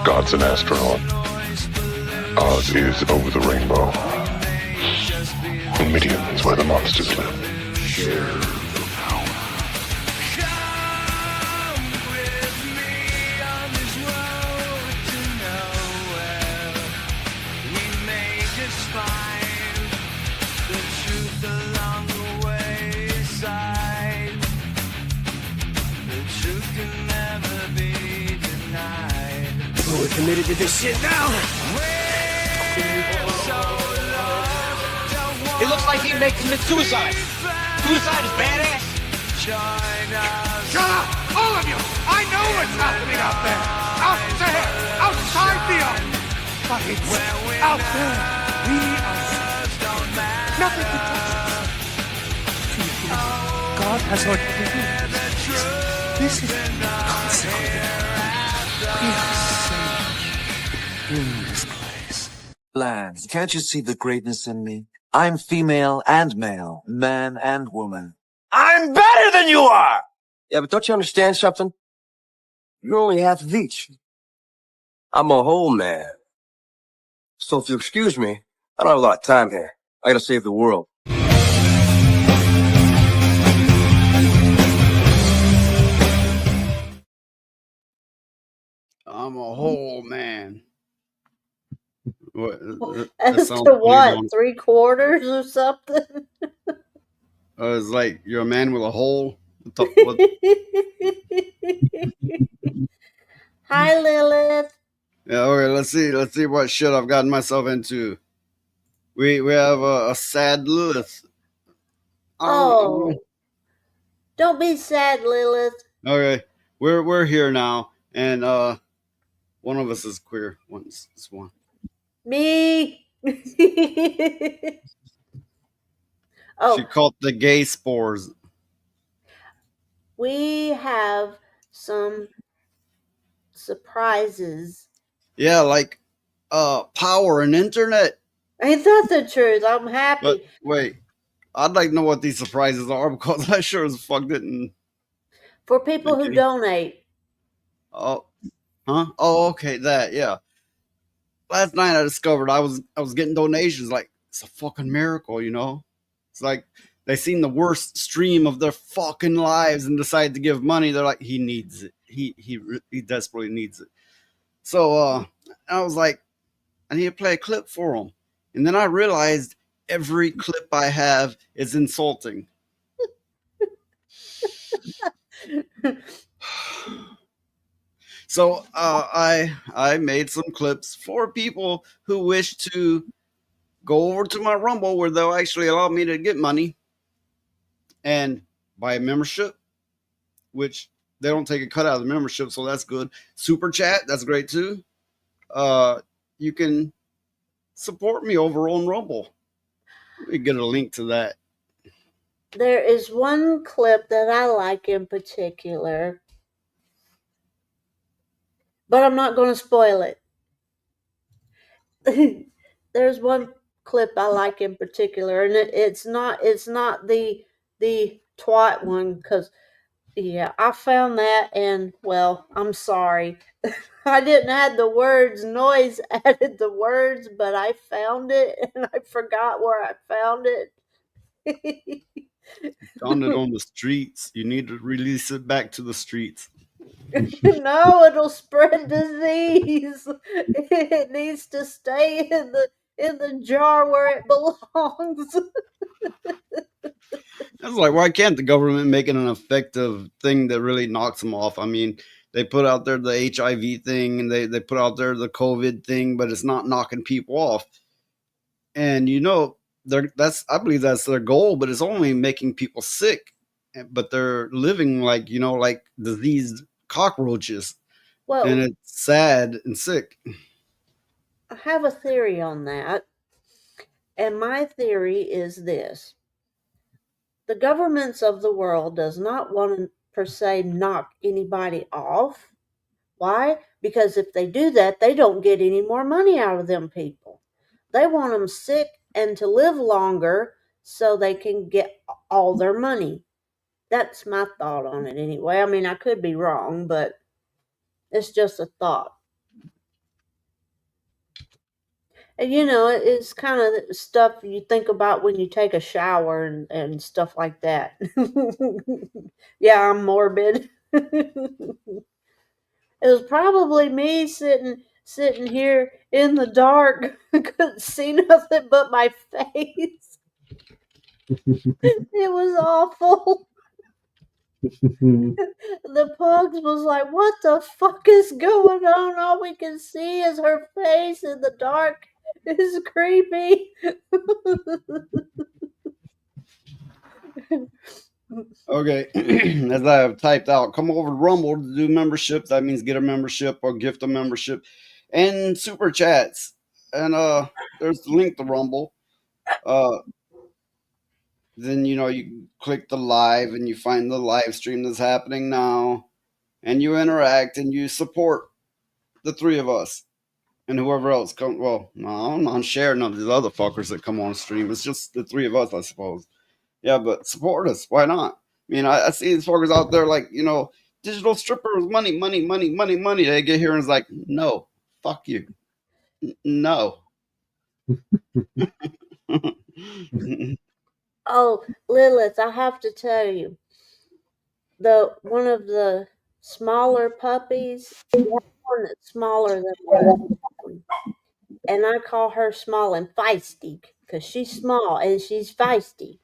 God's an astronaut. Oz is over the rainbow. Midian is where the monsters live. Share the power. We're committed to this shit now. It looks like he may commit suicide. Suicide is badass. Shut up, all of you! I know what's happening out there. Out there, outside the ark. But it's out there. We are safe. Nothing can touch us. God has ordained this. This is consecrated. We are safe in this place. Lance, can't you see the greatness in me? I'm female and male, man and woman. I'm better than you are! Yeah, but don't you understand something? You're only half of each. I'm a whole man. So if you excuse me, I don't have a lot of time here. I gotta save the world. I'm a whole man. What? As to what? 3/4 or something? It's like you're a man with a hole. Hi, Lilith. Yeah, okay, let's see what shit I've gotten myself into. We have a sad Lilith. Oh. Don't be sad, Lilith. Okay. We're here now, and one of us is queer. One's one. Me. Oh. She called the gay spores. We have some surprises. Yeah, like power and internet. Ain't that the truth? I'm happy. But wait, I'd like to know what these surprises are because I sure as fuck didn't. For people who donate. Oh, huh? Oh, okay, that, yeah. Last night I discovered I was getting donations. Like, it's a fucking miracle, you know? It's like they seen the worst stream of their fucking lives and decided to give money. They're like, he needs it. He desperately needs it. So I was like, I need to play a clip for him. And then I realized every clip I have is insulting. So I made some clips for people who wish to go over to my Rumble where they'll actually allow me to get money and buy a membership, which they don't take a cut out of the membership, so that's good. Super chat, that's great too. You can support me over on Rumble. Let me get a link to that. There is one clip that I like in particular, but I'm not going to spoil it. There's one clip I like in particular, and it's not the twat one, because yeah, I found that, and well, I'm sorry. I didn't add the words. Noise added the words, but I found it, and I forgot where I found it. Found it on the streets. You need to release it back to the streets. No, it'll spread disease. It needs to stay in the jar where it belongs. I was like, why can't the government make it an effective thing that really knocks them off? I mean, they put out there the HIV thing and they put out there the COVID thing, but it's not knocking people off. And you know, I believe that's their goal, but it's only making people sick. But they're living like, you know, like diseased cockroaches. Well, and it's sad and sick. I have a theory on that. And my theory is this. The governments of the world does not want to, per se, knock anybody off. Why? Because if they do that, they don't get any more money out of them people. They want them sick and to live longer so they can get all their money. That's my thought on it anyway. I mean, I could be wrong, but it's just a thought. And it's kind of stuff you think about when you take a shower and stuff like that. Yeah, I'm morbid. It was probably me sitting here in the dark, couldn't see nothing but my face. It was awful. The pugs was like, "What the fuck is going on? All we can see is her face in the dark. It's creepy." Okay, as I have typed out, come over to Rumble to do membership. That means get a membership or gift a membership, and super chats. And there's the link to Rumble. Then you click the live and you find the live stream that's happening now, and you interact and you support the three of us and whoever else come. Well, no, I'm not sharing none of these other fuckers that come on stream. It's just the three of us, I suppose. Yeah, but support us. Why not? I mean, I see these fuckers out there like, digital strippers, money, money, money, money, money. They get here and it's like, no, fuck you. No. Oh, Lilith, I have to tell you, one of the smaller puppies, one that's smaller than the one, and I call her small and feisty because she's small and she's feisty,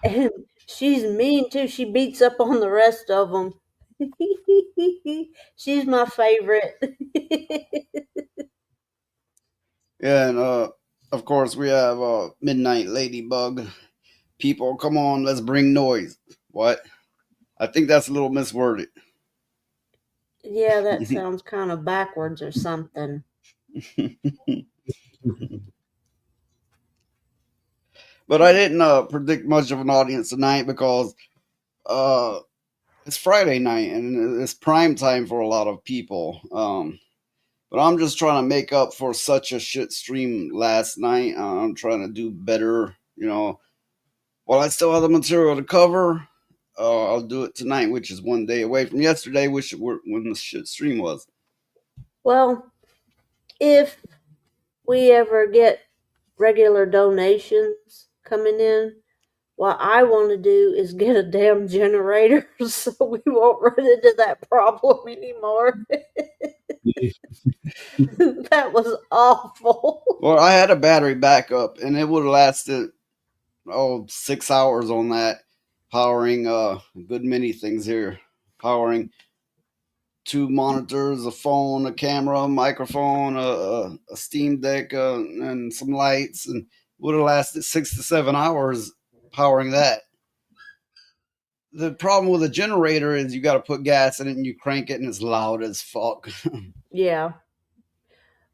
and she's mean too. She beats up on the rest of them. She's my favorite. Yeah, and of course we have Midnight Ladybug. People, come on, let's bring noise. What? I think that's a little misworded. Yeah, that sounds kind of backwards or something. But I didn't predict much of an audience tonight because it's Friday night and it's prime time for a lot of people. But I'm just trying to make up for such a shit stream last night. I'm trying to do better, While I still have the material to cover, I'll do it tonight, which is one day away from yesterday, when the shit stream was. Well, if we ever get regular donations coming in, what I want to do is get a damn generator so we won't run into that problem anymore. That was awful. Well, I had a battery backup, and it would have lasted 6 hours on that, powering a good many things here, powering 2 monitors, a phone, a camera, a microphone, a Steam Deck, and some lights, and would have lasted 6 to 7 hours powering that. The problem with a generator is you got to put gas in it and you crank it and it's loud as fuck. Yeah.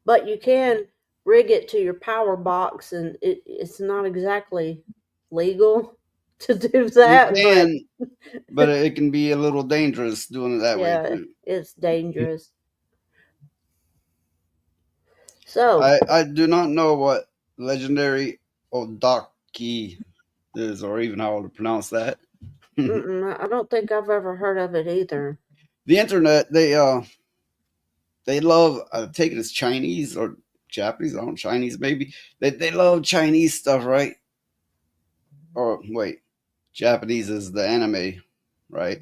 But you can rig it to your power box, and it's not exactly legal to do that. You can, but it can be a little dangerous doing it that way. Yeah, it's dangerous. So I do not know what Legendary Odaki is, or even how to pronounce that. I don't think I've ever heard of it either. The internet, they love, I take it as Chinese or Japanese, I don't know, Chinese maybe. They love Chinese stuff, right? Or wait, Japanese is the anime, right?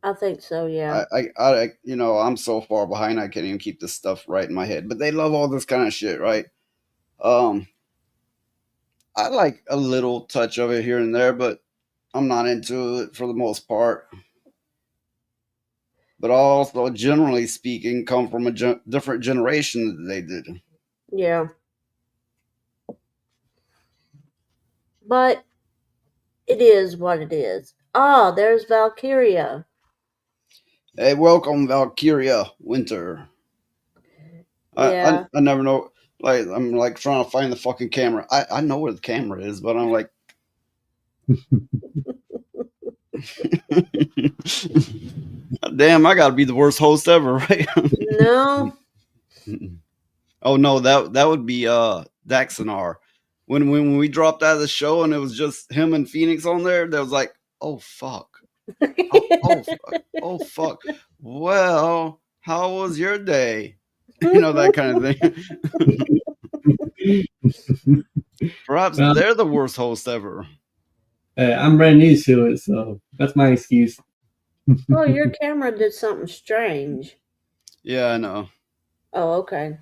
I think so, yeah. I I'm so far behind I can't even keep this stuff right in my head. But they love all this kind of shit, right? I like a little touch of it here and there, but I'm not into it for the most part. But also, generally speaking, come from a different generation than they did. Yeah. But it is what it is. Ah, there's Valkyria. Hey, welcome, Valkyria Winter. Yeah. I never know. Like, I'm like trying to find the fucking camera. I know where the camera is, but I'm like, damn, I gotta be the worst host ever, right? No. Oh no, that would be Daxonar. When we dropped out of the show and it was just him and Phoenix on there, there was like, oh fuck. Oh fuck. Well, how was your day? That kind of thing. Perhaps Well, they're the worst host ever. I'm brand new to it, so that's my excuse. Oh, your camera did something strange. Yeah, I know. Oh, okay.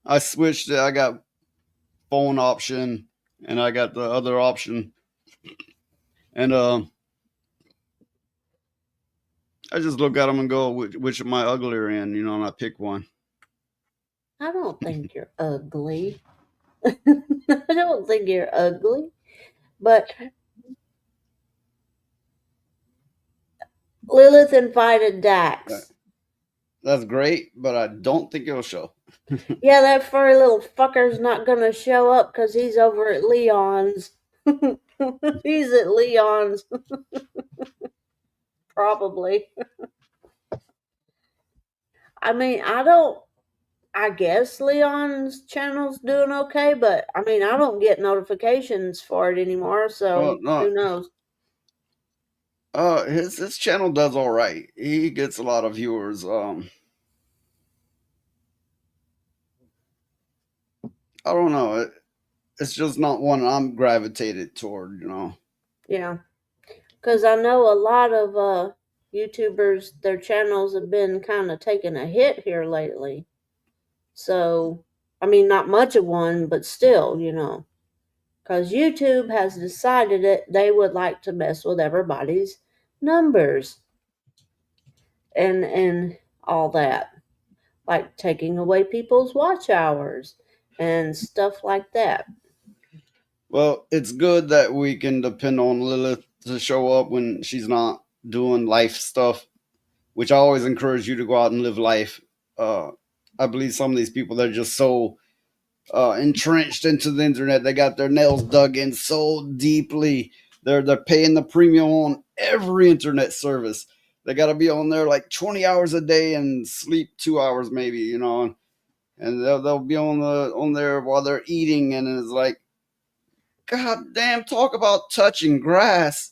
I switched it. I got phone option and I got the other option. And I just look at them and go, which am I uglier in? And I pick one. I don't think you're ugly. I don't think you're ugly. But Lilith invited Dax. That's great, but I don't think it'll show. Yeah, that furry little fucker's not going to show up because he's over at Leon's. He's at Leon's. Probably. I mean, I guess Leon's channel's doing okay, but I mean, I don't get notifications for it anymore, so who knows? His channel does all right. He gets a lot of viewers. I don't know. It's just not one I'm gravitated toward, Yeah. Because I know a lot of YouTubers, their channels have been kind of taking a hit here lately. So, I mean, not much of one, but still, because YouTube has decided that they would like to mess with everybody's numbers and all that, like taking away people's watch hours and stuff like that. Well, it's good that we can depend on Lilith to show up when she's not doing life stuff, which I always encourage you to go out and live life. I believe some of these people, they're just so entrenched into the internet. They got their nails dug in so deeply. They're paying the premium on every internet service. They got to be on there like 20 hours a day and sleep 2 hours maybe, and they'll be on there while they're eating, and it's like, God damn, talk about touching grass.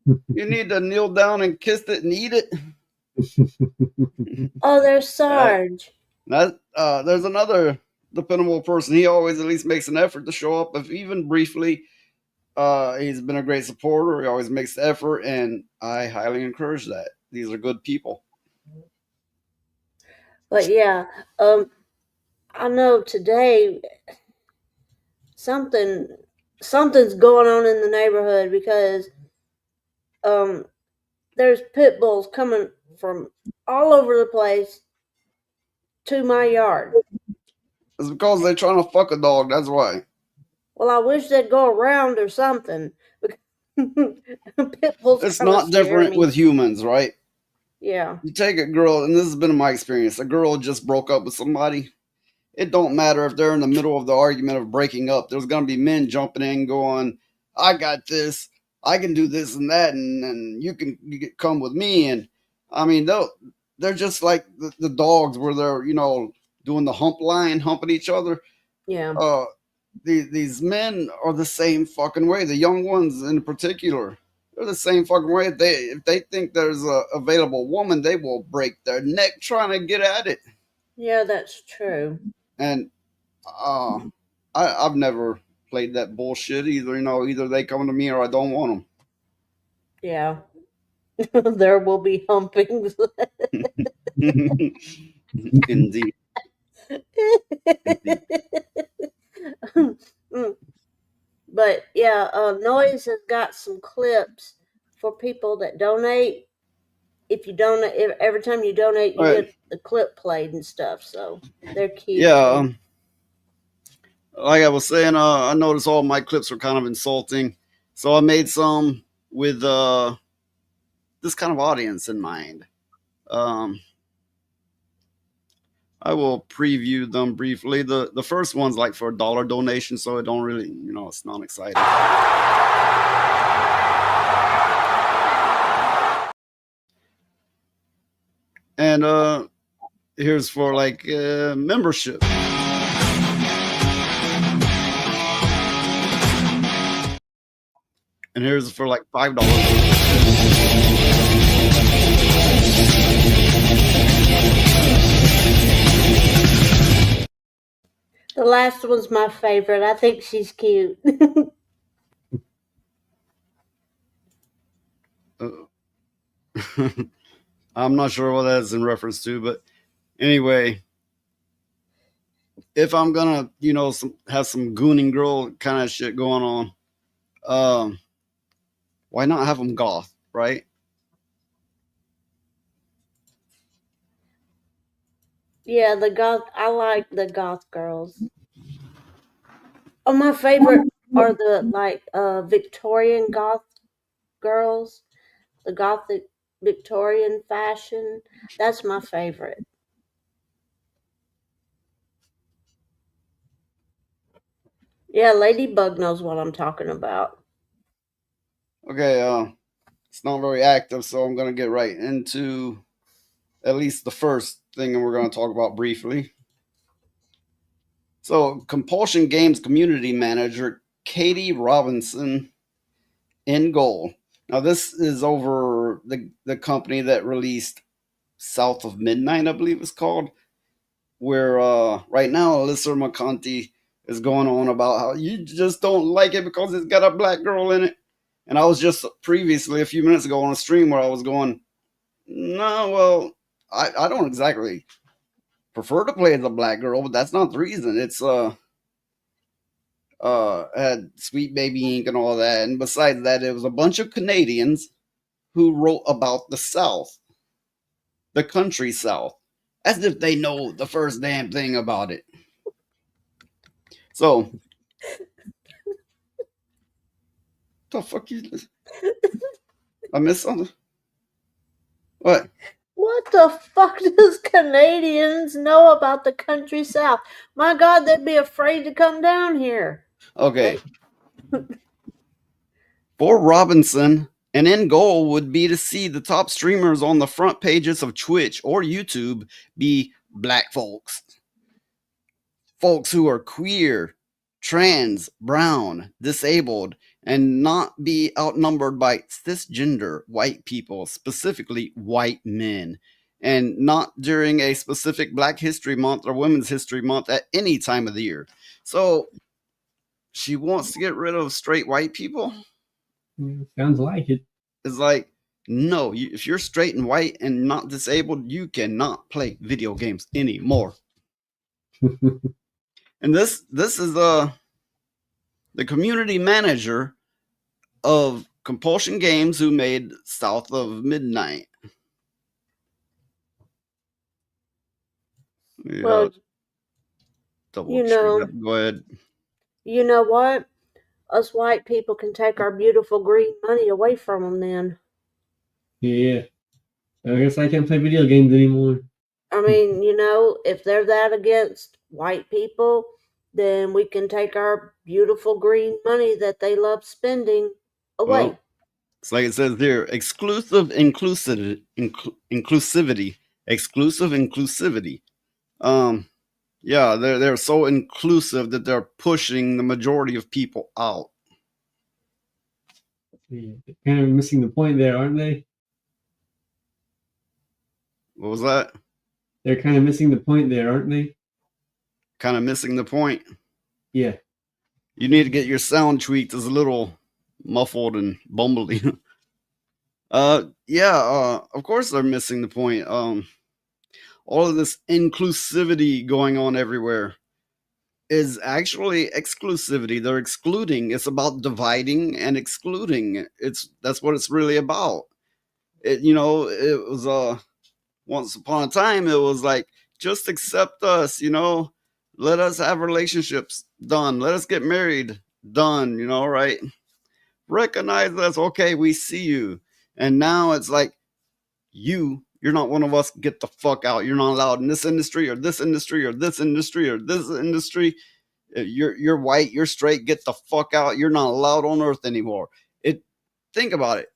You need to kneel down and kiss it and eat it. Oh, there's Sarge. There's another dependable person. He always at least makes an effort to show up, if even briefly. He's been a great supporter. He always makes the effort, and I highly encourage that. These are good people. But yeah, I know today something's going on in the neighborhood because there's pit bulls coming from all over the place to my yard. It's because they're trying to fuck a dog. That's why. Well, I wish they'd go around or something. Pit bulls. It's not different with humans, right? Yeah. You take a girl, and this has been my experience. A girl just broke up with somebody. It don't matter if they're in the middle of the argument of breaking up. There's going to be men jumping in going, I got this. I can do this and that, and you can come with me. And I mean, they're just like the dogs where they're, doing the hump line, humping each other. Yeah. These men are the same fucking way. The young ones in particular, they're the same fucking way. If they think there's a available woman, they will break their neck trying to get at it. Yeah, that's true. And I've never played that bullshit either. Either they come to me or I don't want them. Yeah. There will be humpings. Indeed. But yeah, Noise has got some clips for people that donate. If you donate, every time you donate, you get the clip played and stuff. So they're cute. Yeah. Like I was saying, I noticed all my clips were kind of insulting, so I made some with this kind of audience in mind. I will preview them briefly. The first one's like for $1 donation, so it don't really, it's not exciting. And here's for like membership. And here's for like $5. The last one's my favorite. I think she's cute. I'm not sure what that's in reference to, but anyway, if I'm gonna, have some gooning girl kind of shit going on, why not have them goth, right? Yeah, the goth. I like the goth girls. Oh, my favorite are the Victorian goth girls, the gothic Victorian fashion. That's my favorite. Yeah, Ladybug knows what I'm talking about. Okay, it's not very active, so I'm gonna get right into at least the first thing we're gonna talk about briefly. So, Compulsion Games community manager Katie Robinson in goal. Now, this is over the company that released South of Midnight, I believe it's called, where right now Alyssa McConty is going on about how you just don't like it because it's got a black girl in it. And I was just previously, a few minutes ago, on a stream where I was going, no, well, I don't exactly prefer to play as a black girl, but that's not the reason. It's had Sweet Baby Ink and all that. And besides that, it was a bunch of Canadians who wrote about the South, the country South, as if they know the first damn thing about it. So, the fuck you? I missed something. What? What the fuck does Canadians know about the country South? My God, they'd be afraid to come down here. Okay. For Robinson, an end goal would be to see the top streamers on the front pages of Twitch or YouTube be black folks. Folks who are queer, trans, brown, disabled, and not be outnumbered by cisgender white people, specifically white men, and not during a specific Black History Month or Women's History Month at any time of the year. So she wants to get rid of straight white people? Sounds like it. It's like, no, if you're straight and white and not disabled, you cannot play video games anymore. And this is the community manager of Compulsion Games who made South of Midnight. Well, you know, go ahead. You know what? Us white people can take our beautiful green money away from them then. Yeah. I guess I can't play video games anymore. I mean, if they're that against white people, then we can take our beautiful green money that they love spending away. Well, it's like it says there, exclusive inclusivity. Exclusive inclusivity. Yeah, they're so inclusive that they're pushing the majority of people out. Yeah, kind of missing the point there, aren't they? What was that? They're kind of missing the point there, aren't they? Kind of missing the point. Yeah. You need to get your sound tweaked. It's a little muffled and bumbly. Of course they're missing the point. All of this inclusivity going on everywhere is actually exclusivity. They're excluding. It's about dividing and excluding. That's what it's really about. It was once upon a time it was like, just accept us, let us have relationships, done. Let us get married, done, right? Recognize us, okay, we see you. And now it's like, you're not one of us, get the fuck out. You're not allowed in this industry or this industry or this industry or this industry. You're white, you're straight, get the fuck out. You're not allowed on earth anymore. Think about it.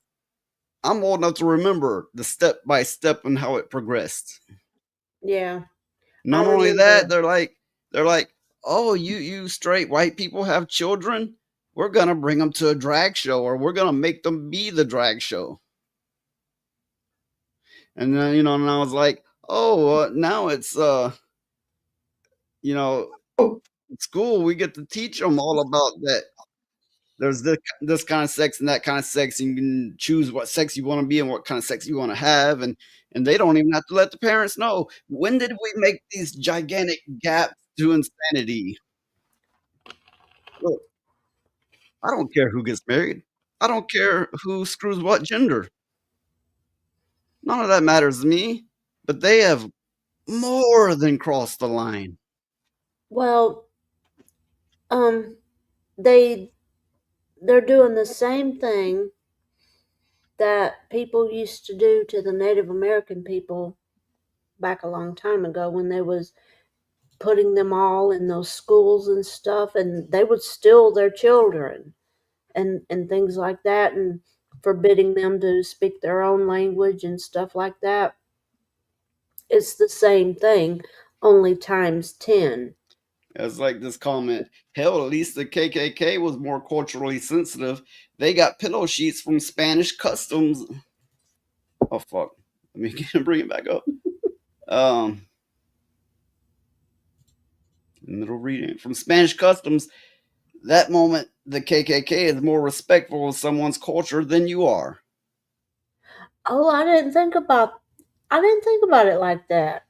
I'm old enough to remember the step by step and how it progressed. Yeah. Not only that, they're like, oh, you straight white people have children? We're gonna bring them to a drag show, or we're gonna make them be the drag show. And then, and I was like, oh, now it's, in school, we get to teach them all about that. There's this kind of sex and that kind of sex, and you can choose what sex you want to be and what kind of sex you want to have, and they don't even have to let the parents know. When did we make these gigantic gaps to insanity? Look, I don't care who gets married. I don't care who screws what gender. None of that matters to me. But they have more than crossed the line. Well, they they're doing the same thing that people used to do to the Native American people back a long time ago when they was putting them all in those schools and stuff, and they would steal their children and things like that, and forbidding them to speak their own language and stuff like that. It's the same thing, only times 10. It's like this comment. Hell, at least the KKK was more culturally sensitive. They got pillow sheets from Spanish customs. Oh fuck! Let me bring it back up. Middle reading from Spanish customs. That moment, the KKK is more respectful of someone's culture than you are. Oh, I didn't think about it like that.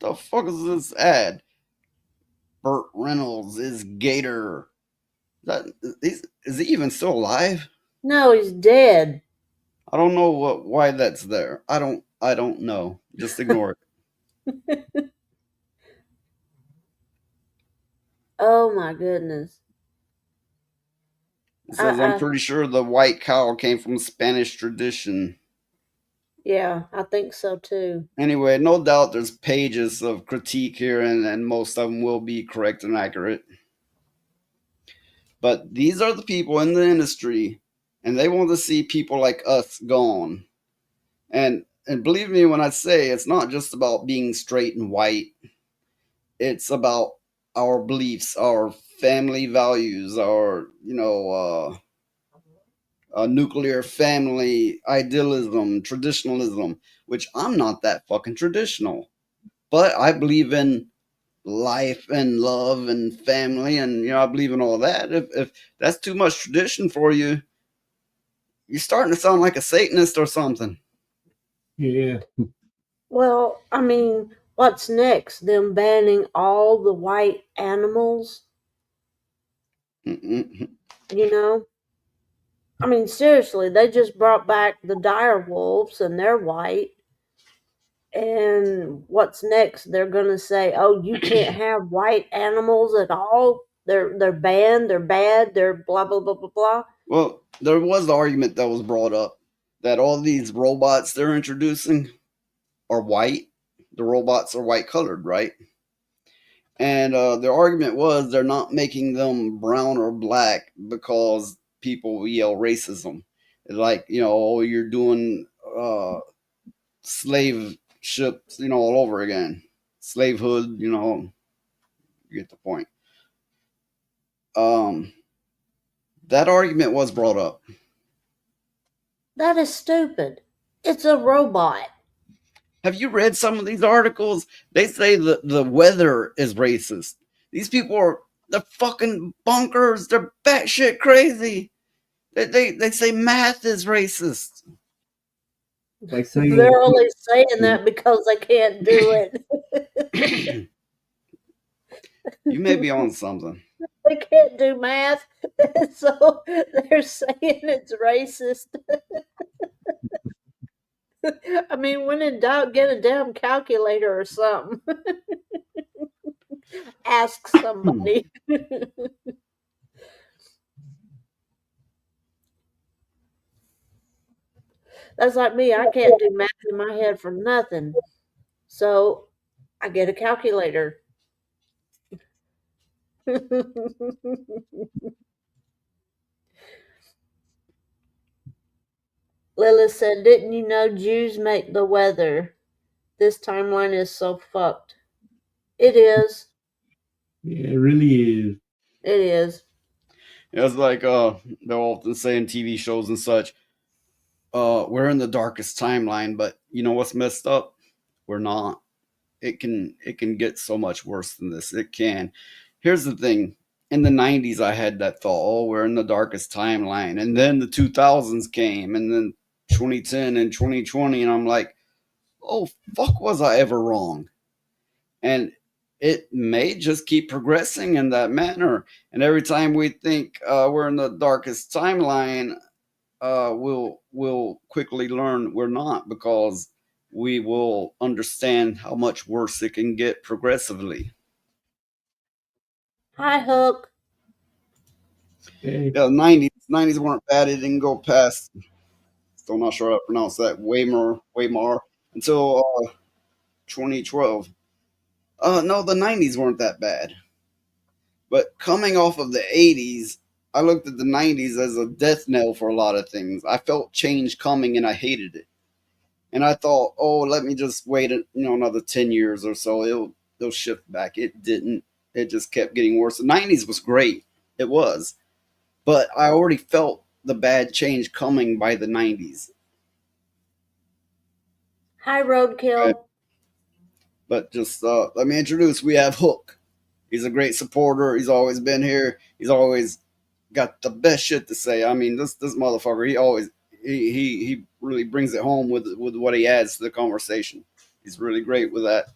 The fuck is this ad? Burt Reynolds is Gator. Is he even still alive? No, he's dead. I don't know why that's there. I don't know. Just ignore it. Oh my goodness. It says I'm pretty sure the white cow came from Spanish tradition. Yeah, I think so too. Anyway, no doubt there's pages of critique here, and most of them will be correct and accurate. But these are the people in the industry, and they want to see people like us gone. And believe me when I say it's not just about being straight and white. It's about our beliefs, our family values, our nuclear family idealism, traditionalism, which I'm not that fucking traditional. But I believe in life and love and family, and I believe in all that. If that's too much tradition for you, you're starting to sound like a Satanist or something. Yeah. Well, I mean, what's next? Them banning all the white animals? Mm-mm. I mean, seriously, they just brought back the dire wolves and they're white. And what's next? They're going to say, "Oh, you can't have white animals at all. They're banned, they're bad, they're blah blah blah blah blah." Well, there was the argument that was brought up that all these robots they're introducing are white. The robots are white colored, right? And their argument was they're not making them brown or black because people yell racism. Like, oh, you're doing slave ships, all over again. Slavehood, you get the point. That argument was brought up. That is stupid. It's a robot. Have you read some of these articles? They say the weather is racist. These people they're fucking bonkers. They're batshit crazy. They say math is racist. Like saying They're only saying that because they can't do it. You may be on something. They can't do math, so they're saying it's racist. I mean, when in doubt, get a damn calculator or something. Ask somebody. That's like me. I can't do math in my head for nothing. So I get a calculator. Lilith said, "Didn't you know Jews make the weather? This timeline is so fucked." It is. Yeah, it really is. It is. It's like they'll often say in TV shows and such, we're in the darkest timeline, but you know what's messed up? We're not. it can get so much worse than this. It can. Here's the thing. In the 90s, I had that thought, oh, we're in the darkest timeline. And then the 2000s came, and then 2010 and 2020. And I'm like, oh, fuck, was I ever wrong? And it may just keep progressing in that manner. And every time we think we're in the darkest timeline, we'll quickly learn we're not, because we will understand how much worse it can get progressively. Hi, Hook. Hey. Yeah, 90s weren't bad. It didn't go past, still not sure how to pronounce that, Weimar until 2012. No, the 90s weren't that bad. But coming off of the 80s, I looked at the 90s as a death knell for a lot of things. I felt change coming and I hated it. And I thought, oh, let me just wait, another 10 years or so. It'll shift back. It didn't. It just kept getting worse. The 90s was great. It was. But I already felt the bad change coming by the 90s. Hi, Roadkill. Okay. But just let me introduce. We have Hook. He's a great supporter. He's always been here. He's always got the best shit to say. I mean, this motherfucker. He really brings it home with what he adds to the conversation. He's really great with that.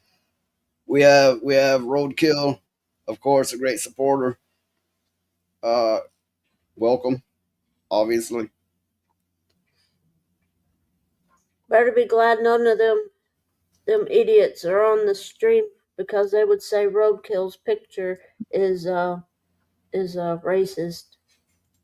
We have Roadkill, of course, a great supporter. Welcome, obviously. Better be glad none of them idiots are on the stream, because they would say Roadkill's picture is racist.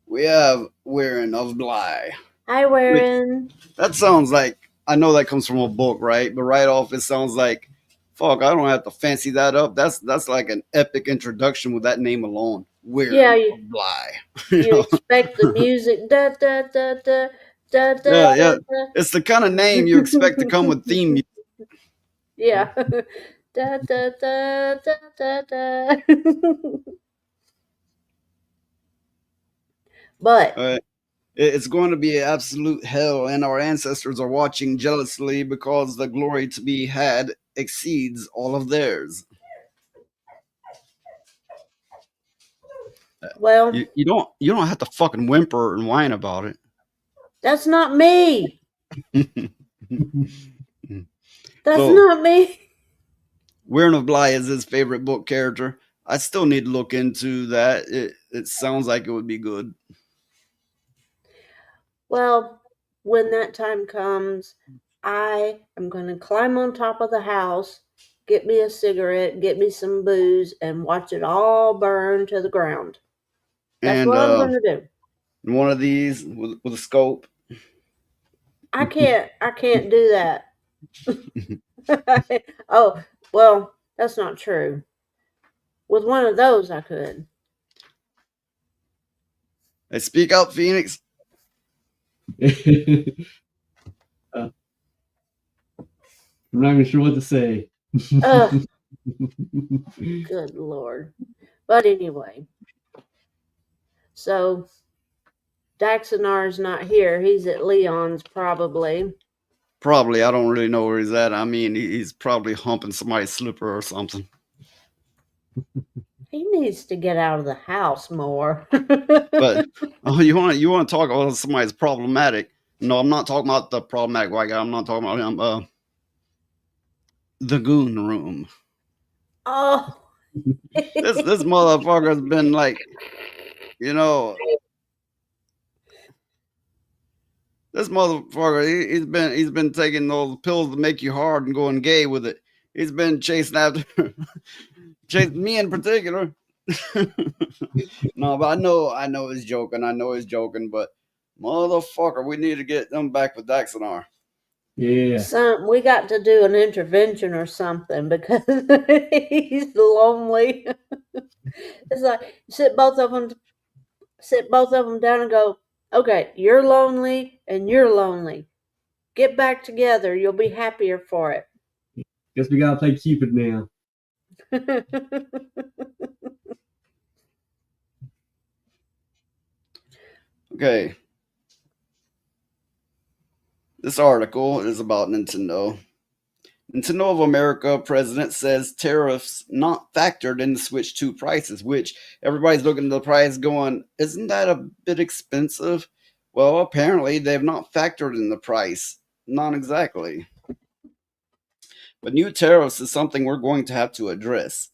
We have Wearing of Bly. Hi, Warren. That sounds like, I know that comes from a book, right? But right off, it sounds like, fuck, I don't have to fancy that up. That's like an epic introduction with that name alone. Wearing of Bly. You expect the music, da da da da da da. Yeah. It's the kind of name you expect to come with theme music. Yeah. Da da da da da da. But it's going to be absolute hell, and our ancestors are watching jealously because the glory to be had exceeds all of theirs. Well, you don't have to fucking whimper and whine about it. That's not me. That's not me. Wearing of Bly is his favorite book character. I still need to look into that. It sounds like it would be good. Well, when that time comes, I am going to climb on top of the house, get me a cigarette, get me some booze, and watch it all burn to the ground. That's what I'm going to do. One of these with a scope. I can't do that. Oh, well, that's not true. With one of those, I could. Hey, speak out, Phoenix. I'm not even sure what to say. Good Lord. But anyway, so Daxonar's not here. He's at Leon's probably. Probably. I don't really know where he's at. I mean, he's probably humping somebody's slipper or something. He needs to get out of the house more. But you want to talk about somebody's problematic? No, I'm not talking about the problematic white guy. I'm not talking about him. The Goon Room. Oh, this motherfucker's been like, this motherfucker. He's been taking those pills to make you hard and going gay with it. He's been chasing after me in particular. No, but I know he's joking. But motherfucker, we need to get them back with Daxonar. Yeah. We got to do an intervention or something, because he's lonely. It's like sit both of them down and go, okay, you're lonely and you're lonely. Get back together. You'll be happier for it. Guess we gotta play Cupid now. Okay. This article is about Nintendo. Nintendo of America president says tariffs not factored in the Switch 2 prices, which everybody's looking at the price going, isn't that a bit expensive? Well, apparently they've not factored in the price. Not exactly. But new tariffs is something we're going to have to address.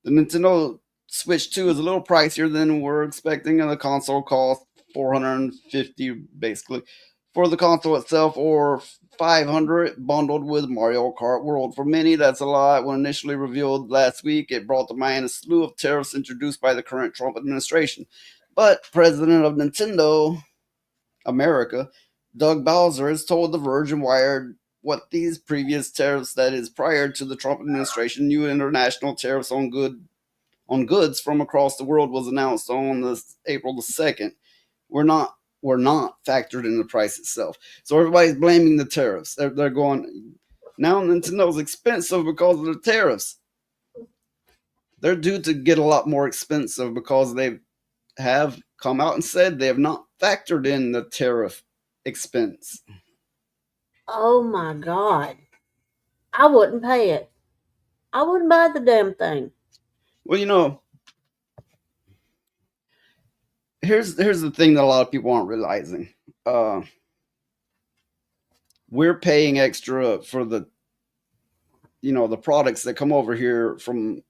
The Nintendo Switch 2 is a little pricier than we're expecting, and the console costs $450 basically for the console itself, or $500 bundled with Mario Kart World. For many, that's a lot. When initially revealed last week, it brought to mind a slew of tariffs introduced by the current Trump administration. But President of Nintendo America, Doug Bowser, has told The Verge and Wired what these previous tariffs, that is, prior to the Trump administration, new international tariffs on goods from across the world was announced on April the 2nd. Were not factored in the price itself. So everybody's blaming the tariffs. They're going, now Nintendo's expensive because of the tariffs. They're due to get a lot more expensive because they have come out and said they have not factored in the tariff expense. Oh my God. I wouldn't pay it. I wouldn't buy the damn thing. Well, here's the thing that a lot of people aren't realizing. We're paying extra for the products that come over here from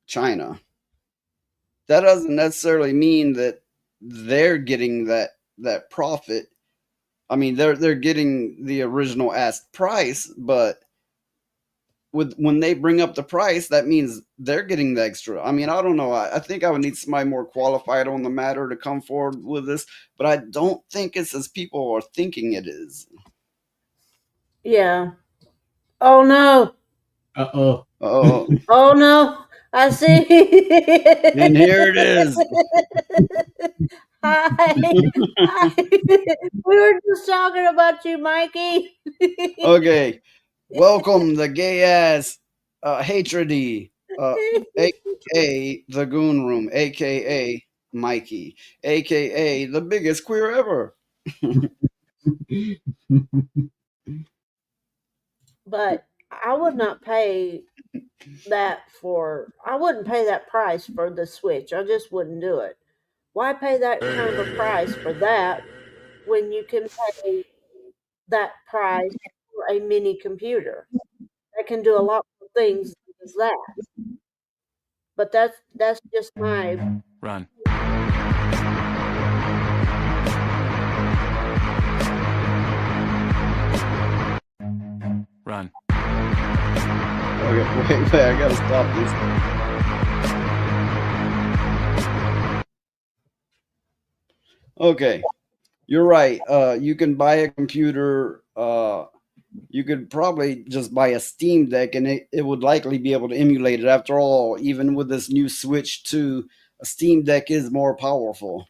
China. That doesn't necessarily mean that they're getting that profit. I mean, they're getting the original asked price, but when they bring up the price, that means they're getting the extra. I mean, I don't know. I think I would need somebody more qualified on the matter to come forward with this, but I don't think it's as people are thinking it is. Yeah. Oh no. Uh-oh. Oh, Oh no. I see. and here it is. Hi. Hi. We were just talking about you, Mikey. Okay, welcome the gay ass hatredy, aka the Goon Room, aka Mikey, aka the biggest queer ever. But I would not pay I wouldn't pay that price for the Switch. I just wouldn't do it. Why pay that kind of a price for that when you can pay that price for a mini computer that can do a lot more things than that? But that's just my Run. Run. Okay, wait, I gotta stop this. Okay, you're right. You can buy a computer. You could probably just buy a Steam Deck, and it would likely be able to emulate it. After all, even with this new Switch 2, a Steam Deck is more powerful.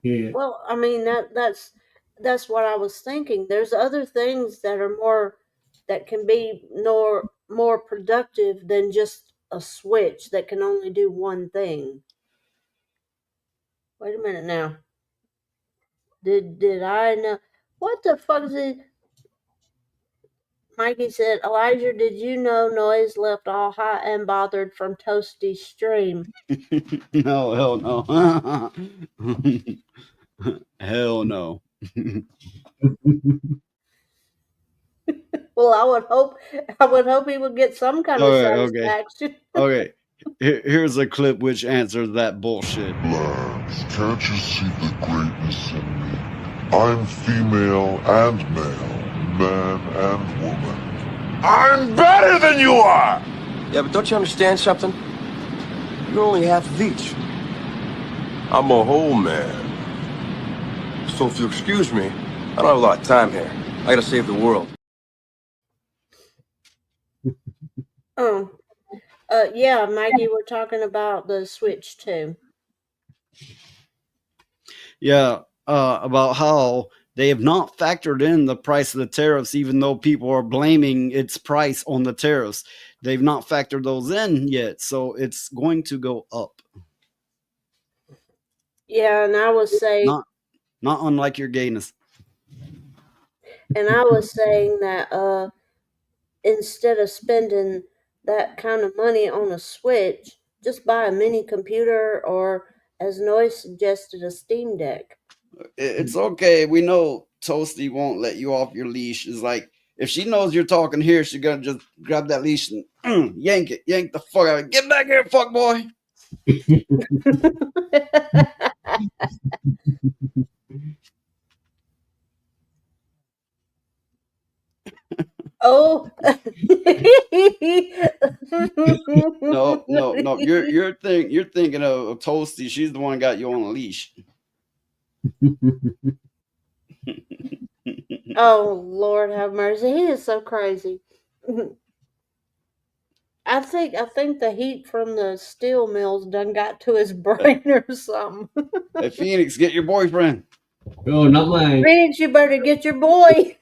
Yeah. well, I mean that's what I was thinking. There's other things that are that can be more productive than just a Switch that can only do one thing. Wait a minute now. Did I know what the fuck is it? Mikey said, Elijah, did you know Noise left all hot and bothered from Toasty's stream? No, hell no. Hell no. Well, I would hope he would get some kind of satisfaction. Okay. Here's a clip which answers that bullshit. Lads, can't you see the greatness in me? I'm female and male, man and woman. I'm better than you are! Yeah, but don't you understand something? You're only half of each. I'm a whole man. So if you'll excuse me, I don't have a lot of time here. I gotta save the world. Oh. Yeah, Mikey, we're talking about the Switch 2. Yeah, about how they have not factored in the price of the tariffs, even though people are blaming its price on the tariffs. They've not factored those in yet, so it's going to go up. Yeah, and I was saying not unlike your gayness. And I was saying that instead of spending that kind of money on a Switch, just buy a mini computer or, as Noy suggested, a Steam Deck. It's okay. We know Toasty won't let you off your leash. It's like if she knows you're talking here, she's gonna just grab that leash and yank the fuck out of it. Get back here, fuck boy. Oh. No. You're thinking of Toasty. She's the one who got you on a leash. Oh, Lord have mercy. He is so crazy. I think the heat from the steel mills done got to his brain or something. Hey, Phoenix, get your boyfriend. Oh, not mine. Phoenix, you better get your boy.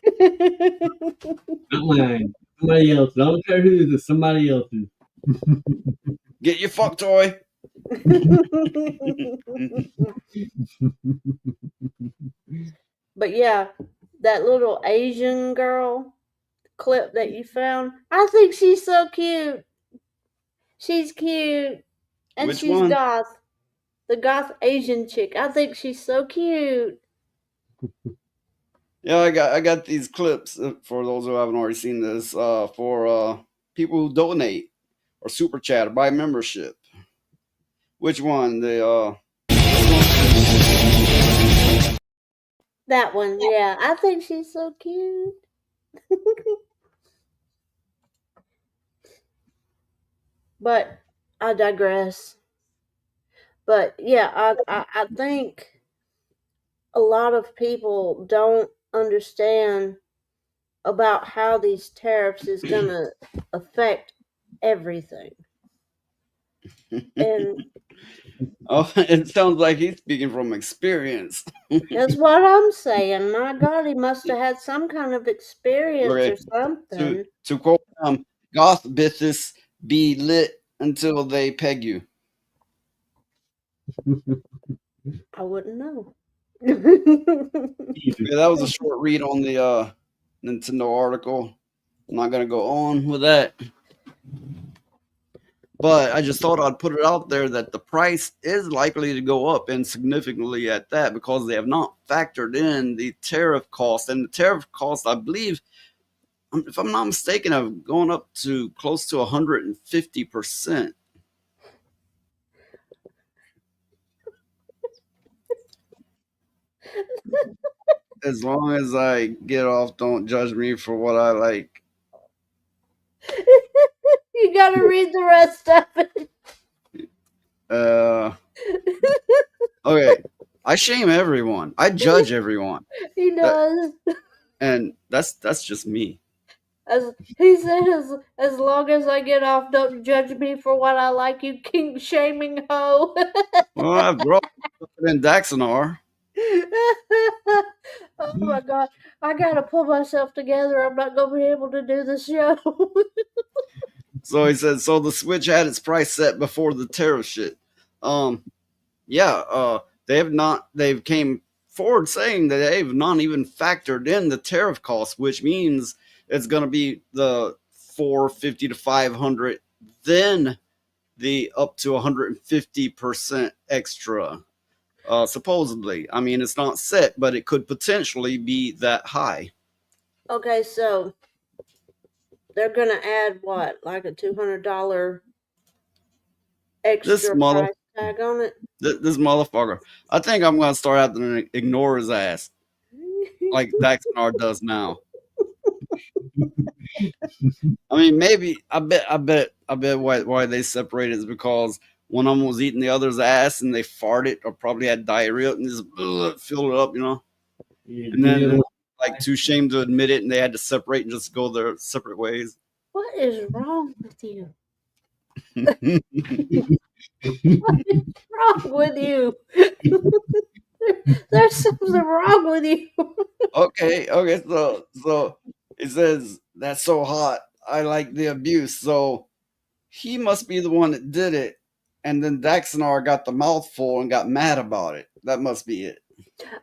Not mine. Somebody else. I don't care whose, it's somebody else's. Get your fuck toy. But yeah, that little Asian girl clip that you found, I think she's so cute. She's cute. And Which she's one? goth. The goth Asian chick. I think she's so cute. Yeah, I got these clips for those who haven't already seen this for people who donate or super chat or buy membership. Which one? That one, yeah. I think she's so cute. But I digress. But yeah, I think a lot of people don't understand about how these tariffs is going to affect everything. And Oh, it sounds like he's speaking from experience. that's what I'm saying. My God, he must have had some kind of experience Okay, or something. To quote goth bitches be lit until they peg you. I wouldn't know. Yeah, that was a short read on the Nintendo article. I'm not gonna go on with that. But I just thought I'd put it out there that the price is likely to go up, and significantly at that, because they have not factored in the tariff cost. And the tariff cost, I believe, if I'm not mistaken, have gone up to close to 150%. As long as I get off, don't judge me for what I like. You gotta read the rest of it. Okay. I shame everyone. I judge everyone. He does. And that's just me. As he says, as long as I get off, don't judge me for what I like, you kink shaming hoe. Well, after all, in Daxonar. Oh my God, I gotta pull myself together. I'm not gonna be able to do the show. So he said, so the Switch had its price set before the tariff shit. They've came forward saying that they've not even factored in the tariff cost, which means it's going to be the $450 to $500, then the up to 150% extra. Supposedly, I mean, it's not set, but it could potentially be that high. Okay, so they're gonna add what, like a $200 extra price tag on it? This motherfucker. I think I'm gonna start having to ignore his ass, like Daxonar does now. I mean, maybe I bet why they separated is because one of them was eating the other's ass and they farted or probably had diarrhea and just filled it up, you know. Yeah, And then like too ashamed to admit it, and they had to separate and just go their separate ways. What is wrong with you? What is wrong with you? There's something wrong with you. Okay. So it says that's so hot. I like the abuse. So he must be the one that did it, and then Daxonar got the mouthful and got mad about it. That must be it.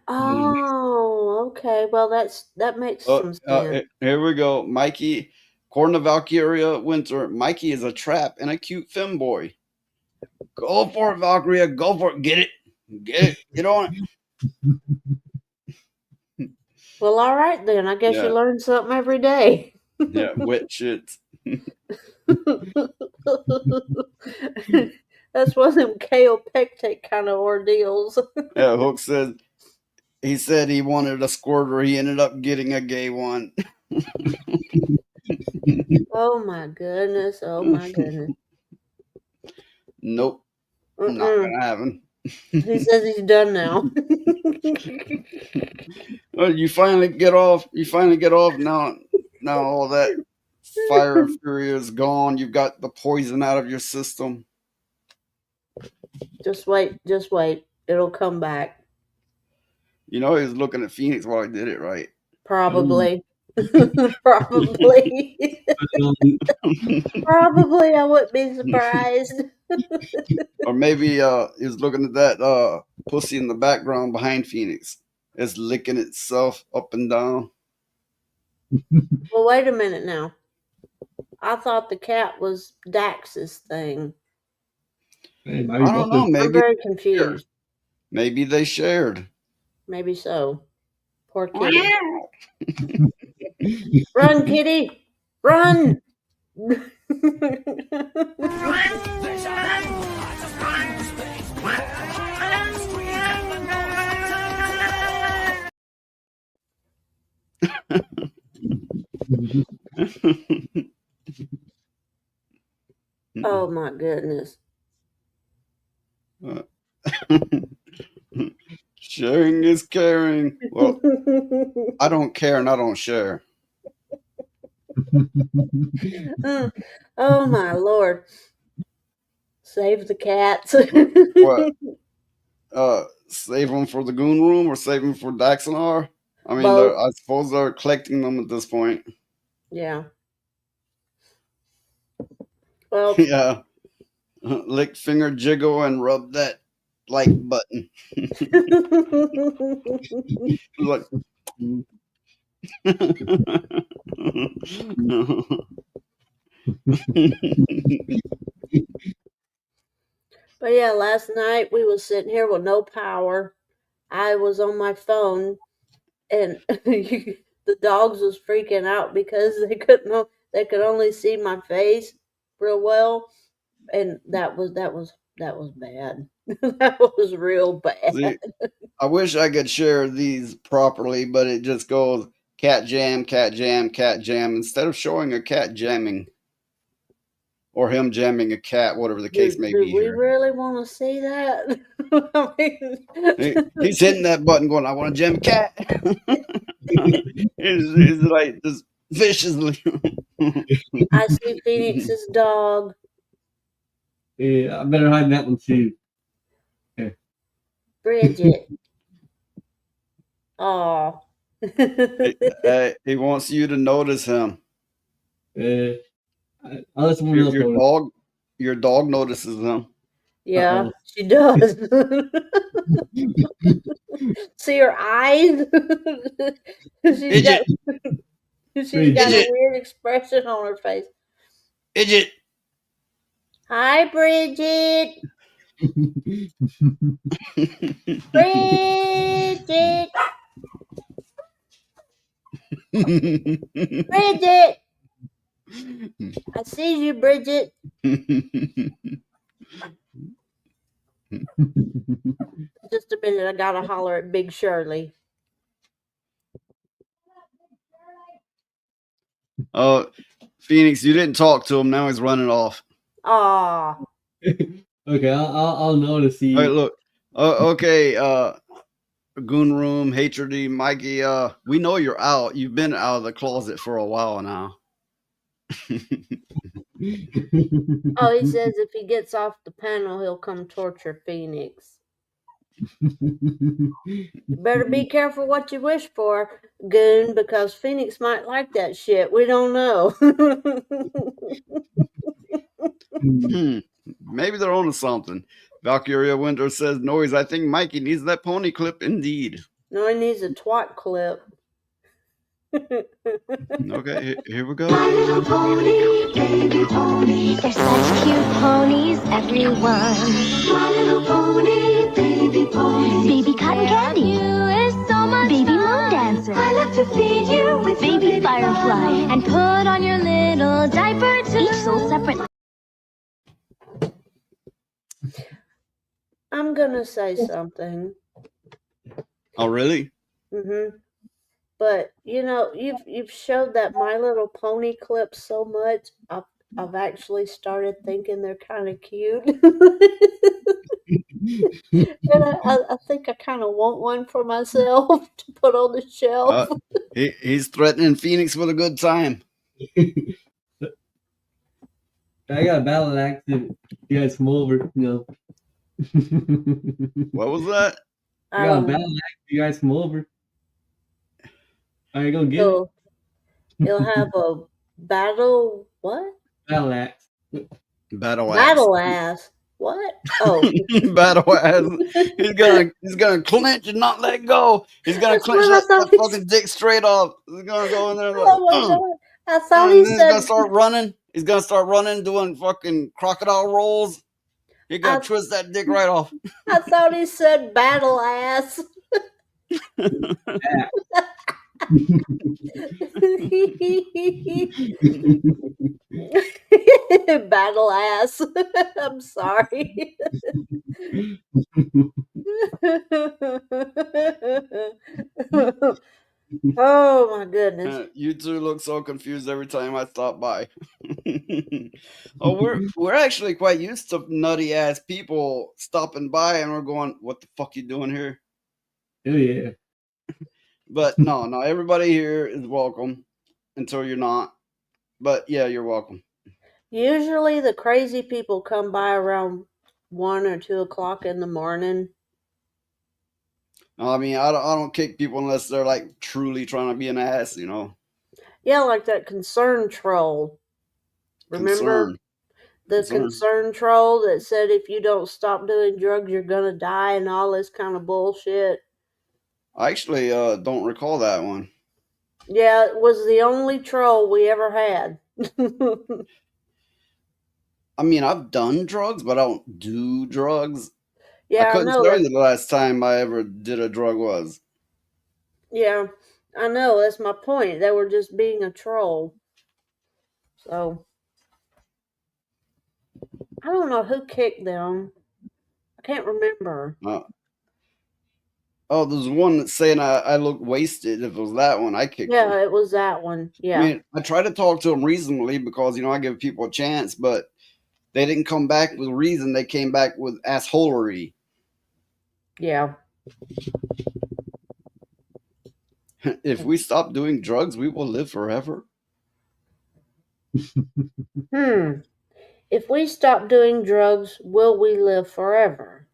Oh, okay. Well, that makes some sense. Here we go. Mikey According to Valkyria Winter, Mikey is a trap and a cute femboy. Go for it, Valkyria. Go for it. Get it. Get it. Get on it. Well, all right then. I guess Yeah. you learn something every day. Yeah, wet shit. That's one of them kaopectate kind of ordeals. Yeah, Hook said he wanted a squirter. He ended up getting a gay one. Oh my goodness. Oh my goodness. Nope. Not Mm-mm. gonna happen. He says he's done now. Well, you finally get off now. Now all that fire and fury is gone. You've got the poison out of your system. Just wait. It'll come back. You know, he was looking at Phoenix while he did it, right? Probably. Probably. Probably. I wouldn't be surprised. Or maybe he was looking at that pussy in the background behind Phoenix. It's licking itself up and down. Well, wait a minute now. I thought the cat was Dax's thing. Hey, I don't know. I'm Maybe very confused. maybe they shared. Maybe so. Poor kitty. Run, kitty! Run! Oh my goodness. Sharing is caring. Well, I don't care and I don't share. Oh my Lord. Save the cats. What? Save them for the goon room or save them for Daxonar? I mean, Both. I suppose they're collecting them at this point. Yeah. Well, Yeah. Lick finger jiggle and rub that like button. Like, but yeah, last night we was sitting here with no power. I was on my phone, and the dogs was freaking out because they could only see my face real well, and that was bad. That was real bad. see, I wish I could share these properly, but it just goes cat jam, cat jam, cat jam, instead of showing a cat jamming or him jamming a cat, whatever the case may do be. we Here. really want to see that? I mean, He's hitting that button going, I want to jam a cat. He's like just viciously. I see Phoenix's dog. Yeah, I better hide that one too. Bridget. Oh. He wants you to notice him. I'll let someone else know. Your dog notices him. Yeah, she does. See her eyes? she's got a weird expression on her face. Idget. Hi, Bridget. Bridget. Bridget. I see you, Bridget. Just a minute, I gotta holler at Big Shirley. Oh, Phoenix, you didn't talk to him. Now he's running off. Aw. Okay, I'll notice you. All right, look. Okay, Goon Room, Hatredy, Mikey. We know you're out. You've been out of the closet for a while now. Oh, he says if he gets off the panel, he'll come torture Phoenix. You better be careful what you wish for, Goon, because Phoenix might like that shit. We don't know. Maybe they're onto something. Valkyria Winter says, Noise, I think Mikey needs that pony clip indeed. No, he needs a twat clip. Okay, here we go. My little pony, baby pony. They're such cute ponies, everyone. My little pony, baby pony. Baby cotton candy. You is so much baby fun. Moon dancer. I love to feed you with baby firefly and put on your little diaper too. Each sold separately. I'm gonna say something. Oh, really? But you've showed that My Little Pony clip so much. I've actually started thinking they're kind of cute, and I think I kind of want one for myself to put on the shelf. He's threatening Phoenix with a good time. I got a battle axe if you guys come over, What was that? I got a battle axe if you guys come over. Are you gonna get it? You'll have a battle what? Battle axe. Battle ass. What? Oh, battle ass. He's gonna clench and not let go. He's gonna clench that fucking dick straight off. He's gonna go in there like, oh my God. I thought he he's said gonna start running. He's gonna start running, doing fucking crocodile rolls. He's gonna twist that dick right off. I thought he said battle ass. Battle ass. I'm sorry. Oh my goodness. You two look so confused every time I stop by. Oh, we're actually quite used to nutty ass people stopping by and we're going, what the fuck you doing here? Oh yeah. But no, everybody here is welcome until you're not. But yeah, you're welcome. Usually the crazy people come by around 1 or 2 o'clock in the morning. I mean, I don't kick people unless they're like truly trying to be an ass, Yeah, like that concern troll. Remember the concern troll that said if you don't stop doing drugs, you're gonna die and all this kind of bullshit? I actually don't recall that one. Yeah, it was the only troll we ever had. I mean, I've done drugs, but I don't do drugs. Yeah, I couldn't know. tell you the last time I ever did a drug was. Yeah, I know. That's my point. They were just being a troll. So, I don't know who kicked them. I can't remember. Oh, there's one that's saying I look wasted. If it was that one, I kicked Yeah, them. it was that one. Yeah. I mean, I try to talk to them reasonably because, I give people a chance, but they didn't come back with reason. They came back with assholery. Yeah. If we stop doing drugs, we will live forever. If we stop doing drugs, will we live forever?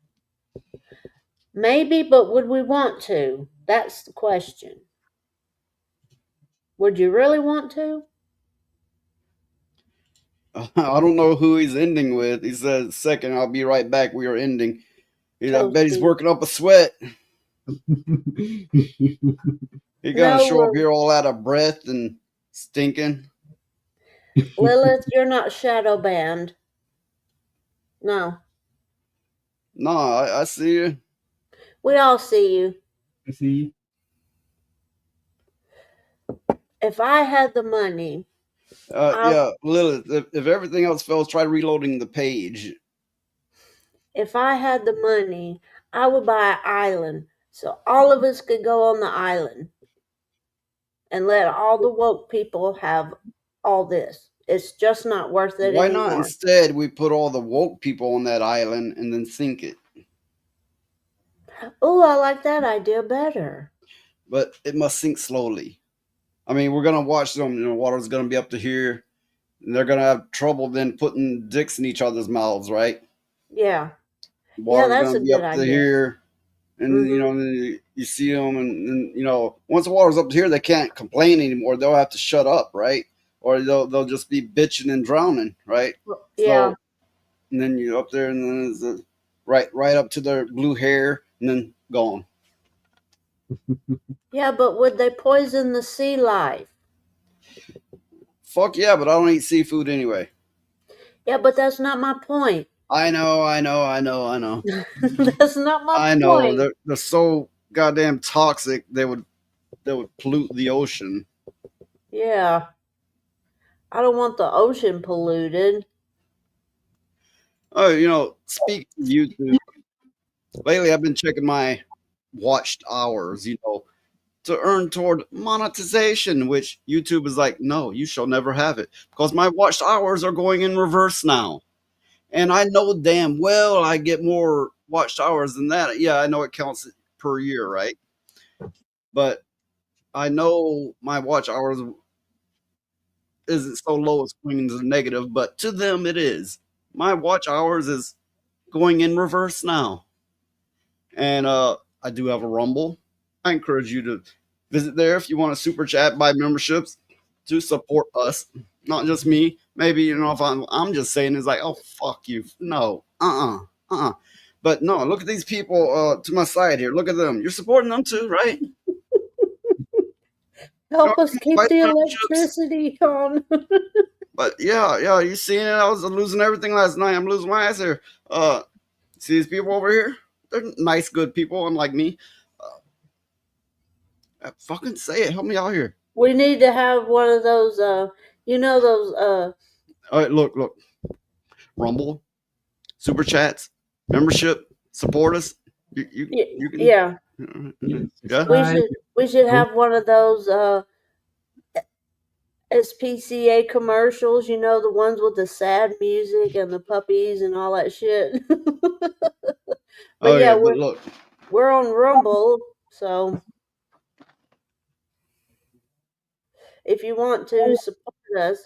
Maybe, but would we want to? That's the question. Would you really want to? I don't know who he's ending with. He says, second, I'll be right back. We are ending. I bet he's working up a sweat. He's going to show up here all out of breath and stinking. Lilith, you're not shadow banned. No. No, I see you. We all see you. I see you. If I had the money. Yeah, Lilith, if everything else fails, try reloading the page. If I had the money, I would buy an island so all of us could go on the island and let all the woke people have all this. It's just not worth it Why anymore. not instead we put all the woke people on that island and then sink it? Oh, I like that idea better. But it must sink slowly. I mean, we're going to watch them. The water's going to be up to here. And they're going to have trouble then putting dicks in each other's mouths, right? Yeah. Water's that's going to a be good up to idea. here. And, then you see them. And, once the water's up to here, they can't complain anymore. They'll have to shut up, right? Or they'll just be bitching and drowning, right? Yeah. So, and then you're up there, and then it's right up to their blue hair, and then gone. Yeah, but would they poison the sea life? Fuck yeah, but I don't eat seafood anyway. Yeah, but that's not my point. I know. That's not my I know. point. They're so goddamn toxic. They would pollute the ocean. Yeah. I don't want the ocean polluted. Oh, speaking of YouTube, lately I've been checking my watched hours, to earn toward monetization, which YouTube is like, no, you shall never have it because my watched hours are going in reverse now. And I know damn well I get more watched hours than that. Yeah, I know it counts per year, right? But I know my watch hours isn't so low it's going into the negative, but to them it is. My watch hours is going in reverse now. And I do have a Rumble. I encourage you to visit there if you want to super chat, buy memberships to support us, not just me. Maybe if I'm just saying it's like, oh fuck you, no, But no, look at these people to my side here. Look at them. You're supporting them too, right? Help us keep buy the memberships. electricity on. But yeah, you seeing it? I was losing everything last night. I'm losing my ass here. See these people over here? They're nice, good people, unlike me. Fucking say it. Help me out here. We need to have one of those, those. All right, look. Rumble, super chats, membership, support us. You can, yeah. Yeah. We should have one of those SPCA commercials. The ones with the sad music and the puppies and all that shit. But but look, we're on Rumble, so if you want to support us,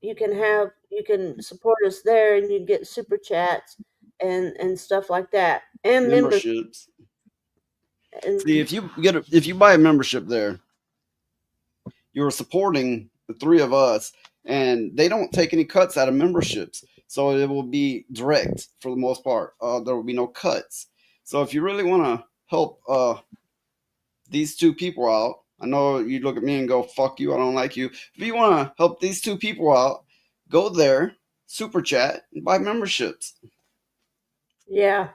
you can support us there, and you get super chats and stuff like that, and memberships. And see, if you buy a membership there, you're supporting the three of us, and they don't take any cuts out of memberships, so it will be direct for the most part. There will be no cuts. So if you really want to help these two people out, I know you look at me and go, fuck you, I don't like you. If you want to help these two people out, go there, super chat, and buy memberships. Yeah.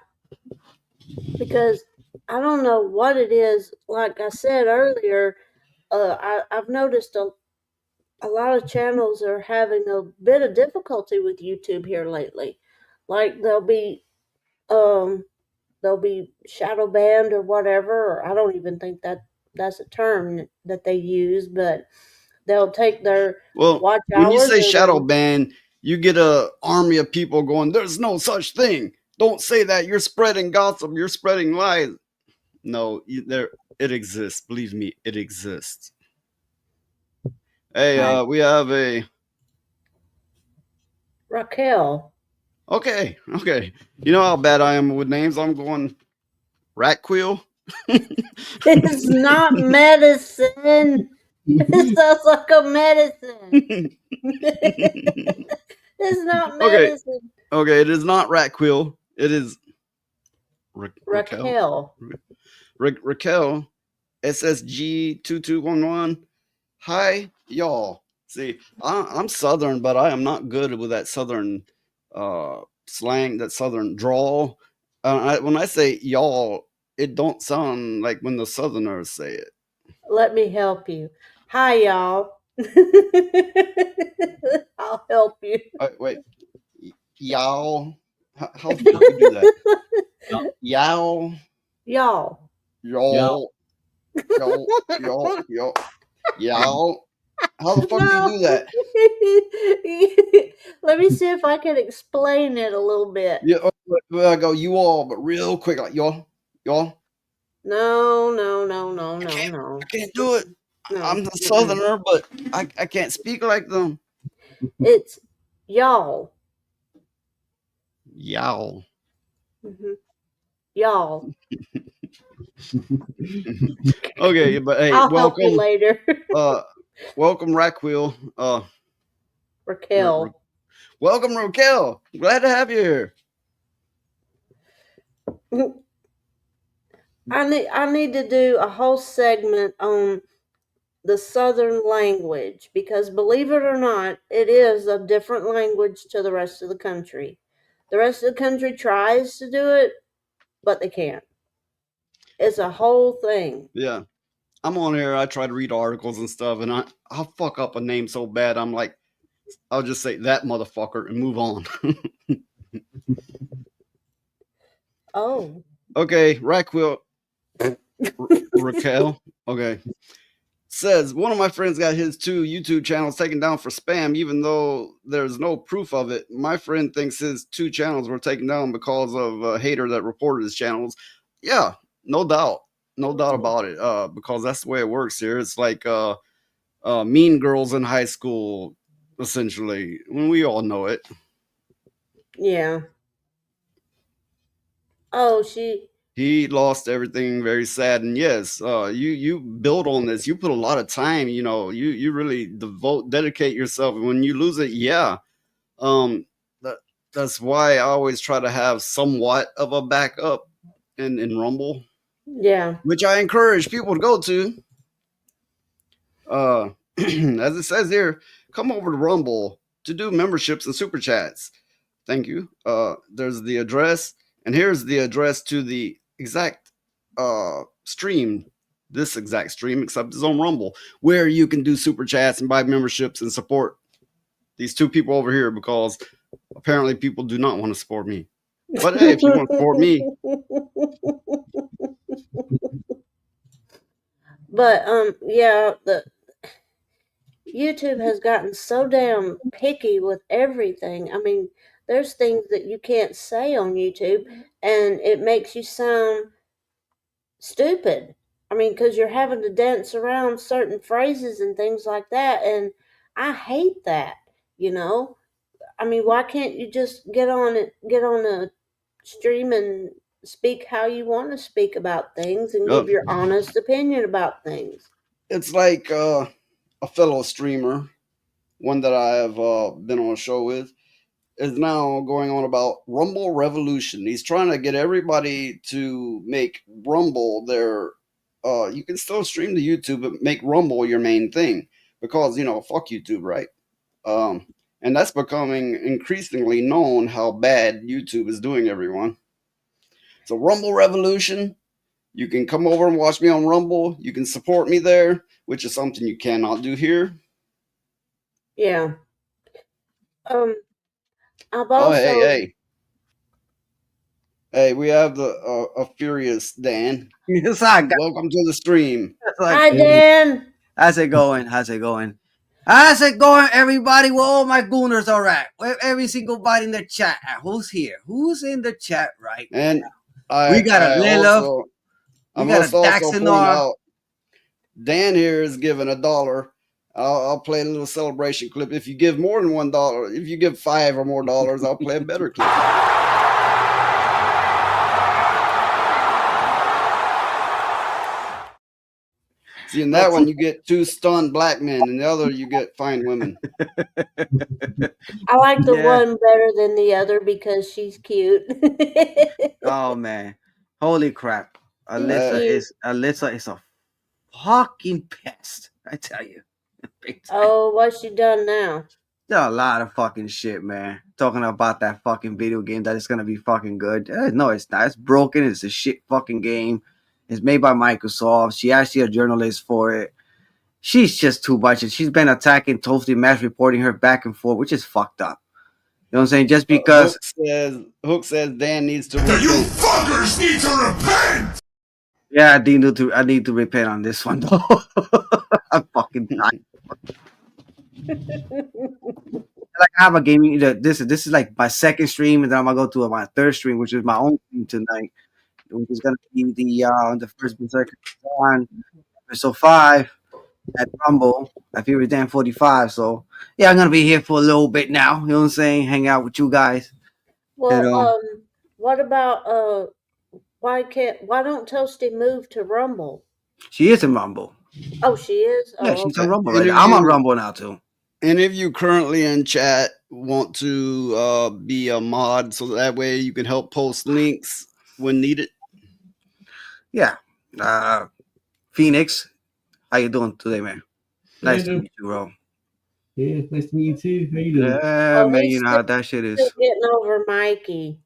Because I don't know what it is. Like I said earlier, I've noticed a lot of channels are having a bit of difficulty with YouTube here lately. Like they'll be shadow banned or whatever, or I don't even think that's a term that they use, but they'll take their watch hours. When you say shadow ban, you get a army of people going, there's no such thing. Don't say that. You're spreading gossip. You're spreading lies. No, it exists. Believe me, it exists. Hey, we have a Raquel. Okay. You know how bad I am with names? I'm going Ratquill. It's not medicine. It sounds like a medicine. It's not medicine. Okay, it is not Ratquill. It is Raquel. Raquel, SSG2211. Hi, y'all. See, I'm Southern, but I am not good with that Southern slang, that Southern drawl. When I say y'all, it don't sound like when the Southerners say it. Let me help you. Hi, y'all. I'll help you. Wait. Y'all? How do you do that? Y'all? Y'all. Y'all. How the fuck do you do that? Let me see if I can explain it a little bit. Yeah, I go you all, but real quick, like y'all. No. I can't do it. No. I'm the Southerner, but I can't speak like them. It's y'all. Y'all. Mm-hmm. Y'all. Okay, but hey, I'll help you later. Welcome, Raquel. Raquel. Welcome, Raquel. Glad to have you here. I need to do a whole segment on the Southern language because, believe it or not, it is a different language to the rest of the country. The rest of the country tries to do it, but they can't. It's a whole thing. Yeah. I'm on here. I try to read articles and stuff, and I'll fuck up a name so bad. I'm like, I'll just say that motherfucker and move on. Oh. Okay, Raquel. Raquel. Okay. Says one of my friends got his 2 YouTube channels taken down for spam, even though there's no proof of it. My friend thinks his 2 channels were taken down because of a hater that reported his channels. Yeah, no doubt. No doubt about it. Because that's the way it works here. It's like Mean Girls in high school, essentially. When we all know it. Yeah. Oh, he lost everything. Very sad. And yes, you build on this. You put a lot of time. You know, you really dedicate yourself. And when you lose it, yeah. That's why I always try to have somewhat of a backup in Rumble. Yeah. Which I encourage people to go to. As it says here, come over to Rumble to do memberships and super chats. Thank you. There's the address, and here's the address to the exact stream, this exact stream, except it's on Rumble, where you can do super chats and buy memberships and support these 2 people over here, because apparently people do not want to support me. But hey, if you want to support me. But yeah, the YouTube has gotten so damn picky with everything. I mean, there's things that you can't say on YouTube, and it makes you sound stupid. I mean, because you're having to dance around certain phrases and things like that, and I hate that. You know, I mean, why can't you just get on a stream and speak how you want to speak about things and give your honest opinion about things? It's like a fellow streamer, one that I have been on a show with, is now going on about Rumble Revolution. He's trying to get everybody to make Rumble their you can still stream to YouTube, but make Rumble your main thing, because, you know, fuck YouTube, right? And that's becoming increasingly known how bad YouTube is doing everyone. So Rumble Revolution, you can come over and watch me on Rumble. You can support me there, which is something you cannot do here. Yeah. I've also... Hey, we have a furious Dan. Yes, I got... Welcome to the stream. Hi, Dan. How's it going? How's it going? How's it going, everybody? Where all my gooners are at? Where every single body in the chat at? Who's here? Who's in the chat right and now? We got a Lilith. I must also point out, Dan here is giving $1. I'll play a little celebration clip. If you give more than $1, if you give $5 or more, I'll play a better clip. See, in that one, you get 2 stunned black men, and the other, you get fine women. I like the one better than the other because she's cute. Oh, man. Holy crap. Alyssa is a fucking pest, I tell you. Oh, what's she done now? There's a lot of fucking shit, man. Talking about that fucking video game that is gonna be fucking good. No, it's not. It's broken. It's a shit fucking game. It's made by Microsoft. She actually a journalist for it. She's just too much. And she's been attacking Toasty Mash, reporting her back and forth, which is fucked up. You know what I'm saying? Just because Hook says Dan needs to repent. You fuckers need to repent! Yeah, I need to repent on this one though. I'm fucking dying. Like I have a gaming. This is like my second stream, and then I'm gonna go to my third stream, which is my own stream tonight, which is gonna be the first Berserker on episode 5 at Rumble at Fury Dan 45. So yeah, I'm gonna be here for a little bit now. You know what I'm saying? Hang out with you guys. Well, what about why don't Toasty move to Rumble? She is in Rumble. Oh, she is? Yeah, she's on Rumble right now. I'm on Rumble now too. And if you currently in chat want to be a mod, so that way you can help post links when needed. yeah. Phoenix, how you doing today, man? Nice to meet you, bro. Yeah, nice to meet you too. How you doing? Yeah, Oh, man, he's you know how that shit still is. getting over Mikey.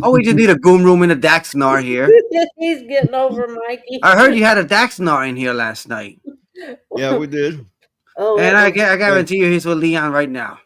Oh, we just need a goon room in a Daxnar here. He's getting over Mikey. I heard you had a Daxnar in here last night. Yeah, we did. Oh, And it I was- guarantee you he's with Leon right now.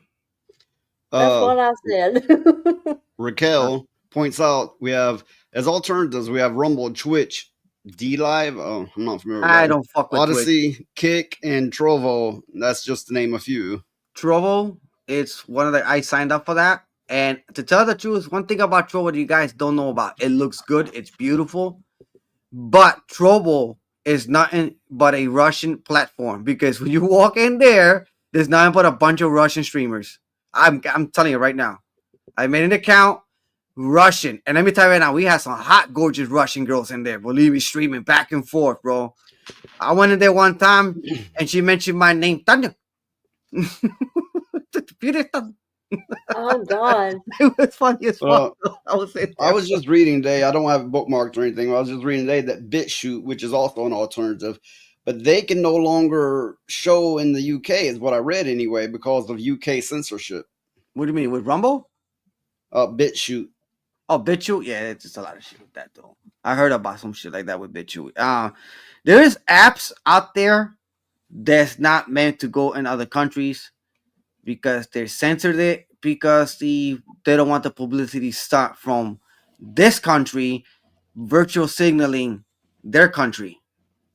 that's what I said. Raquel points out we have, as alternatives, we have Rumble, Twitch, D Live. Oh, I'm not familiar with I that. don't fuck with Twitch. Odyssey, Kick, and Trovo. That's just to name a few. Trovo, it's one of the, I signed up for that. And to tell the truth, one thing about Trovo that you guys don't know about, it looks good, it's beautiful, but Trovo is nothing but a Russian platform, because when you walk in there, there's nothing but a bunch of Russian streamers. I'm telling you right now. I made an account, Russian, and let me tell you right now, we had some hot, gorgeous Russian girls in there. Believe me, streaming back and forth, bro. I went in there one time, and she mentioned my name, Tanya. Oh God. It was funny as Well, fuck. I was just reading today. I don't have it bookmarked or anything. I was just reading today that BitChute, which is also an alternative, but they can no longer show in the UK, is what I read anyway, because of UK censorship. What do you mean, with Rumble? BitChute. Oh, BitChute? Yeah, it's just a lot of shit with that, though. I heard about some shit like that with BitChute. There is apps out there that's not meant to go in other countries because they censored it, because they don't want the publicity start from this country virtual signaling their country.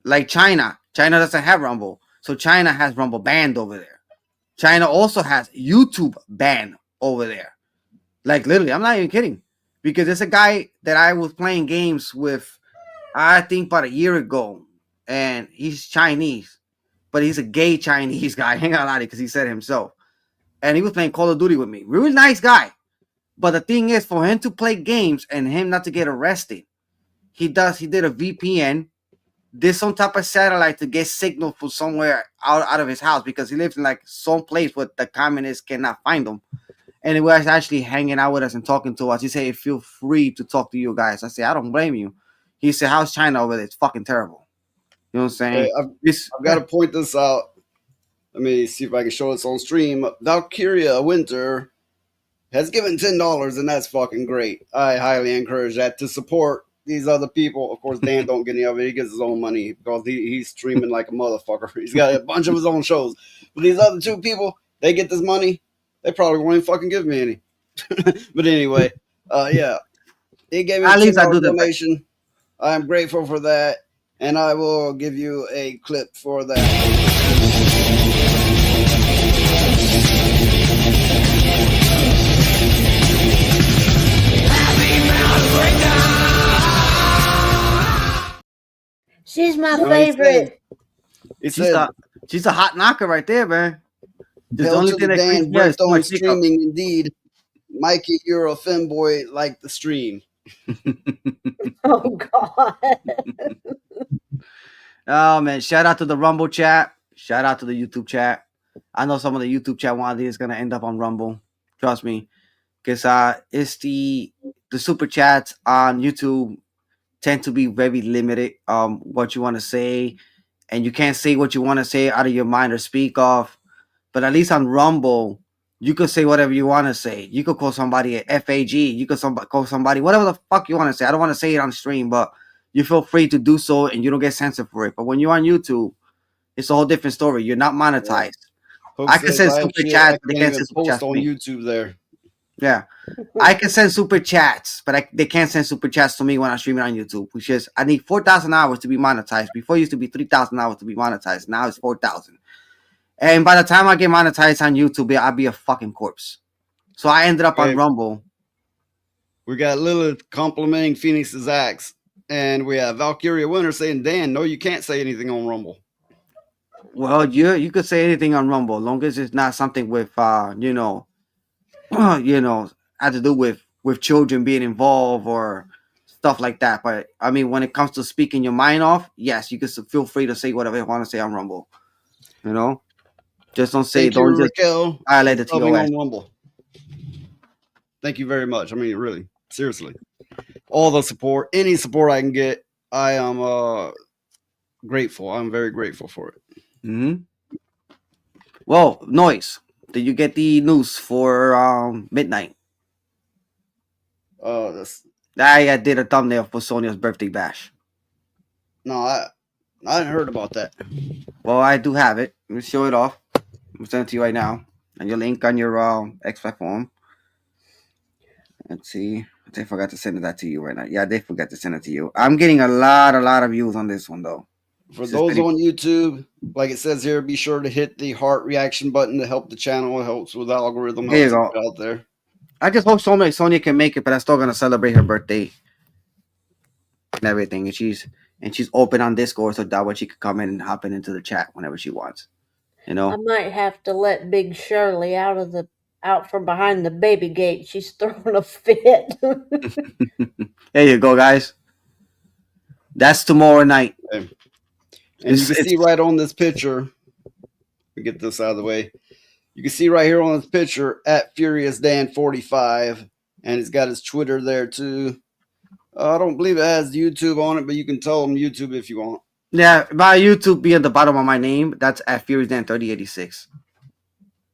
Like China. China doesn't have Rumble. So China has Rumble banned over there. China also has YouTube banned over there. Like literally, I'm not even kidding. Because there's a guy that I was playing games with, I think about a year ago, and he's Chinese, but he's a gay Chinese guy. I ain't gonna lie to you, because he said it himself. And he was playing Call of Duty with me. Really nice guy. But the thing is, for him to play games and him not to get arrested, he did a VPN, did some type of satellite to get signal from somewhere out of his house, because he lives in like some place where the communists cannot find him. And he was actually hanging out with us and talking to us. He said, feel free to talk to you guys. I said, I don't blame you. He said, how's China over there? It's fucking terrible. You know what I'm saying? Hey, I've got to point this out. Let me see if I can show this on stream. Valkyria Winter has given $10, and that's fucking great. I highly encourage that to support these other people. Of course, Dan don't get any of it. He gets his own money because he's streaming like a motherfucker. He's got a bunch of his own shows. But these other two people, they get this money. They probably won't even fucking give me any. But anyway, yeah. He gave me a $10 donation. I am grateful for that. And I will give you a clip for that. She's my favorite. She's a hot knocker right there, man. The only thing that Dan worked on streaming, indeed. Mikey, you're a femboy like the stream. Oh God. Oh man, shout out to the Rumble chat. Shout out to the YouTube chat. I know some of the YouTube chat one day is gonna end up on Rumble. Trust me. Because it's the super chats on YouTube tend to be very limited what you want to say, and you can't say what you want to say out of your mind or speak of. But at least on Rumble, you could say whatever you want to say. You could call somebody a FAG. You could call somebody whatever the fuck you want to say. I don't want to say it on stream, but you feel free to do so, and you don't get censored for it. But when you're on YouTube, it's a whole different story. You're not monetized. Yeah. I can send super chats, but they can't send super chats on YouTube there. Yeah, I can send super chats, but they can't send super chats to me when I'm streaming on YouTube, which is I need 4,000 hours to be monetized. Before it used to be 3,000 hours to be monetized. Now it's 4,000. And by the time I get monetized on YouTube, I'll be a fucking corpse. So I ended up on Rumble. We got Lilith complimenting Phoenix's acts, and we have Valkyria Winter saying, Dan, no, you can't say anything on Rumble. Well, you could say anything on Rumble, as long as it's not something with had to do with children being involved or stuff like that. But I mean, when it comes to speaking your mind off, yes, you can feel free to say whatever you want to say on Rumble. You know, just don't say don't just violate the TOS. On Rumble. Thank you very much. I mean, really, seriously, all the support, any support I can get, I am grateful. I'm very grateful for it. Mm-hmm. Well, Noise, did you get the news for midnight? That's, I did a thumbnail for Sonia's birthday bash. no, I hadn't heard about that. Well, I do have it. Let me show it off. I'm sending it to you right now. And your link on your X platform. Let's see. I think I forgot to send that to you right now. Yeah, they forgot to send it to you. I'm getting a lot of views on this one though. For those on YouTube, like it says here, be sure to hit the heart reaction button to help the channel. It helps with the algorithm. There you helps go. it out there. I just hope Sonia can make it, but I'm still gonna celebrate her birthday and everything. And she's open on Discord, so that way she could come in and hop into the chat whenever she wants. You know. I might have to let Big Shirley out from behind the baby gate. She's throwing a fit. There you go, guys. That's tomorrow night. Okay. And you can see right on this picture. Let me get this out of the way. You can see right here on this picture at Furious Dan 45, and he's got his Twitter there too. I don't believe it has YouTube on it, but you can tell him YouTube if you want. Yeah, my YouTube be at the bottom of my name. That's at Furious Dan 3086.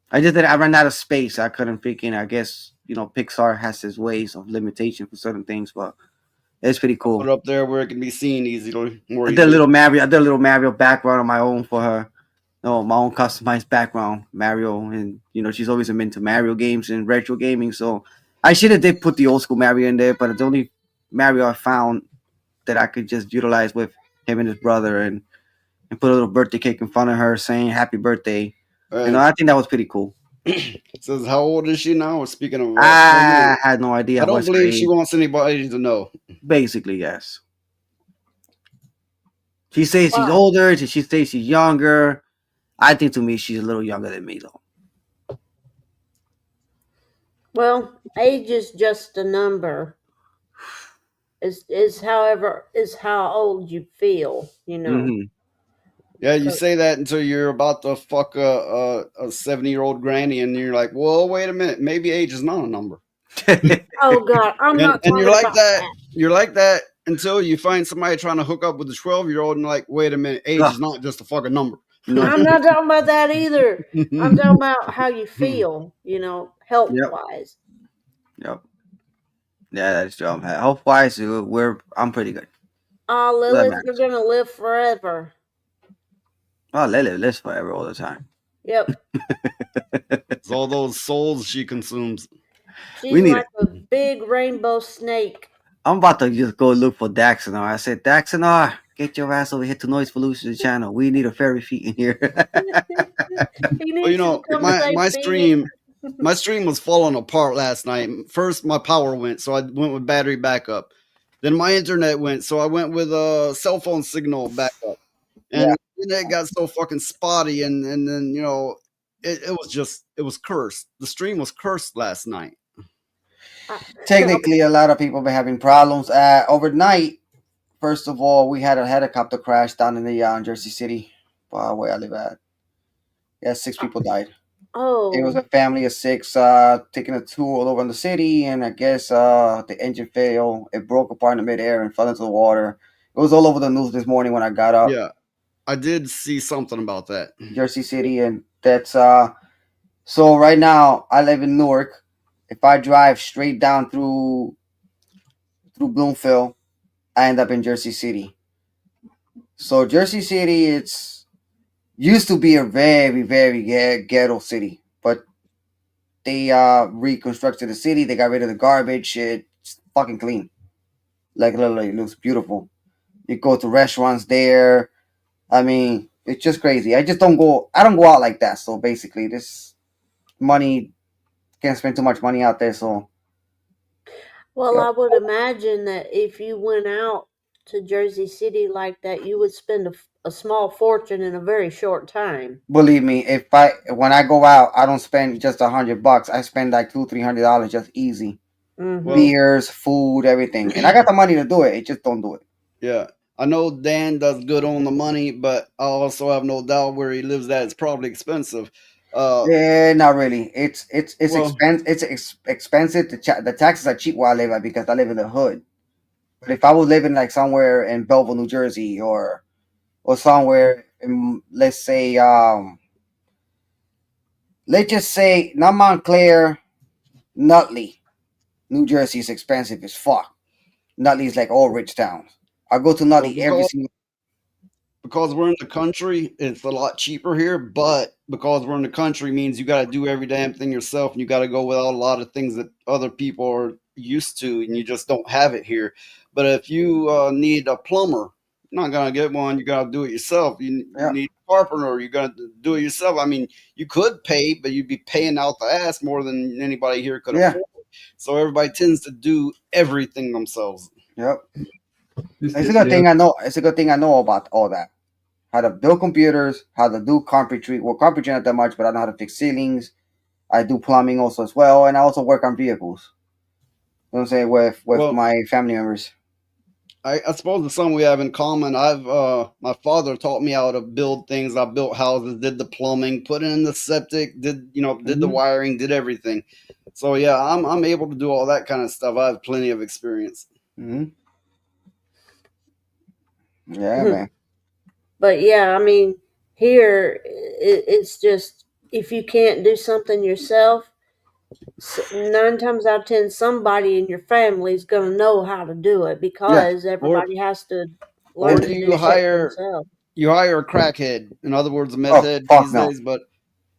I ran out of space. I couldn't freaking. I guess Pixar has its ways of limitation for certain things, but it's pretty cool. Put it up there where it can be seen easily. I did a little Mario background on my own for her. No, my own customized background, Mario, and she's always been into Mario games and retro gaming. So I should have did put the old school Mario in there, but it's the only Mario I found that I could just utilize with him and his brother, and put a little birthday cake in front of her saying happy birthday. I think that was pretty cool. Says, how old is she now? Speaking of, I had no idea. I don't believe she wants anybody to know. Basically, yes. She says she's older. She says she's younger. I think to me she's a little younger than me, though. Well, age is just a number. Is how old you feel. Mm-hmm. Yeah, you say that until you're about to fuck a 70-year-old granny, and you're like, "Well, wait a minute, maybe age is not a number." Oh God, I'm not. And you're like that. You're like that until you find somebody trying to hook up with a 12-year-old, and you're like, "Wait a minute, age is not just a fucking number." I'm not talking about that either. I'm talking about how you feel. Health wise. Yep. Yeah, that's true. Health wise, I'm pretty good. Oh, Lilith, you're gonna live forever. Oh, Lily lives forever all the time. Yep. It's all those souls she consumes. She's like a big rainbow snake. I'm about to just go look for Daxonar. I said, Daxonar, get your ass over here to Noise Pollution channel. We need a fairy feet in here. Well, my stream was falling apart last night. First, my power went, so I went with battery backup. Then my internet went, so I went with a cell phone signal backup. And it got so fucking spotty, and then it was cursed. The stream was cursed last night. Technically, a lot of people been having problems. Overnight, first of all, we had a helicopter crash down in the Jersey City, where I live at. Yeah, 6 people died. Oh, it was a family of 6 taking a tour all over the city, and I guess the engine failed. It broke apart in midair and fell into the water. It was all over the news this morning when I got up. Yeah, I did see something about that. Jersey City, and that's so right now I live in Newark. If I drive straight down through Bloomfield, I end up in Jersey City. So Jersey City, it's used to be a very, very ghetto city, but they reconstructed the city. They got rid of the garbage. It's fucking clean. Like literally, it looks beautiful. You go to restaurants there. I mean, it's just crazy. I don't go out like that. So basically, this money, can't spend too much money out there. So, well, I would imagine that if you went out to Jersey City like that, you would spend a small fortune in a very short time. Believe me, when I go out, I don't spend just $100. I spend like $200-300 just easy. Mm-hmm. Beers, food, everything, and I got the money to do it. It just don't do it. Yeah. I know Dan does good on the money, but I also have no doubt where he lives at it's probably expensive. Yeah, not really. It's expensive. The taxes are cheap where I live at because I live in the hood. But if I was living like somewhere in Belleville, New Jersey, or somewhere in, let's just say not Montclair, Nutley, New Jersey is expensive as fuck. Nutley is like all rich towns. I go to Nutley every single. Because we're in the country, it's a lot cheaper here. But because we're in the country means you got to do every damn thing yourself, and you got to go without a lot of things that other people are used to, and you just don't have it here. But if you need a plumber, you're not gonna get one. You gotta do it yourself. You need a carpenter. You gotta do it yourself. I mean, you could pay, but you'd be paying out the ass more than anybody here could afford. So everybody tends to do everything themselves. Yep. It's a good thing I know. It's a good thing I know about all that. How to build computers, how to do carpentry. Well, carpentry not that much, but I know how to fix ceilings. I do plumbing also as well, and I also work on vehicles. You know what I'm saying, with my family members. I suppose the something we have in common. My father taught me how to build things. I built houses, did the plumbing, put in the septic, did the wiring, did everything. So yeah, I'm able to do all that kind of stuff. I have plenty of experience. Mm-hmm. Yeah, man. But yeah, I mean, here it's just if you can't do something yourself, 9 times out of 10, somebody in your family is going to know how to do it because everybody has to learn to do themselves. You hire a crackhead, in other words, a meth head these days. But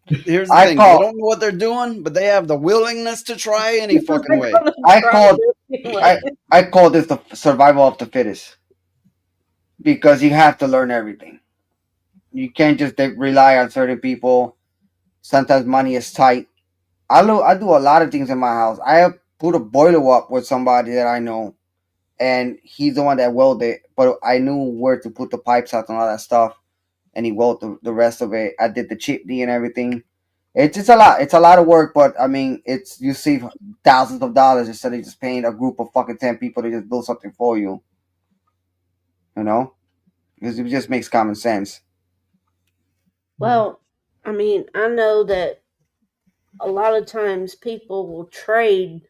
here's the thing: they don't know what they're doing, but they have the willingness to try any fucking way. I call this the survival of the fittest because you have to learn everything. You can't just rely on certain people. Sometimes money is tight. I do a lot of things in my house. I have put a boiler up with somebody that I know, and he's the one that welded it. But I knew where to put the pipes out and all that stuff, and he welded the rest of it. I did the chimney and everything. It's just a lot. It's a lot of work, but I mean, you save thousands of dollars instead of just paying a group of fucking 10 people to just build something for you. You know, because it just makes common sense. Well, I mean, I know that a lot of times people will trade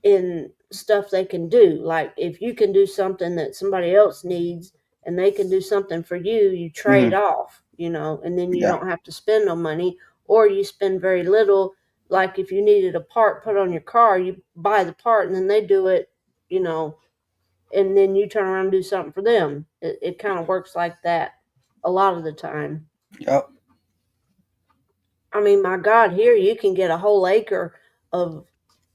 in stuff they can do. Like if you can do something that somebody else needs and they can do something for you, you trade off, and then you don't have to spend no money, or you spend very little. Like if you needed a part put on your car, you buy the part and then they do it, and then you turn around and do something for them. It kind of works like that a lot of the time. Yep. I mean, my God, here you can get a whole acre of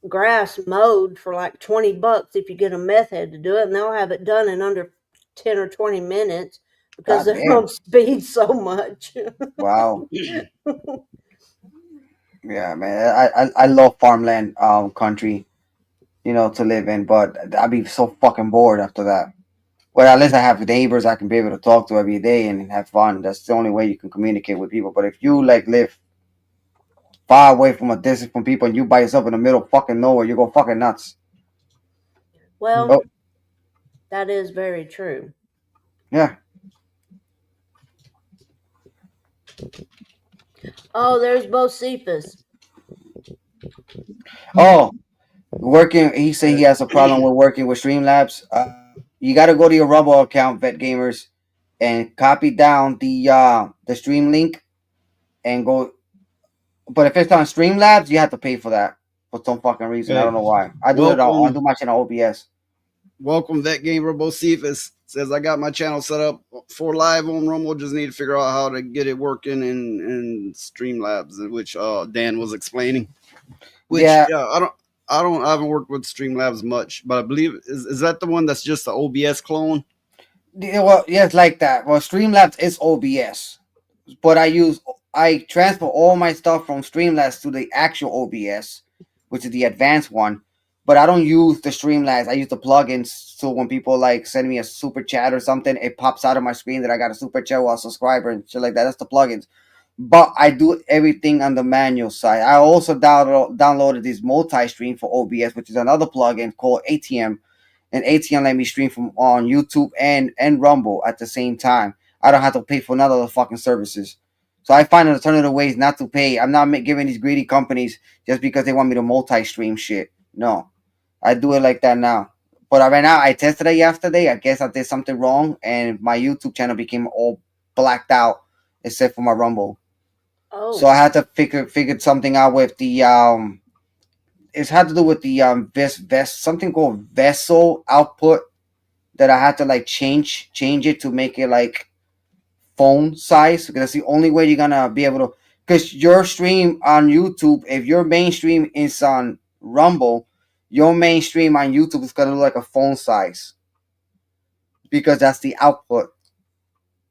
grass mowed for like $20 if you get a meth head to do it, and they'll have it done in under 10 or 20 minutes because they don't speed so much. Wow. Yeah, man. I love farmland country, to live in, but I'd be so fucking bored after that. Well, at least I have neighbors I can be able to talk to every day and have fun. That's the only way you can communicate with people. But if you live far away from a distance from people and you by yourself in the middle of fucking nowhere, you go fucking nuts. Well, that is very true. Yeah. Oh, there's Bocephus. Oh, working. He said he has a problem with working with Streamlabs. You got to go to your Rumble account, Vet Gamers, and copy down the stream link and go. But if it's on Streamlabs, you have to pay for that for some fucking reason. I don't know why. I do it on. I do my channel OBS. Welcome, Vet Gamer Bocephus. Says I got my channel set up for live on Rumble. Just need to figure out how to get it working in Streamlabs, which Dan was explaining. Which I haven't worked with Streamlabs much, but I believe is that the one that's just the OBS clone? Yeah, well, yes, like that. Well, Streamlabs is OBS, but I transfer all my stuff from Streamlabs to the actual OBS, which is the advanced one. But I don't use the Streamlabs. I use the plugins. So when people send me a super chat or something, it pops out of my screen that I got a super chat or a subscriber and shit like that. That's the plugins. But I do everything on the manual side. I also downloaded this multi-stream for OBS, which is another plugin called ATM. And ATM let me stream from on YouTube and Rumble at the same time. I don't have to pay for none of the fucking services. So I find alternative ways not to pay. I'm not giving these greedy companies just because they want me to multi-stream shit. No. I do it like that now. But right now, I tested it yesterday. I guess I did something wrong, and my YouTube channel became all blacked out except for my Rumble. Oh. So I had to figure something out with the It had to do with the something called vessel output that I had to like change it to make it like phone size, because that's the only way you're gonna be able to. Because your stream on YouTube, if your mainstream is on Rumble, your mainstream on YouTube is gonna look like a phone size, because that's the output.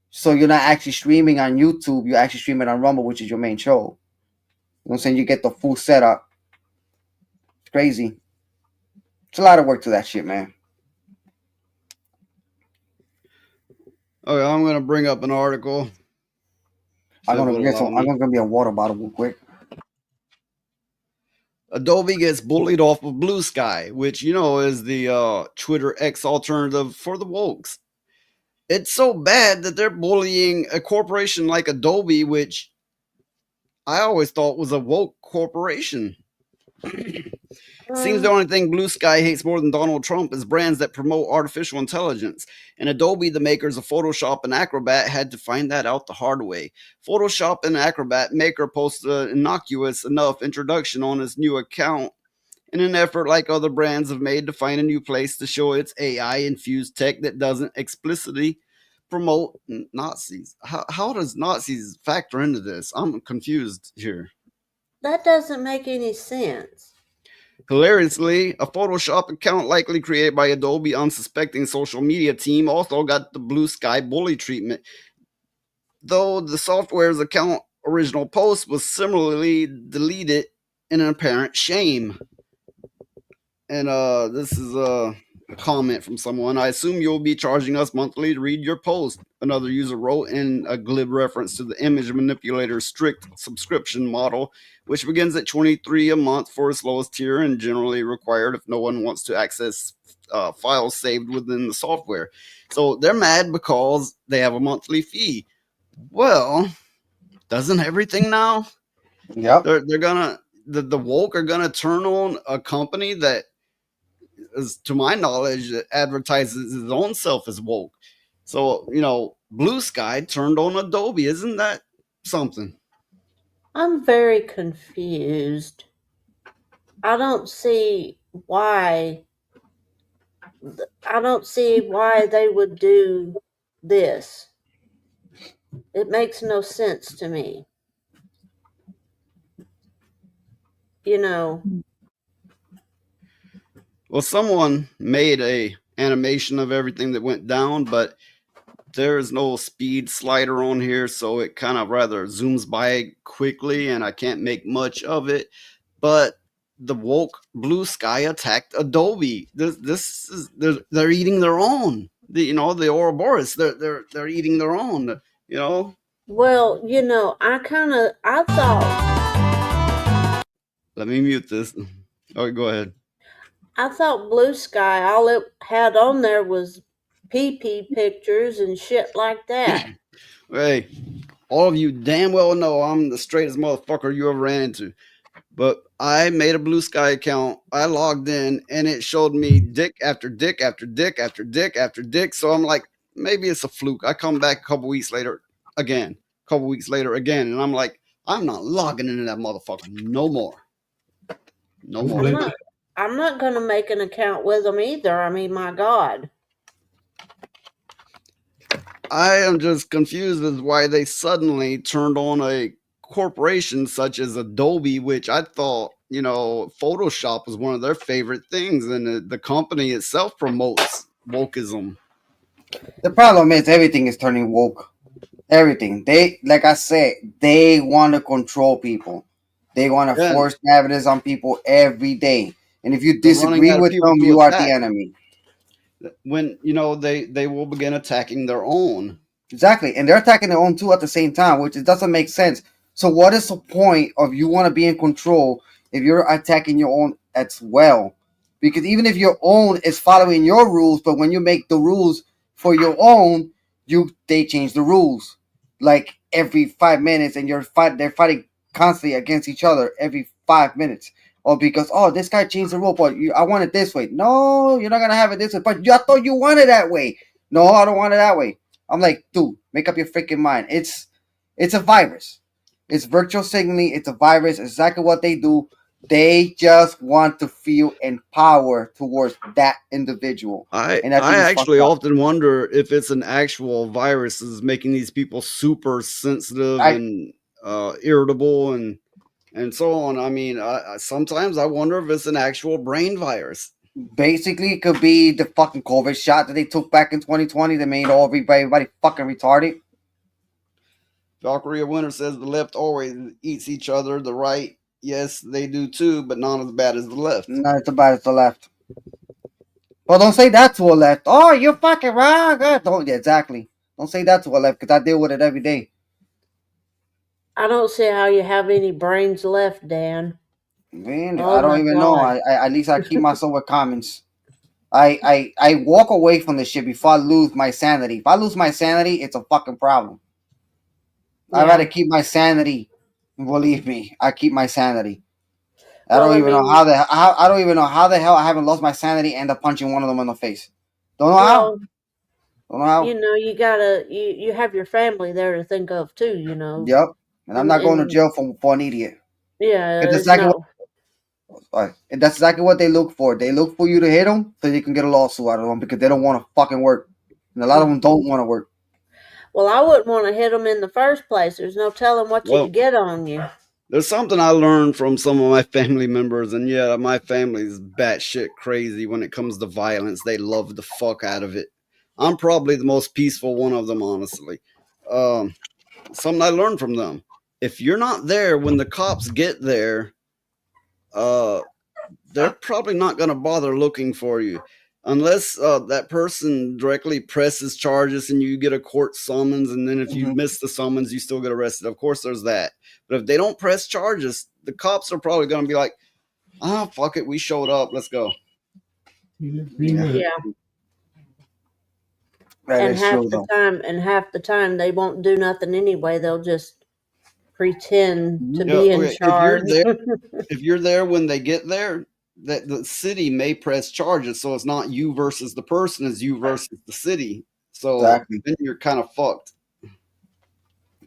So you're not actually streaming on YouTube, you're actually streaming on Rumble, which is your main show. You know what I'm saying? You get the full setup. It's crazy. It's a lot of work to that shit, man. Okay, I'm gonna bring up an article. I'm gonna be a water bottle real quick. Adobe gets bullied off of Blue Sky, which, you know, is the Twitter X alternative for the wokes. It's so bad that they're bullying a corporation like Adobe, which I always thought was a woke corporation. Seems the only thing Blue Sky hates more than Donald Trump is brands that promote artificial intelligence. And Adobe, the makers of Photoshop and Acrobat, had to find that out the hard way. Photoshop and Acrobat maker posted an innocuous enough introduction on his new account in an effort like other brands have made to find a new place to show its AI-infused tech that doesn't explicitly promote Nazis. How does Nazis factor into this? I'm confused here. That doesn't make any sense. Hilariously, a Photoshop account likely created by Adobe unsuspecting social media team also got the Blue Sky bully treatment, though the software's account original post was similarly deleted in an apparent shame. And this is a comment from someone. I assume you'll be charging us monthly to read your post, another user wrote in a glib reference to the image manipulator's strict subscription model, which begins at $23 a month for its lowest tier and generally required if no one wants to access files saved within the software. So they're mad because they have a monthly fee. Well, doesn't everything now? Yeah. They're gonna the woke are gonna turn on a company that is, to my knowledge, advertises its own self as woke. So, you know, Blue Sky turned on Adobe. Isn't that something? I'm very confused. I don't see why they would do this. It makes no sense to me. You know. Well, someone made a animation of everything that went down, but there is no speed slider on here, so it kind of rather zooms by quickly, and I can't make much of it. But the woke Blue Sky attacked Adobe. This is they're eating their own. The Ouroboros. They're eating their own. You know. Well, you know, I thought. Let me mute this. Oh, go ahead. I thought Blue Sky, all it had on there was pee-pee pictures and shit like that. Hey, all of you damn well know I'm the straightest motherfucker you ever ran into. But I made a Blue Sky account. I logged in and it showed me dick after dick after dick after dick after dick. So I'm like, maybe it's a fluke. I come back a couple weeks later again. And I'm like, I'm not logging into that motherfucker no more. No more. I'm not going to make an account with them either. I mean, my God. I am just confused as why they suddenly turned on a corporation such as Adobe, which I thought, you know, Photoshop was one of their favorite things, and the company itself promotes wokeism. The problem is everything is turning woke. Everything. They, like I said, they want to control people. They want to force evidence on people every day. And if you disagree with them, you are the enemy. When, you know, they will begin attacking their own. Exactly. And they're attacking their own too at the same time, which it doesn't make sense. So what is the point of you want to be in control if you're attacking your own as well? Because even if your own is following your rules, but when you make the rules for your own, they change the rules. Like every 5 minutes, and they're fighting constantly against each other every 5 minutes. or because this guy changed the rule, but I want it this way. No, you're not gonna have it this way. But I thought you wanted that way. No, I don't want it that way. I'm like, dude, make up your freaking mind. It's a virus. It's virtual signaling. It's a virus. It's exactly what they do. They just want to feel empowered towards that individual. I And I think it's actually fucked up. often wonder if it's an actual virus is making these people super sensitive and irritable and so on. I mean, sometimes I wonder if it's an actual brain virus. Basically, it could be the fucking COVID shot that they took back in 2020 that made everybody fucking retarded. Valkyria Winter says the left always eats each other. The right, yes, they do too, but not as bad as the left. Not as bad as the left. Well, don't say that to a left. Oh, you're fucking wrong. Don't exactly. Don't say that to a left because I deal with it every day. I don't see how you have any brains left, Dan. Man, Oh I don't my even know. God. At least I keep myself with comments. I walk away from the shit before I lose my sanity. If I lose my sanity, it's a fucking problem. I'd rather keep my sanity. Believe me, I keep my sanity. I don't even know how I don't even know how the hell I haven't lost my sanity and end up punching one of them in the face. Don't know how. Don't know how. You know, you have your family there to think of too, you know. Yep. And I'm not going to jail for an idiot. Yeah, That's exactly what they look for. They look for you to hit them so they can get a lawsuit out of them because they don't want to fucking work. And a lot of them don't want to work. Well, I wouldn't want to hit them in the first place. There's no telling what you could get on you. There's something I learned from some of my family members, and yeah, my family's batshit crazy when it comes to violence. They love the fuck out of it. I'm probably the most peaceful one of them, honestly. Something I learned from them. If you're not there when the cops get there, they're probably not going to bother looking for you. Unless that person directly presses charges and you get a court summons, and then if you miss the summons, you still get arrested. Of course, there's that. But if they don't press charges, the cops are probably going to be like, fuck it, we showed up, let's go. Yeah. And half the time they won't do nothing anyway. They'll just pretend to be in charge. If you're there when they get there, that the city may press charges, so it's not you versus the person, it's you versus the city. So then you're kind of fucked.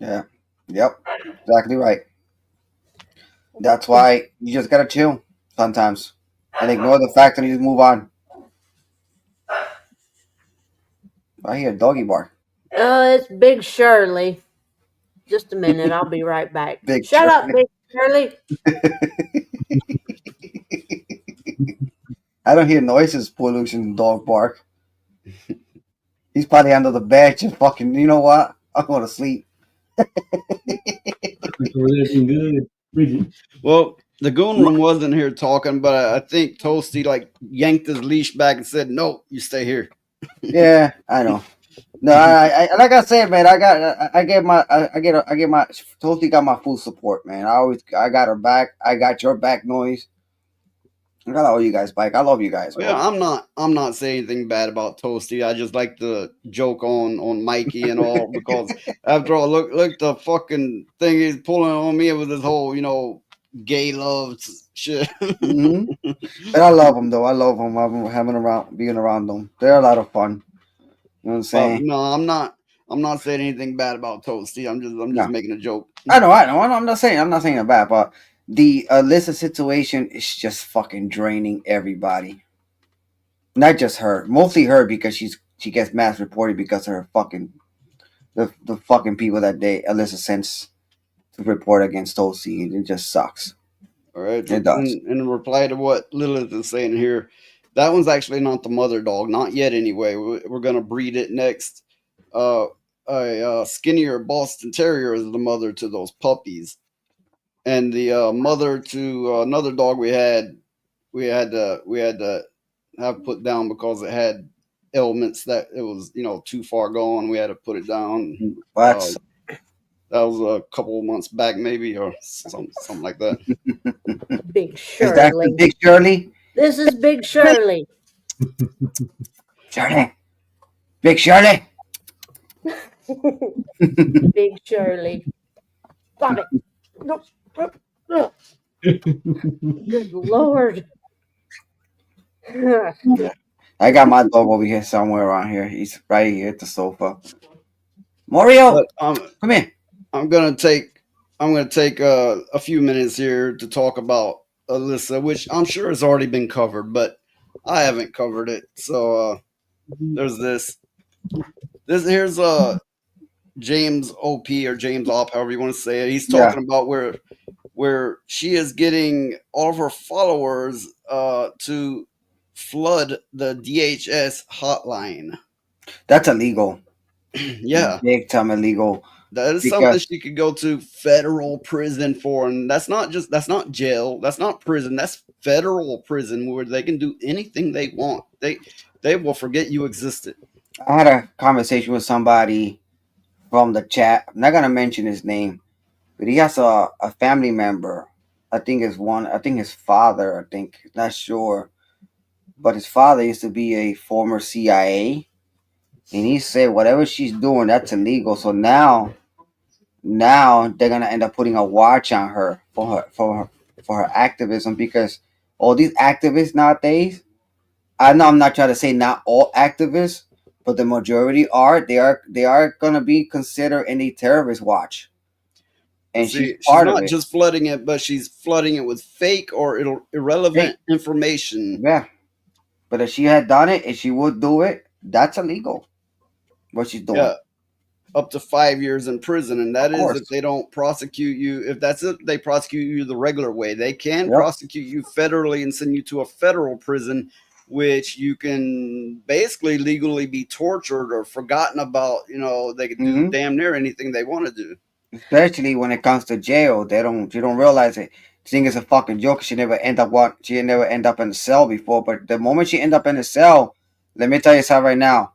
Yeah. Yep. Exactly right. That's why you just gotta chill sometimes and ignore the fact that you just move on. I hear a doggy bark. It's Big Shirley. Just a minute, I'll be right back. Shut up, Big Shirley. I don't hear noises, pollution, dog bark. He's probably under the bed just fucking, you know what? I'm going to sleep. Well, the goon room wasn't here talking, but I think Toasty like yanked his leash back and said, "No, you stay here." Yeah, I know. No, I like I said, man. I get my Toasty got my full support, man. I got her back. I got your back, Noise. I got all you guys back. I love you guys. Yeah, I'm not saying anything bad about Toasty. I just like to joke on Mikey and all because after all, look the fucking thing he's pulling on me with his whole, gay love shit. But I love them though. I love them. Being around them. They're a lot of fun. You know what I'm saying? No, I'm not saying anything bad about Toasty. I'm just making a joke. I know. I'm not saying it bad, but the Alyssa situation is just fucking draining everybody. Not just her, mostly her because she gets mass reported because of her fucking the fucking people that Alyssa sends to report against Toasty. It just sucks. All right. It does. In reply to what Lilith is saying here, that one's actually not the mother dog, not yet anyway. We're gonna breed it next. A skinnier Boston Terrier is the mother to those puppies. And the mother to another dog we had to have put down because it had ailments that it was too far gone. We had to put it down. That was a couple of months back, maybe, or something like that. Big Shirley. Is that the Big Shirley? This is Big Shirley. Shirley. Big Shirley. Big Shirley. Stop it. No. Good Lord. Yeah. I got my dog over here somewhere around here. He's right here at the sofa. Mario, But come here. I'm gonna take a few minutes here to talk about Alyssa, which I'm sure has already been covered, but I haven't covered it. So there's this. Here's James OP or James Op, however you want to say it. He's Yeah. talking about where she is getting all of her followers to flood the DHS hotline. That's illegal. Yeah. Big time illegal. That is Because- something she could go to federal prison for, and that's not jail, that's not prison, that's federal prison where they can do anything they want. They will forget you existed. I had a conversation with somebody from the chat. I'm not gonna mention his name, but he has a family member. I think his father, not sure. But his father used to be a former CIA. And he said whatever she's doing, that's illegal. So now they're gonna end up putting a watch on her for her activism, because all these activists nowadays, I know I'm not trying to say not all activists, but the majority they are gonna be considered in a terrorist watch. And See, she's part of not it. just flooding it, but she's flooding it with fake or irrelevant information. Yeah. But if she had done it, if she would do it, that's illegal. What she's doing. Yeah, up to 5 years in prison, and that Of is course. if they don't prosecute you. If that's it, they prosecute you the regular way. They can Yep. prosecute you federally and send you to a federal prison, which you can basically legally be tortured or forgotten about. You know, they could do Mhm. damn near anything they want to do. Especially when it comes to jail, you don't realize it. You think it's a fucking joke. She never end up in a cell before. But the moment she end up in a cell, let me tell you something right now.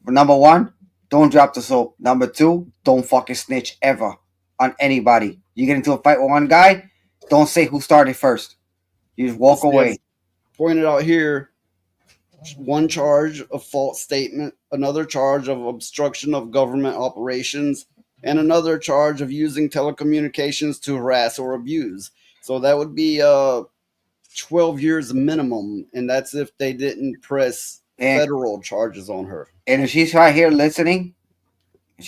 Number one, don't drop the soap. Number two, don't fucking snitch ever on anybody. You get into a fight with one guy, don't say who started first. You just walk away. Pointed out here, one charge of false statement, another charge of obstruction of government operations, and another charge of using telecommunications to harass or abuse. So that would be 12 years minimum, and that's if they didn't press federal charges on her. And if she's right here listening,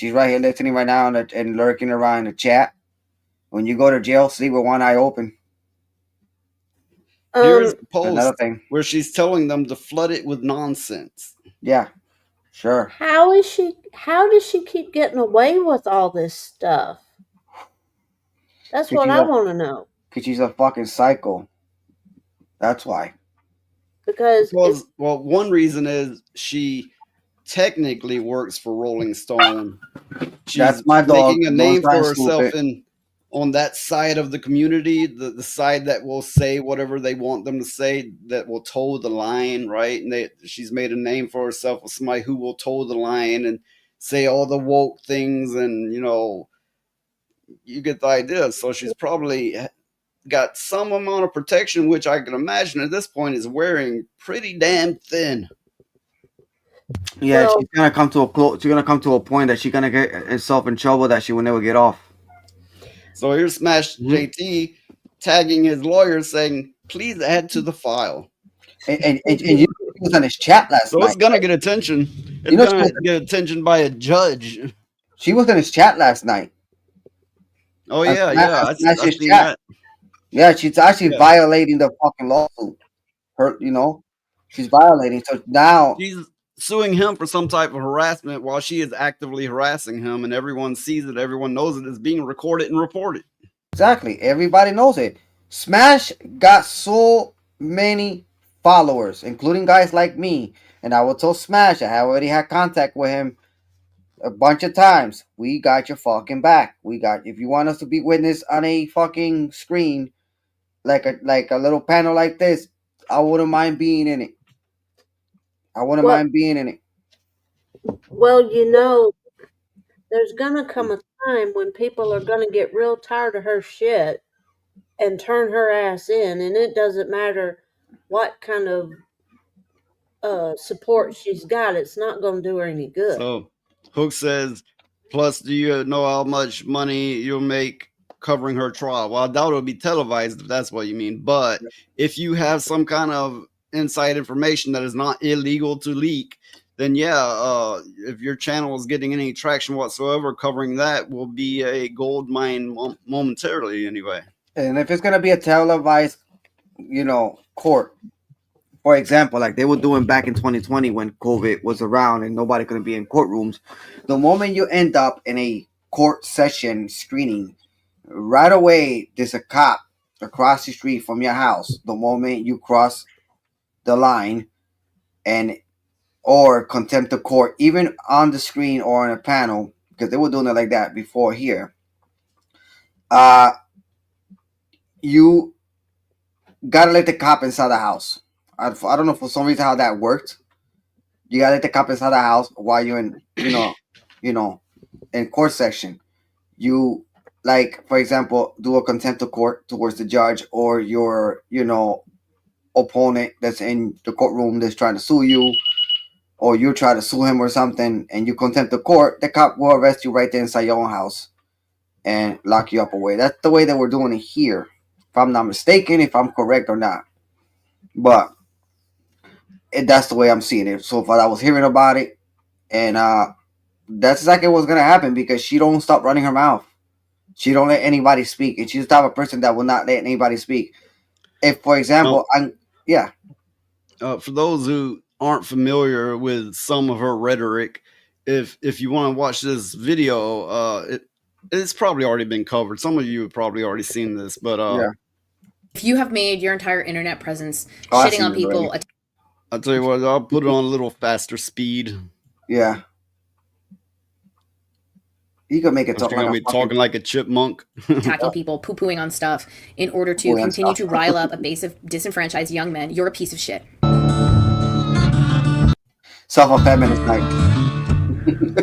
right now and lurking around in the chat, when you go to jail, sleep with one eye open. Here's a post Another thing. where she's telling them to flood it with nonsense. Yeah, sure. How does she keep getting away with all this stuff? That's what I want to know. Because she's a fucking psycho. That's why. Because one reason is she technically works for Rolling Stone. She's That's my dog. making a name for Don't herself stupid. on that side of the community, the side that will say whatever they want them to say, that will toe the line, right? And she's made a name for herself with somebody who will toe the line and say all the woke things, and you get the idea. So she's probably got some amount of protection, which I can imagine at this point is wearing pretty damn thin. Yeah, she's gonna come to a point that she's gonna get herself in trouble that she will never get off. So here's Smash JT tagging his lawyer saying, "Please add to the file." And you was on his chat last so night. it's gonna get attention. It's gonna get attention by a judge. She was in his chat last night. Oh yeah, That's I've his seen chat. that. Yeah, she's actually violating the fucking lawsuit. She's violating. So now she's suing him for some type of harassment while she is actively harassing him, and everyone sees it, everyone knows it is being recorded and reported. Exactly, everybody knows it. Smash got so many followers, including guys like me, and I will tell Smash I already had contact with him a bunch of times. We got your fucking back. If you want us to be witness on a fucking screen, like a little panel like this, I wouldn't mind being in it. Well, there's gonna come a time when people are gonna get real tired of her shit and turn her ass in, and it doesn't matter what kind of support she's got. It's not gonna do her any good. So Hook says, plus, do you know how much money you'll make covering her trial. Well, I doubt it'll be televised if that's what you mean. But if you have some kind of inside information that is not illegal to leak, then yeah, if your channel is getting any traction whatsoever, covering that will be a gold mine momentarily anyway. And if it's gonna be a televised, court, for example, like they were doing back in 2020 when COVID was around and nobody could be in courtrooms, the moment you end up in a court session screening, right away there's a cop across the street from your house. The moment you cross the line, or contempt of court, even on the screen or on a panel, because they were doing it like that before here. You gotta let the cop inside the house. I don't know for some reason how that worked. You gotta let the cop inside the house while you're in, in court section. You, like, for example, do a contempt of court towards the judge or your, opponent that's in the courtroom that's trying to sue you, or you try to sue him or something, and you contempt the court. The cop will arrest you right there inside your own house and lock you up away. That's the way that we're doing it here. If I'm not mistaken, if I'm correct or not. But that's the way I'm seeing it. So far, I was hearing about it, and that's exactly what's going to happen because she don't stop running her mouth. She don't let anybody speak, and she's the type of person that will not let anybody speak. If, for example, for those who aren't familiar with some of her rhetoric, if you want to watch this video, it's probably already been covered. Some of you have probably already seen this, but if you have made your entire internet presence shitting on people, I'll tell you what, I'll put it on a little faster speed. Yeah. You can make it talk like talking like a chipmunk. Attacking people, poo-pooing on stuff in order to continue to rile up a base of disenfranchised young men. You're a piece of shit. South of Midnight.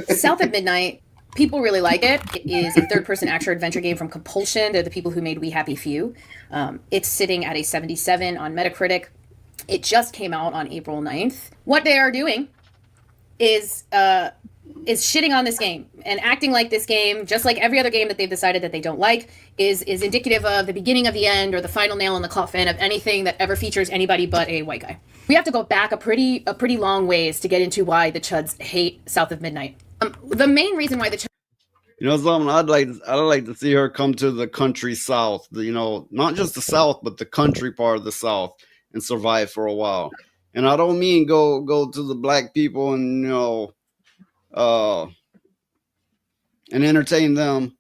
South of Midnight, people really like it. It is a third-person action-adventure game from Compulsion. They're the people who made We Happy Few. It's sitting at a 77 on Metacritic. It just came out on April 9th. What they are doing is shitting on this game and acting like this game, just like every other game that they've decided that they don't like, is indicative of the beginning of the end or the final nail in the coffin of anything that ever features anybody but a white guy. We have to go back a pretty long ways to get into why the Chuds hate South of Midnight. The main reason why the Chuds... something I'd like to see her come to the country South, not just the South, but the country part of the South, and survive for a while. And I don't mean go to the black people and and entertain them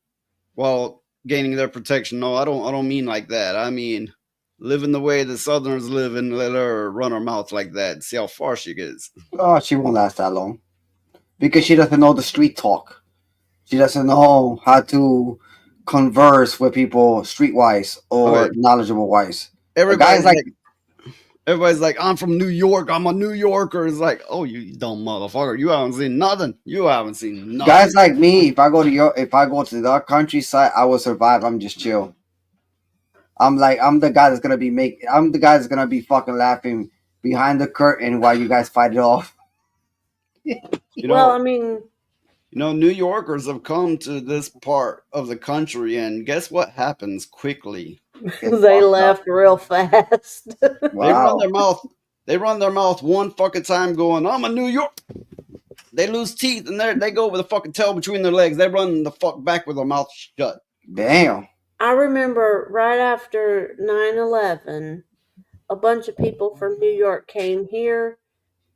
while gaining their protection. No, I don't mean like that. I mean living the way the Southerners live and let her run her mouth like that and see how far she gets. Oh, she won't last that long because she doesn't know the street talk. She doesn't know how to converse with people streetwise or knowledgeable wise. Everybody's like, I'm from New York. I'm a New Yorker. It's like, oh, you dumb motherfucker. You haven't seen nothing. Guys like me, if I go to the countryside, I will survive. I'm just chill. I'm the guy that's gonna be fucking laughing behind the curtain while you guys fight it off. New Yorkers have come to this part of the country, and guess what happens quickly? They left real fast. Wow. They run their mouth one fucking time going, I'm a New York. They lose teeth and they go with a fucking tail between their legs. They run the fuck back with their mouth shut. Damn. I remember right after 9/11, a bunch of people from New York came here.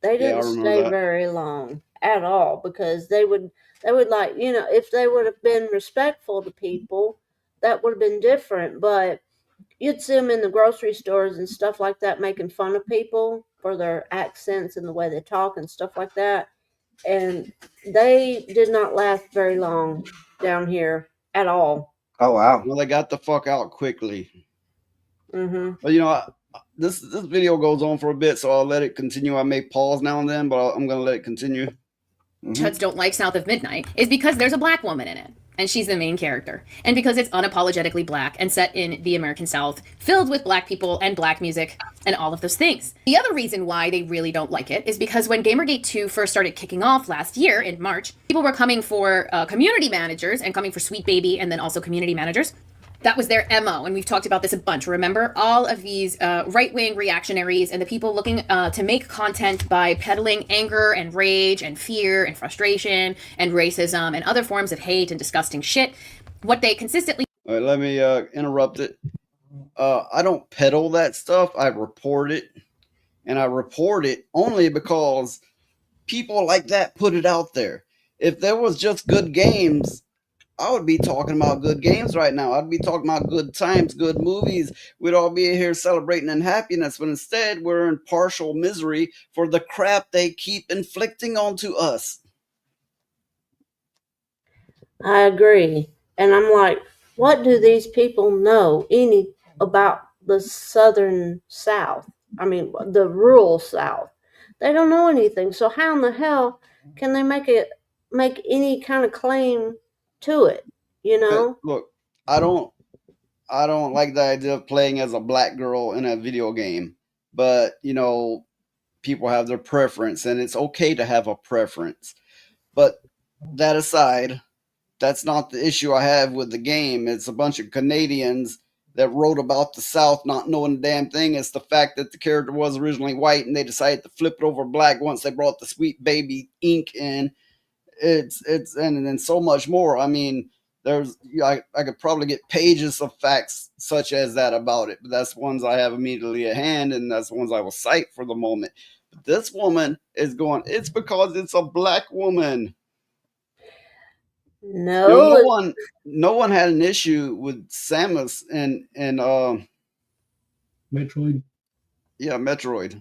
They didn't stay very long at all because they would like, if they would have been respectful to people, that would have been different. But you'd see them in the grocery stores and stuff like that making fun of people for their accents and the way they talk and stuff like that. And they did not last very long down here at all. Oh, wow. Well, they got the fuck out quickly. Mm-hmm. But, this video goes on for a bit, so I'll let it continue. I may pause now and then, but I'm going to let it continue. Chuds don't like South of Midnight is because there's a black woman in it. And she's the main character. And because it's unapologetically black and set in the American South, filled with black people and black music and all of those things. The other reason why they really don't like it is because when Gamergate 2 first started kicking off last year in March, people were coming for community managers and coming for Sweet Baby and then also community managers. That was their MO, and we've talked about this a bunch. Remember, all of these right-wing reactionaries and the people looking to make content by peddling anger and rage and fear and frustration and racism and other forms of hate and disgusting shit. What they consistently... All right, let me interrupt it. I don't peddle that stuff. I report it. And I report it only because people like that put it out there. If there was just good games, I would be talking about good games right now. I'd be talking about good times, good movies. We'd all be here celebrating in happiness, but instead we're in partial misery for the crap they keep inflicting onto us. I agree. And I'm like, what do these people know any about the southern South? I mean, the rural South. They don't know anything. So how in the hell can they make any kind of claim to it? You know? Look, I don't like the idea of playing as a black girl in a video game, but you know, people have their preference, and it's okay to have a preference. But that aside, that's not the issue I have with the game. It's a bunch of Canadians that wrote about the South not knowing a damn thing. It's the fact that the character was originally white and they decided to flip it over black once they brought the Sweet Baby ink in. It's and then so much more. I mean, I could probably get pages of facts such as that about it, but that's ones I have immediately at hand, and that's the ones I will cite for the moment. But this woman is going, it's because it's a black woman. No, no one had an issue with Samus and Metroid. Yeah, Metroid.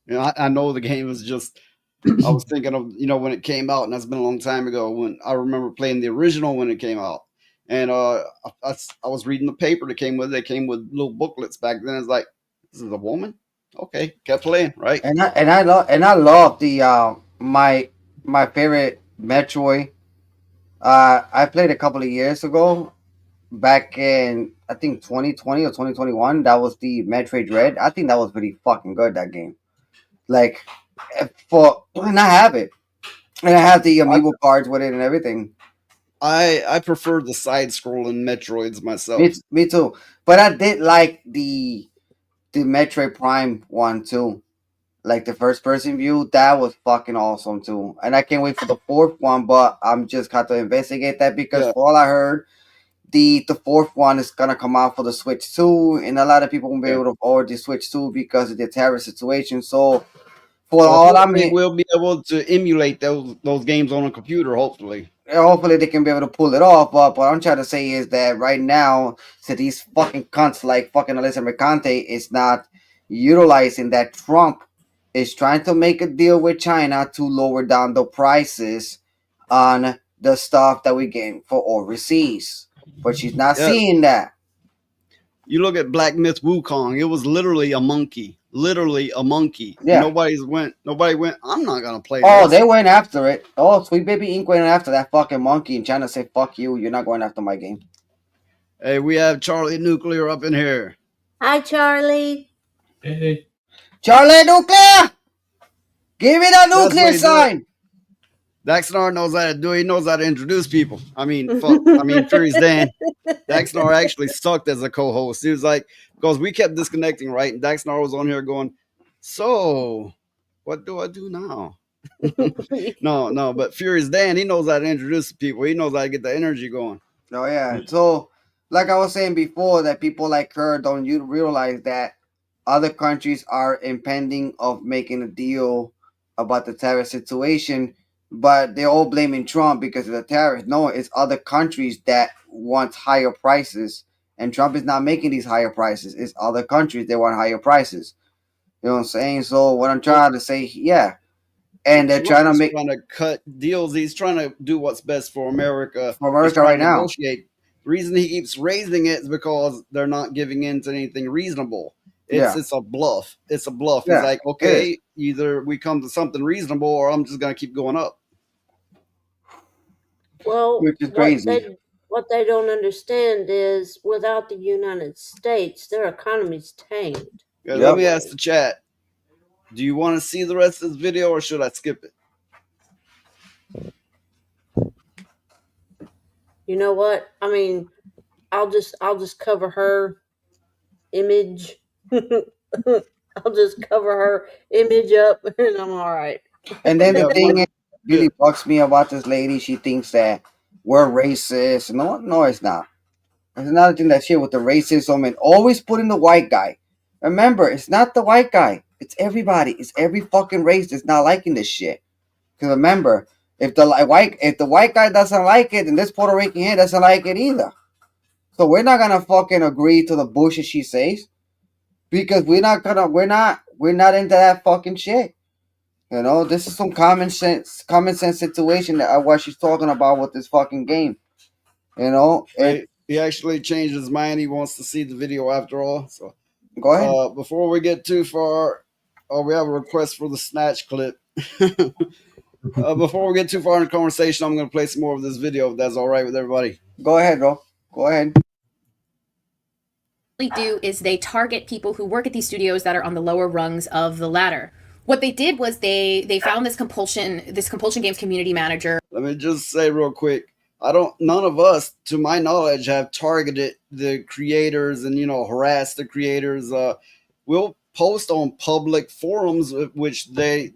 You know, I know the game was just. I was thinking of, you know, when it came out, and that's been a long time ago. When I remember playing the original when it came out, and I was reading the paper that came with it. They came with little booklets back then. It's like, this is a woman. Okay, kept playing, right? And I love the my favorite Metroid. I played a couple of years ago, back in I think 2020 or 2021. That was the Metroid Dread. I think that was pretty fucking good, that game. Like, and I have it, and I have the amiibo cards with it and everything. I prefer the side-scrolling Metroids myself. Me too. But I did like the Metroid Prime one too. Like the first person view, that was fucking awesome too. And I can't wait for the fourth one, but I'm just got to investigate that because for all I heard, the fourth one is gonna come out for the Switch 2, and a lot of people won't be able to order the Switch 2 because of the tariff situation. So we'll be able to emulate those games on a computer, hopefully. Hopefully they can be able to pull it off. But what I'm trying to say is that right now, so these fucking cunts like fucking Alyssa Mercante is not utilizing that Trump is trying to make a deal with China to lower down the prices on the stuff that we get for overseas. But she's not seeing that. You look at Black Myth Wukong, it was literally a monkey. Literally a monkey. Yeah. Nobody went, I'm not gonna play this. They went after it. Oh, Sweet Baby Ink went after that fucking monkey and China said, fuck you, you're not going after my game. Hey, we have Charlie Nuclear up in here. Hi, Charlie. Hey. Charlie Nuclear! Give me that nuclear sign! Daxnar knows how to do it. He knows how to introduce people. I mean, Furious Dan. Daxnar actually sucked as a co-host. He was like, because we kept disconnecting, right? And Daxnar was on here going, so what do I do now? No, but Furious Dan, he knows how to introduce people. He knows how to get the energy going. Oh, yeah. So, like I was saying before, that people like her don't realize that other countries are impending of making a deal about the tariff situation, but they're all blaming Trump because of the tariff. No, it's other countries that want higher prices, and Trump is not making these higher prices. It's other countries that want higher prices. You know what I'm saying? So what I'm trying to say, yeah. And they're trying to cut deals. He's trying to do what's best for America. For America right now. The reason he keeps raising it is because they're not giving in to anything reasonable. It's a bluff. It's a bluff. Yeah, it's like, okay, either we come to something reasonable or I'm just going to keep going up. Well, which is crazy. What they don't understand is without the United States, their economy's tanked. Yeah, let me ask the chat. Do you want to see the rest of this video or should I skip it? You know what? I mean, I'll just cover her image. I'll just cover her image up, and I'm all right. And then the Yeah, thing one, is, really bugs me about this lady. She thinks that we're racist. No, it's not. There's another thing that's here with the racism and always putting the white guy. Remember, it's not the white guy. It's everybody. It's every fucking race that's not liking this shit. Because remember, if the white guy doesn't like it, then this Puerto Rican here doesn't like it either. So we're not gonna fucking agree to the bullshit she says because we're not into that fucking shit. You know, this is some common sense situation that what she's talking about with this fucking game. You know, he actually changed his mind. He wants to see the video after all. So go ahead. Before we get too far, we have a request for the snatch clip. Before we get too far in the conversation, I'm going to play some more of this video if that's all right with everybody. Go ahead, bro. Go ahead. What they do is they target people who work at these studios that are on the lower rungs of the ladder. What they did was they found this compulsion games community manager. Let me just say real quick, none of us, to my knowledge, have targeted the creators and, harassed the creators. We'll post on public forums, which they,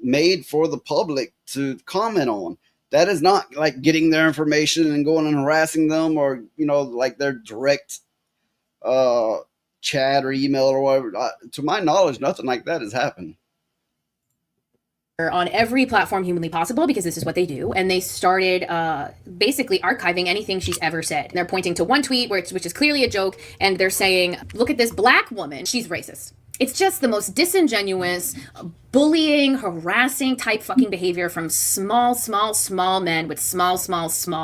made for the public to comment on. That is not like getting their information and going and harassing them or, like their direct chat or email or whatever. To my knowledge, nothing like that has happened. On every platform humanly possible, because this is what they do, and they started basically archiving anything she's ever said. And they're pointing to one tweet which is clearly a joke, and they're saying, look at this black woman, she's racist. It's just the most disingenuous, bullying, harassing type fucking behavior from small men with small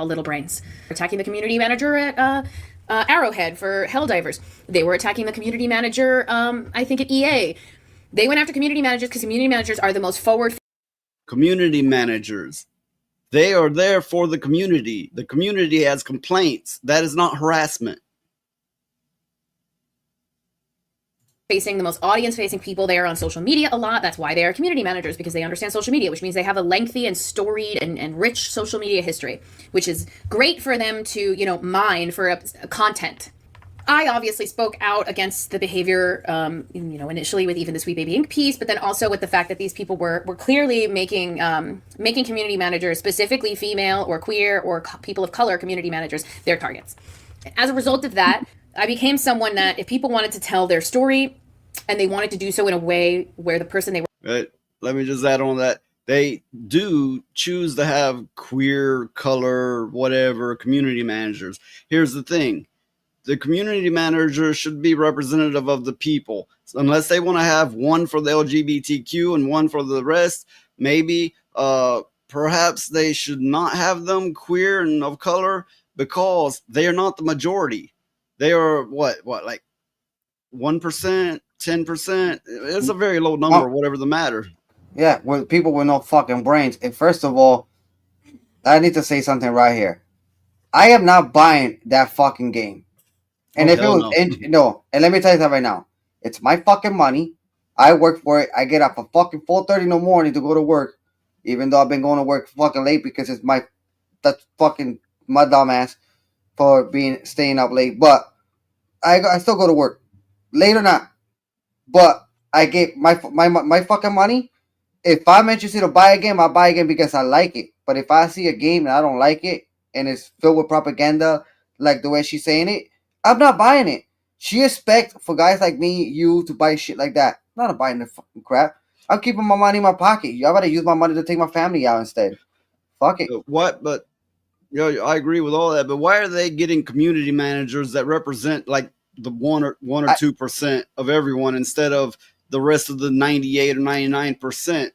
little brains. Attacking the community manager at Arrowhead for Helldivers. They were attacking the community manager, I think at EA. They went after community managers because community managers are the most forward. Community managers. They are there for the community. The community has complaints. That is not harassment. Facing the most audience-facing people there on social media a lot. That's why they are community managers, because they understand social media, which means they have a lengthy and storied and rich social media history, which is great for them to, mine for content. I obviously spoke out against the behavior, initially with even the Sweet Baby Inc. piece, but then also with the fact that these people were clearly making community managers, specifically female or queer or people of color community managers, their targets. As a result of that, I became someone that if people wanted to tell their story and they wanted to do so in a way where the person they were... Right. Let me just add on that. They do choose to have queer, color, whatever, community managers. Here's the thing. The community manager should be representative of the people. So unless they want to have one for the LGBTQ and one for the rest, maybe perhaps they should not have them queer and of color because they are not the majority. They are like 1%, 10%. It's a very low number, whatever the matter. Yeah, with people with no fucking brains. And first of all, I need to say something right here. I am not buying that fucking game. And if it was and let me tell you that right now, it's my fucking money. I work for it. I get up at fucking 4:30 in the morning to go to work, even though I've been going to work fucking late because it's that's fucking my dumb ass for staying up late. But I still go to work, late or not. But I get my fucking money. If I'm interested to buy a game, I'll buy a game because I like it. But if I see a game and I don't like it and it's filled with propaganda, like the way she's saying it, I'm not buying it. She expects for guys like me, you, to buy shit like that. I'm not buying the fucking crap. I'm keeping my money in my pocket. I gotta use my money to take my family out instead. Fuck it. What? But I agree with all that. But why are they getting community managers that represent like the 1 or 2% of everyone instead of the rest of the 98 or 99%?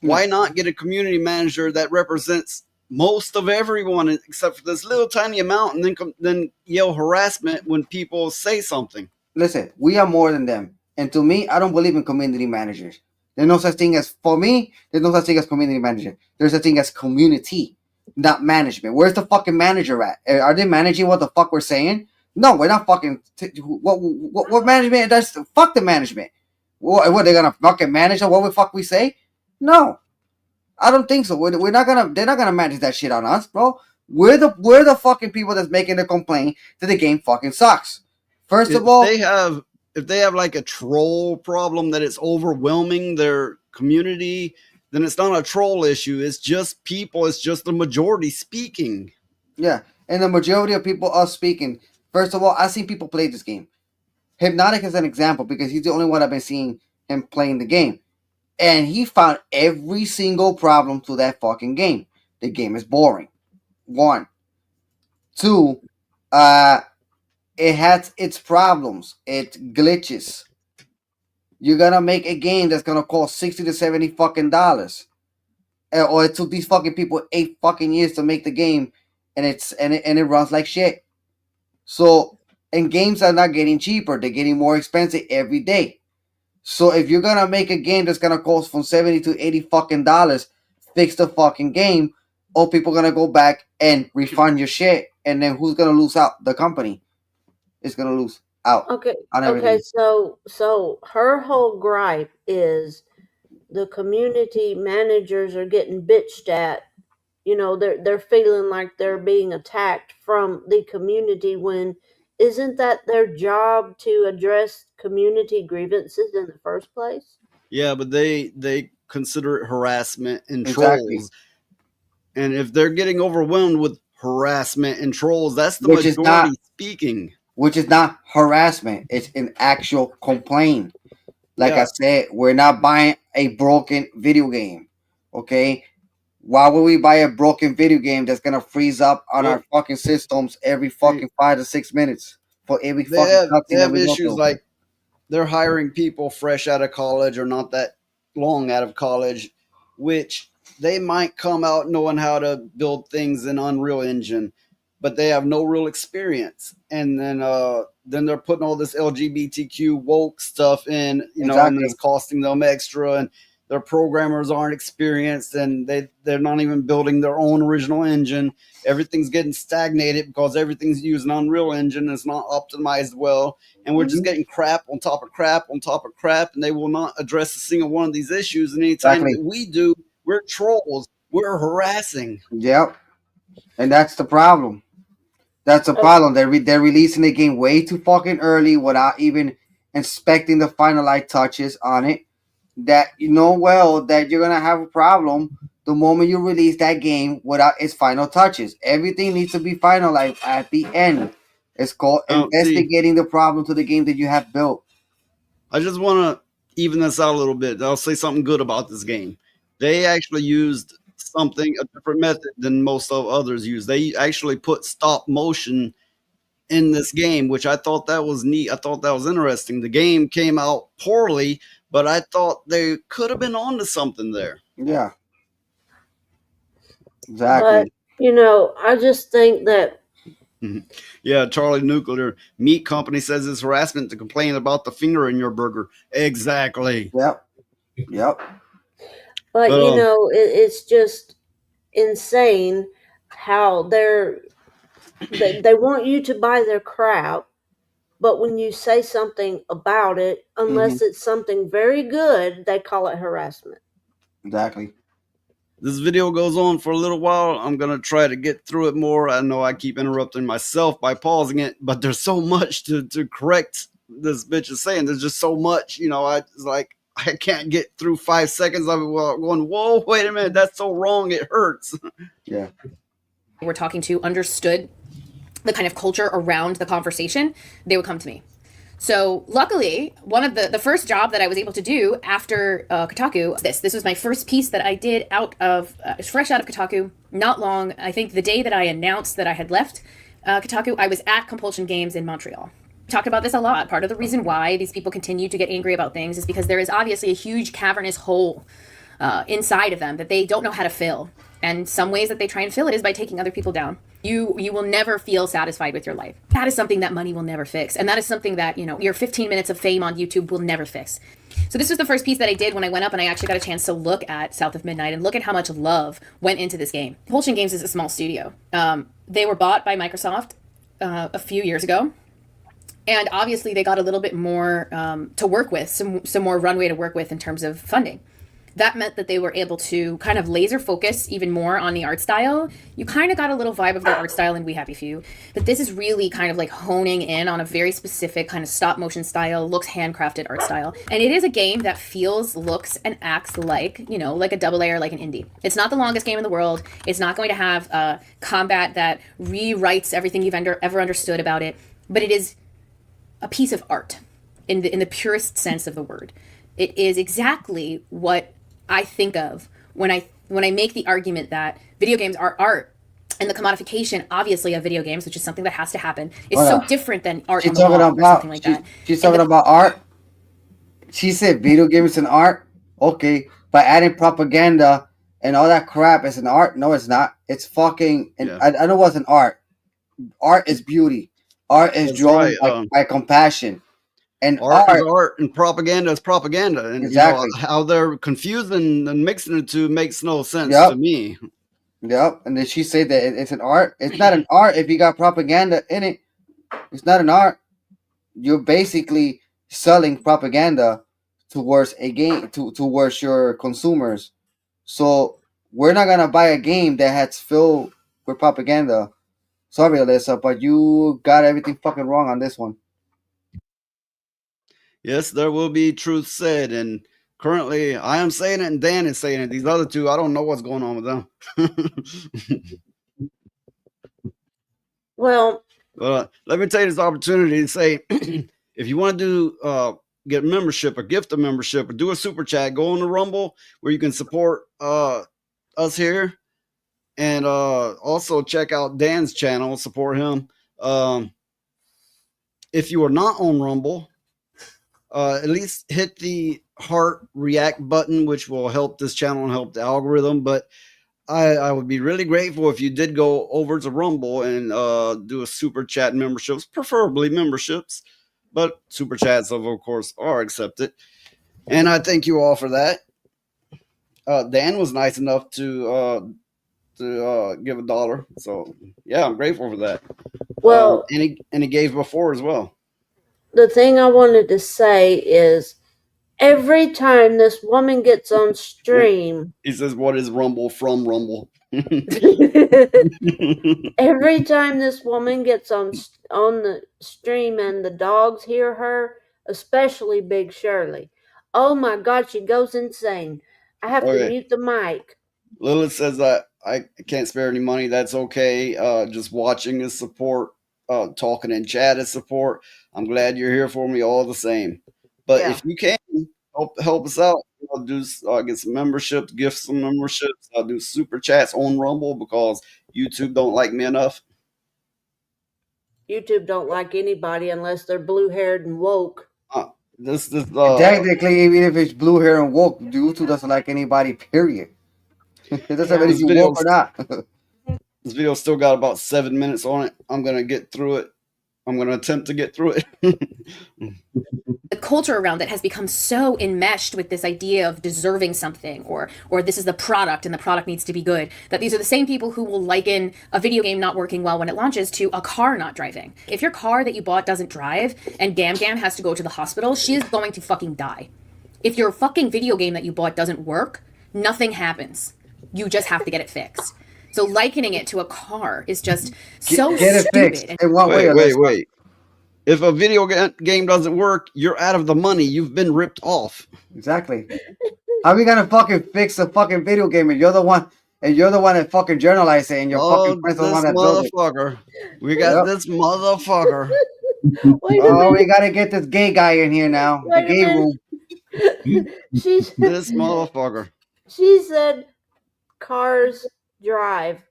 Why not get a community manager that represents most of everyone except for this little tiny amount, and then yell harassment when people say something? Listen, we are more than them. And to me, I don't believe in community managers. There's no such thing as, for me, there's no such thing as community manager. There's a thing as community, not management. Where's the fucking manager at? Are they managing what the fuck we're saying? No, we're not fucking, what management does? Fuck the management. What, they're gonna fucking manage what the fuck we say? No. I don't think so. They're not gonna manage that shit on us, bro. We're the fucking people that's making the complaint that the game fucking sucks. First of all, if they have like a troll problem that it's overwhelming their community, then it's not a troll issue. It's just people. It's just the majority speaking. Yeah, and the majority of people are speaking. First of all, I've seen people play this game. Hypnotic is an example because he's the only one I've been seeing him playing the game. And he found every single problem to that fucking game. The game is boring. 1. 2, it has its problems. It glitches. You're gonna make a game that's gonna cost $60 to $70 fucking dollars. Or it took these fucking people 8 fucking years to make the game, and it runs like shit. So, and games are not getting cheaper; they're getting more expensive every day. So, if you're gonna make a game that's gonna cost from $70 to $80 fucking dollars, fix the fucking game, or people gonna go back and refund your shit, and then who's gonna lose out? The company is gonna lose out. Okay. On everything. Okay. So her whole gripe is the community managers are getting bitched at. You know, they're feeling like they're being attacked from the community when isn't that their job to address community grievances in the first place? Yeah, but they consider it harassment and Exactly. trolls. And if they're getting overwhelmed with harassment and trolls, that's the Which is majority not- speaking. Which is not harassment. It's an actual complaint. Like Yeah. I said, we're not buying a broken video game. Okay? Why would we buy a broken video game that's gonna freeze up on our fucking systems every fucking 5 to 6 minutes for every They fucking have, cutscene they that have we go issues through? like they're hiring people fresh out of college or not that long out of college, which they might come out knowing how to build things in Unreal Engine, but they have no real experience. And then they're putting all this LGBTQ woke stuff in, and Exactly. it's costing them extra, and their programmers aren't experienced, and they're not even building their own original engine. Everything's getting stagnated because everything's using Unreal Engine. It's not optimized well, and we're just getting crap on top of crap on top of crap, and they will not address a single one of these issues. And anytime Exactly. that we do, we're trolls. We're harassing. Yep. And that's the problem. That's the problem. They're releasing the game way too fucking early without even inspecting the finalized touches on it. That you know well that you're gonna have a problem the moment you release that game without its final touches. Everything needs to be finalized at the end. It's called investigating the problem to the game that you have built. I just want to even this out a little bit. I'll say something good about this game. They actually used a different method than most of others use. They actually put stop motion in this game, which I thought that was neat. I thought that was interesting. The game came out poorly, but I thought they could have been onto something there. Yeah. Exactly. But I just think that Yeah, Charlie Nuclear Meat Company says it's harassment to complain about the finger in your burger. Exactly. Yep. But it's just insane how they want you to buy their crap, but when you say something about it, unless it's something very good, they call it harassment. Exactly. This video goes on for a little while. I'm going to try to get through it more. I know I keep interrupting myself by pausing it, but there's so much to correct this bitch is saying. There's just so much, I can't get through 5 seconds of it while going, whoa, wait a minute, that's so wrong, it hurts. Yeah. We're talking to understood the kind of culture around the conversation, they would come to me. So luckily, one of the first job that I was able to do after Kotaku, this was my first piece that I did fresh out of Kotaku, not long. I think the day that I announced that I had left Kotaku, I was at Compulsion Games in Montreal. Talked about this a lot. Part of the reason why these people continue to get angry about things is because there is obviously a huge cavernous hole inside of them that they don't know how to fill. And some ways that they try and fill it is by taking other people down. You will never feel satisfied with your life. That is something that money will never fix. And that is something that, your 15 minutes of fame on YouTube will never fix. So this was the first piece that I did when I went up and I actually got a chance to look at South of Midnight and look at how much love went into this game. Compulsion Games is a small studio. They were bought by Microsoft a few years ago. And obviously they got a little bit more to work with, some more runway to work with in terms of funding. that meant that they were able to kind of laser focus even more on the art style. You kind of got a little vibe of their art style in We Happy Few, but this is really kind of like honing in on a very specific kind of stop motion style, looks handcrafted art style. And it is a game that feels, looks, and acts like, you know, like a double A or like an indie. It's not the longest game in the world. It's not going to have combat that rewrites everything you've ever understood about it, but it is a piece of art in the purest sense of the word. It is exactly what I think of when I make the argument that video games are art, and the commodification, obviously, of video games, which is something that has to happen, is so different than art on the wall or something like that. She's talking about art. She said video games is an art. Okay, by adding propaganda and all that crap is an art. No, it's not. It's fucking. And I know what's an art. Art is beauty. Art is drawn by compassion. And art is art, and propaganda is propaganda. And exactly. You know, how they're confusing and mixing the two makes no sense to me. Yep. And then she said that it's an art. It's not an art if you got propaganda in it. It's not an art. You're basically selling propaganda towards a game, towards your consumers. So we're not gonna buy a game that has filled with propaganda. Sorry, Alyssa, but you got everything fucking wrong on this one. Yes, there will be truth said, and currently I am saying it and Dan is saying it. These other two, I don't know what's going on with them. Well, let me take this opportunity to say, if you want to do get membership or gift a membership or do a super chat, go on the Rumble where you can support us here, and also check out Dan's channel, support him. If you are not on Rumble, at least hit the heart react button, which will help this channel and help the algorithm. But I would be really grateful if you did go over to Rumble and do a super chat memberships, preferably memberships, but super chats of course are accepted. And I thank you all for that. Dan was nice enough to give $1, so yeah, I'm grateful for that. Well, and he gave before as well. The thing I wanted to say is, every time this woman gets on stream, he says, "What is Rumble from Rumble?" Every time this woman gets on the stream and the dogs hear her, especially Big Shirley, oh my God, she goes insane. I have to mute the mic. Lilith says that I can't spare any money. That's okay. Just watching is support. Talking in chat is support. I'm glad you're here for me all the same. But if you can help us out, I'll do get some memberships, gift some memberships. I'll do super chats on Rumble because YouTube don't like me enough. YouTube don't like anybody unless they're blue-haired and woke. Technically, even if it's blue hair and woke, YouTube doesn't like anybody, period. It doesn't matter if you woke or not. This video still got about 7 minutes on it. I'm going to get through it. I'm going to attempt to get through it. The culture around it has become so enmeshed with this idea of deserving something, or this is the product and the product needs to be good, that these are the same people who will liken a video game not working well when it launches to a car not driving. If your car that you bought doesn't drive and Gam Gam has to go to the hospital, she is going to fucking die. If your fucking video game that you bought doesn't work, nothing happens. You just have to get it fixed. So likening it to a car is just so stupid. Wait. If a video game doesn't work, you're out of the money. You've been ripped off. Exactly. How are we gonna fucking fix a fucking video game and you're the one that fucking journalized it and your fucking friends are the one that built it? Motherfucker. We got this motherfucker. We gotta get this gay guy in here now. The gay room. This motherfucker. She said cars drive.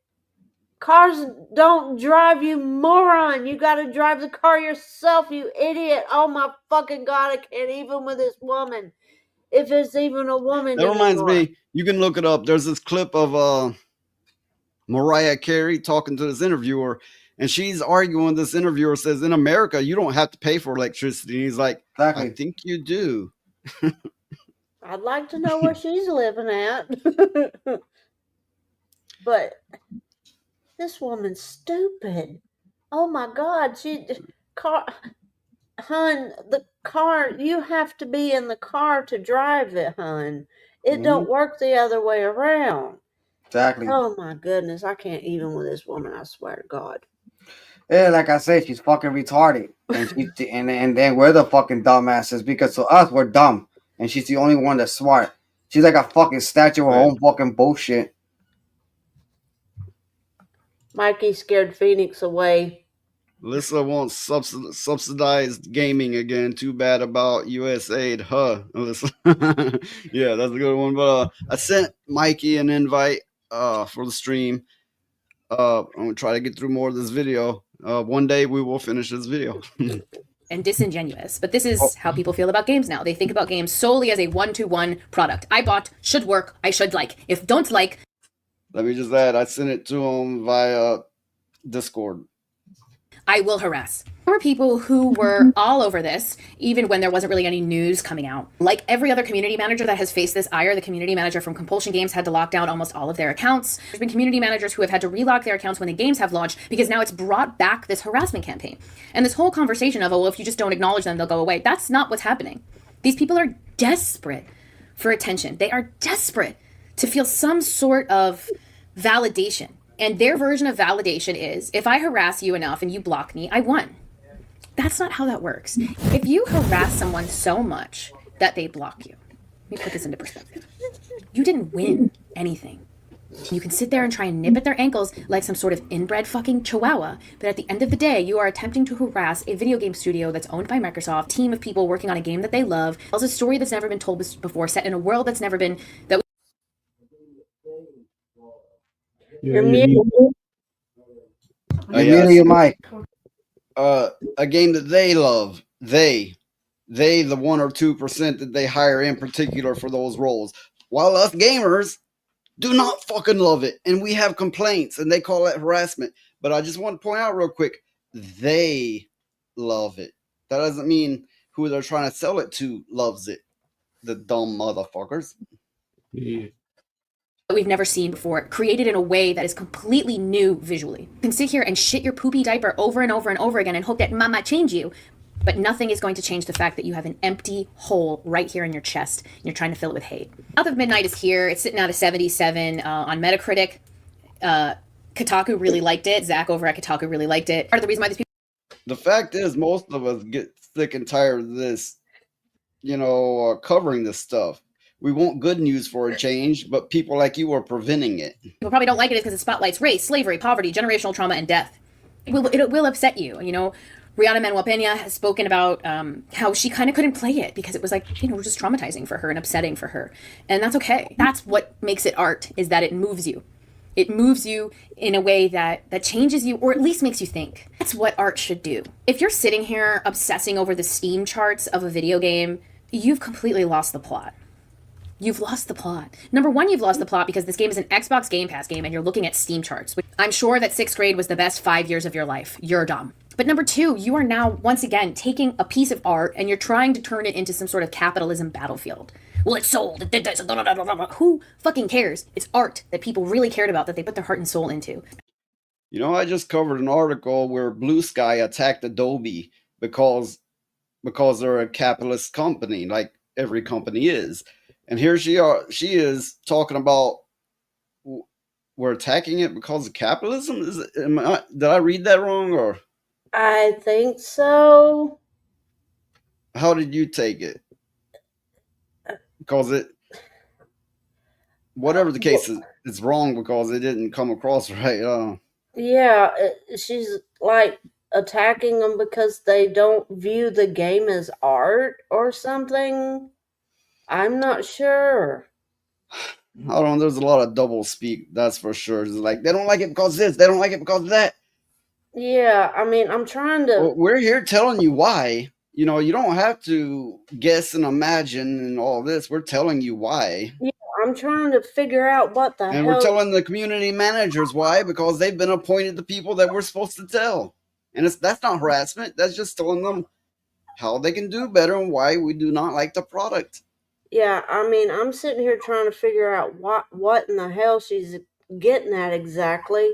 Cars don't drive, you moron. You gotta drive the car yourself, you idiot. Oh my fucking God, I can't even with this woman. If it's even a woman. That reminds me, you can look it up. There's this clip of Mariah Carey talking to this interviewer, and she's arguing with this interviewer, says, in America, you don't have to pay for electricity. And he's like, I think you do. I'd like to know where she's living at. But this woman's stupid. Oh my God. Hun, the car, you have to be in the car to drive it, hun. It don't work the other way around. Exactly. Oh my goodness, I can't even with this woman. I swear to God. Yeah, like I said, she's fucking retarded, and then we're the fucking dumbasses because to us we're dumb, and she's the only one that's smart. She's like a fucking statue of her own fucking bullshit. Mikey scared Phoenix away. Alyssa wants subsidized gaming again. Too bad about US aid, huh? Alyssa. Yeah, that's a good one. But I sent Mikey an invite for the stream. I'm gonna try to get through more of this video. One day we will finish this video. And disingenuous. But this is how people feel about games now. They think about games solely as a one-to-one product. I bought, should work, I should like. If don't like... Let me just add, I sent it to him via Discord. I will harass. There were people who were all over this, even when there wasn't really any news coming out. Like every other community manager that has faced this ire, the community manager from Compulsion Games had to lock down almost all of their accounts. There's been community managers who have had to relock their accounts when the games have launched because now it's brought back this harassment campaign. And this whole conversation of, oh, well, if you just don't acknowledge them, they'll go away. That's not what's happening. These people are desperate for attention. They are desperate to feel some sort of validation. And their version of validation is, if I harass you enough and you block me, I won. That's not how that works. If you harass someone so much that they block you, let me put this into perspective. You didn't win anything. You can sit there and try and nip at their ankles like some sort of inbred fucking chihuahua, but at the end of the day, you are attempting to harass a video game studio that's owned by Microsoft, team of people working on a game that they love, tells a story that's never been told before, set in a world that's never been... You're muted. You're muted, Mike. A game that they love. They, the 1 or 2% that they hire in particular for those roles. While us gamers do not fucking love it. And we have complaints and they call it harassment. But I just want to point out real quick, they love it. That doesn't mean who they're trying to sell it to loves it. The dumb motherfuckers. Yeah. We've never seen before, created in a way that is completely new visually. You can sit here and shit your poopy diaper over and over and over again and hope that mama change you, but nothing is going to change the fact that you have an empty hole right here in your chest and you're trying to fill it with hate. South of Midnight is here. It's sitting at a 77 on Metacritic. Kotaku really liked it. Zach over at Kotaku really liked it. Part of the reason why these people... The fact is, most of us get sick and tired of this, covering this stuff. We want good news for a change, but people like you are preventing it. People probably don't like it because it spotlights race, slavery, poverty, generational trauma, and death. It will upset you. Rihanna Manuel Pena has spoken about how she kind of couldn't play it because it was just traumatizing for her and upsetting for her. And that's okay. That's what makes it art, is that it moves you. It moves you in a way that changes you, or at least makes you think. That's what art should do. If you're sitting here obsessing over the Steam charts of a video game, you've completely lost the plot. You've lost the plot. Number one, you've lost the plot because this game is an Xbox Game Pass game and you're looking at Steam charts. I'm sure that 6th grade was the best 5 years of your life. You're dumb. But number two, you are now, once again, taking a piece of art and you're trying to turn it into some sort of capitalism battlefield. Well, it's sold. It did this. Who fucking cares? It's art that people really cared about, that they put their heart and soul into. I just covered an article where Blue Sky attacked Adobe because they're a capitalist company, like every company is. And here she is talking about we're attacking it because of capitalism. Did I read that wrong, or? I think so. How did you take it? Because whatever the case is, it's wrong because it didn't come across right. Yeah, she's like attacking them because they don't view the game as art or something. I'm not sure. I don't know. There's a lot of double speak, that's for sure. It's like, they don't like it because of this. They don't like it because of that. Yeah, I mean, I'm trying to... Well, we're here telling you why. You don't have to guess and imagine and all this. We're telling you why. Yeah, I'm trying to figure out what the hell... And we're telling the community managers why, because they've been appointed the people that we're supposed to tell. And that's not harassment. That's just telling them how they can do better and why we do not like the product. Yeah, I mean, I'm sitting here trying to figure out what in the hell she's getting at exactly,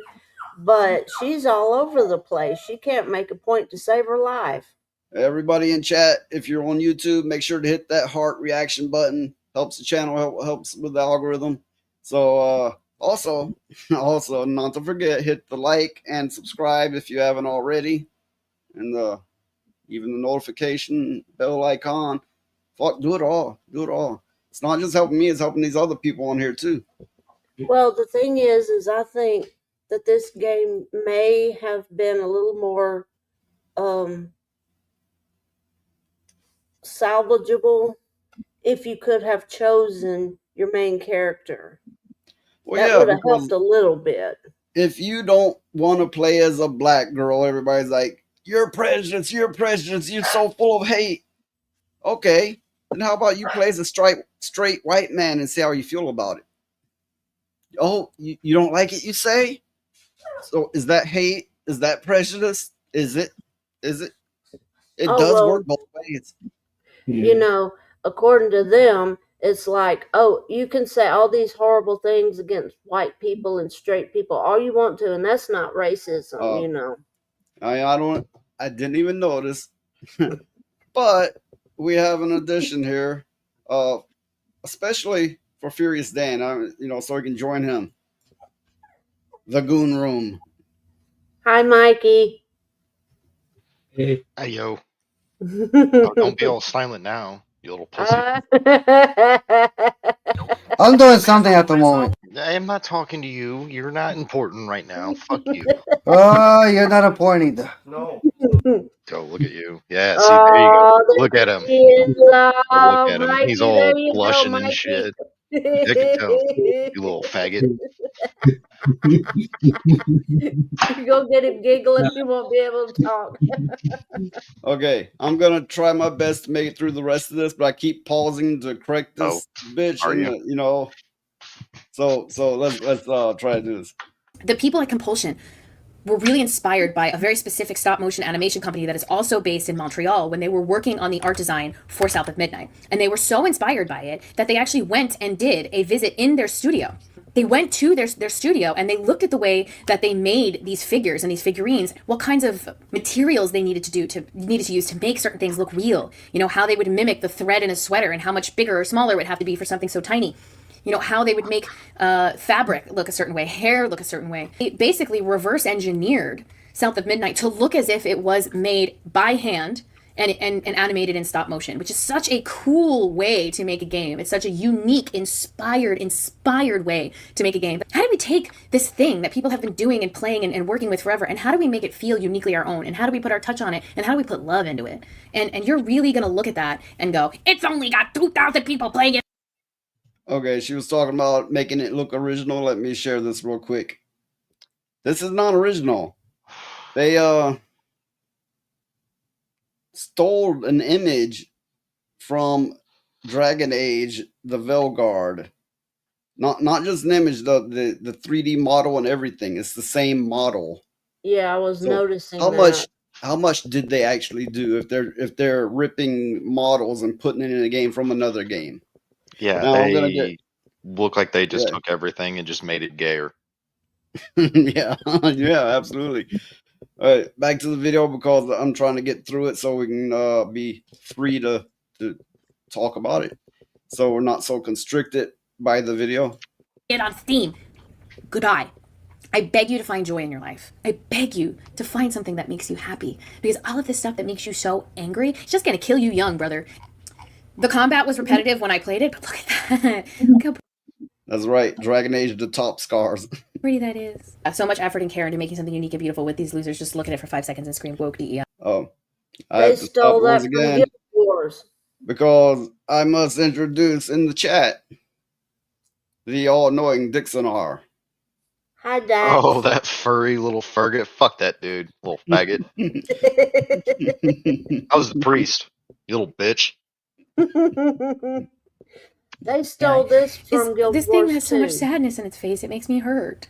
but she's all over the place. She can't make a point to save her life. Everybody in chat, if you're on YouTube, make sure to hit that heart reaction button. helps the channel, helps with the algorithm. So also not to forget, hit the like and subscribe if you haven't already, and even the notification bell icon. Fuck, do it all. It's not just helping me; it's helping these other people on here too. Well, the thing is I think that this game may have been a little more salvageable if you could have chosen your main character. Well, that yeah, would have because helped a little bit. if you don't want to play as a black girl, everybody's like, you're prejudiced, you're so full of hate. Okay, then how about you play as a straight white man and see how you feel about it? Oh, you don't like it, you say? So is that hate? Is that prejudice? Is it? It does work both ways. You know, according to them, it's like, oh, you can say all these horrible things against white people and straight people all you want to, and that's not racism, you know. I didn't even notice. But we have an addition here, especially for Furious Dan, so we can join him. The Goon Room. Hi, Mikey. Hey. Hey, yo. Don't be all silent now, you little pussy. I'm doing something at the moment. I'm not talking to you. You're not important right now. Fuck you. Oh, you're not important either. No. Go, look at you. Yeah, see, there you go. Look at him. Look at him. He's all blushing and shit. I can tell. You little faggot. Go get him giggling. He won't be able to talk. Okay, I'm gonna try my best to make it through the rest of this, but I keep pausing to correct this bitch. So let's try to do this. The people at Compulsion were really inspired by a very specific stop motion animation company that is also based in Montreal when they were working on the art design for South of Midnight. And they were so inspired by it that they actually went and did a visit in their studio. They went to their studio and they looked at the way that they made these figures and these figurines, what kinds of materials they needed to use to make certain things look real. You know, how they would mimic the thread in a sweater and how much bigger or smaller it would have to be for something so tiny. You know, how they would make fabric look a certain way, hair look a certain way. It basically reverse engineered South of Midnight to look as if it was made by hand and animated in stop motion, which is such a cool way to make a game. It's such a unique, inspired way to make a game. How do we take this thing that people have been doing and playing and working with forever, and how do we make it feel uniquely our own? And how do we put our touch on it? And how do we put love into it? And you're really going to look at that and go, it's only got 2,000 people playing it. Okay, she was talking about making it look original. Let me share this real quick. This is not original. They stole an image from Dragon Age, the Velguard. Not just an image, the 3D model and everything. It's the same model. Yeah, I was noticing How much did they actually do if they're ripping models and putting it in a game from another game? Yeah, now they look like they just took everything and just made it gayer. yeah, absolutely. All right, back to the video because I'm trying to get through it so we can be free to talk about it. So we're not so constricted by the video. Get on Steam. Good eye. I beg you to find joy in your life. I beg you to find something that makes you happy. Because all of this stuff that makes you so angry, it's just going to kill you young, brother. The combat was repetitive when I played it, but look at that. Look how That's right. Dragon Age, the top scars. pretty that is. So much effort and care into making something unique and beautiful with these losers. Just look at it for 5 seconds and scream woke DEI. Oh. I They have to stole stop that once from again Guild Wars. because I must introduce in the chat the all-knowing Dixonar. Hi, Dax. Oh, that furry little Fergus. Fuck that dude, little faggot. I was the priest, you little bitch. They stole this from Guild This Wars thing has so much too. sadness in its face, it makes me hurt.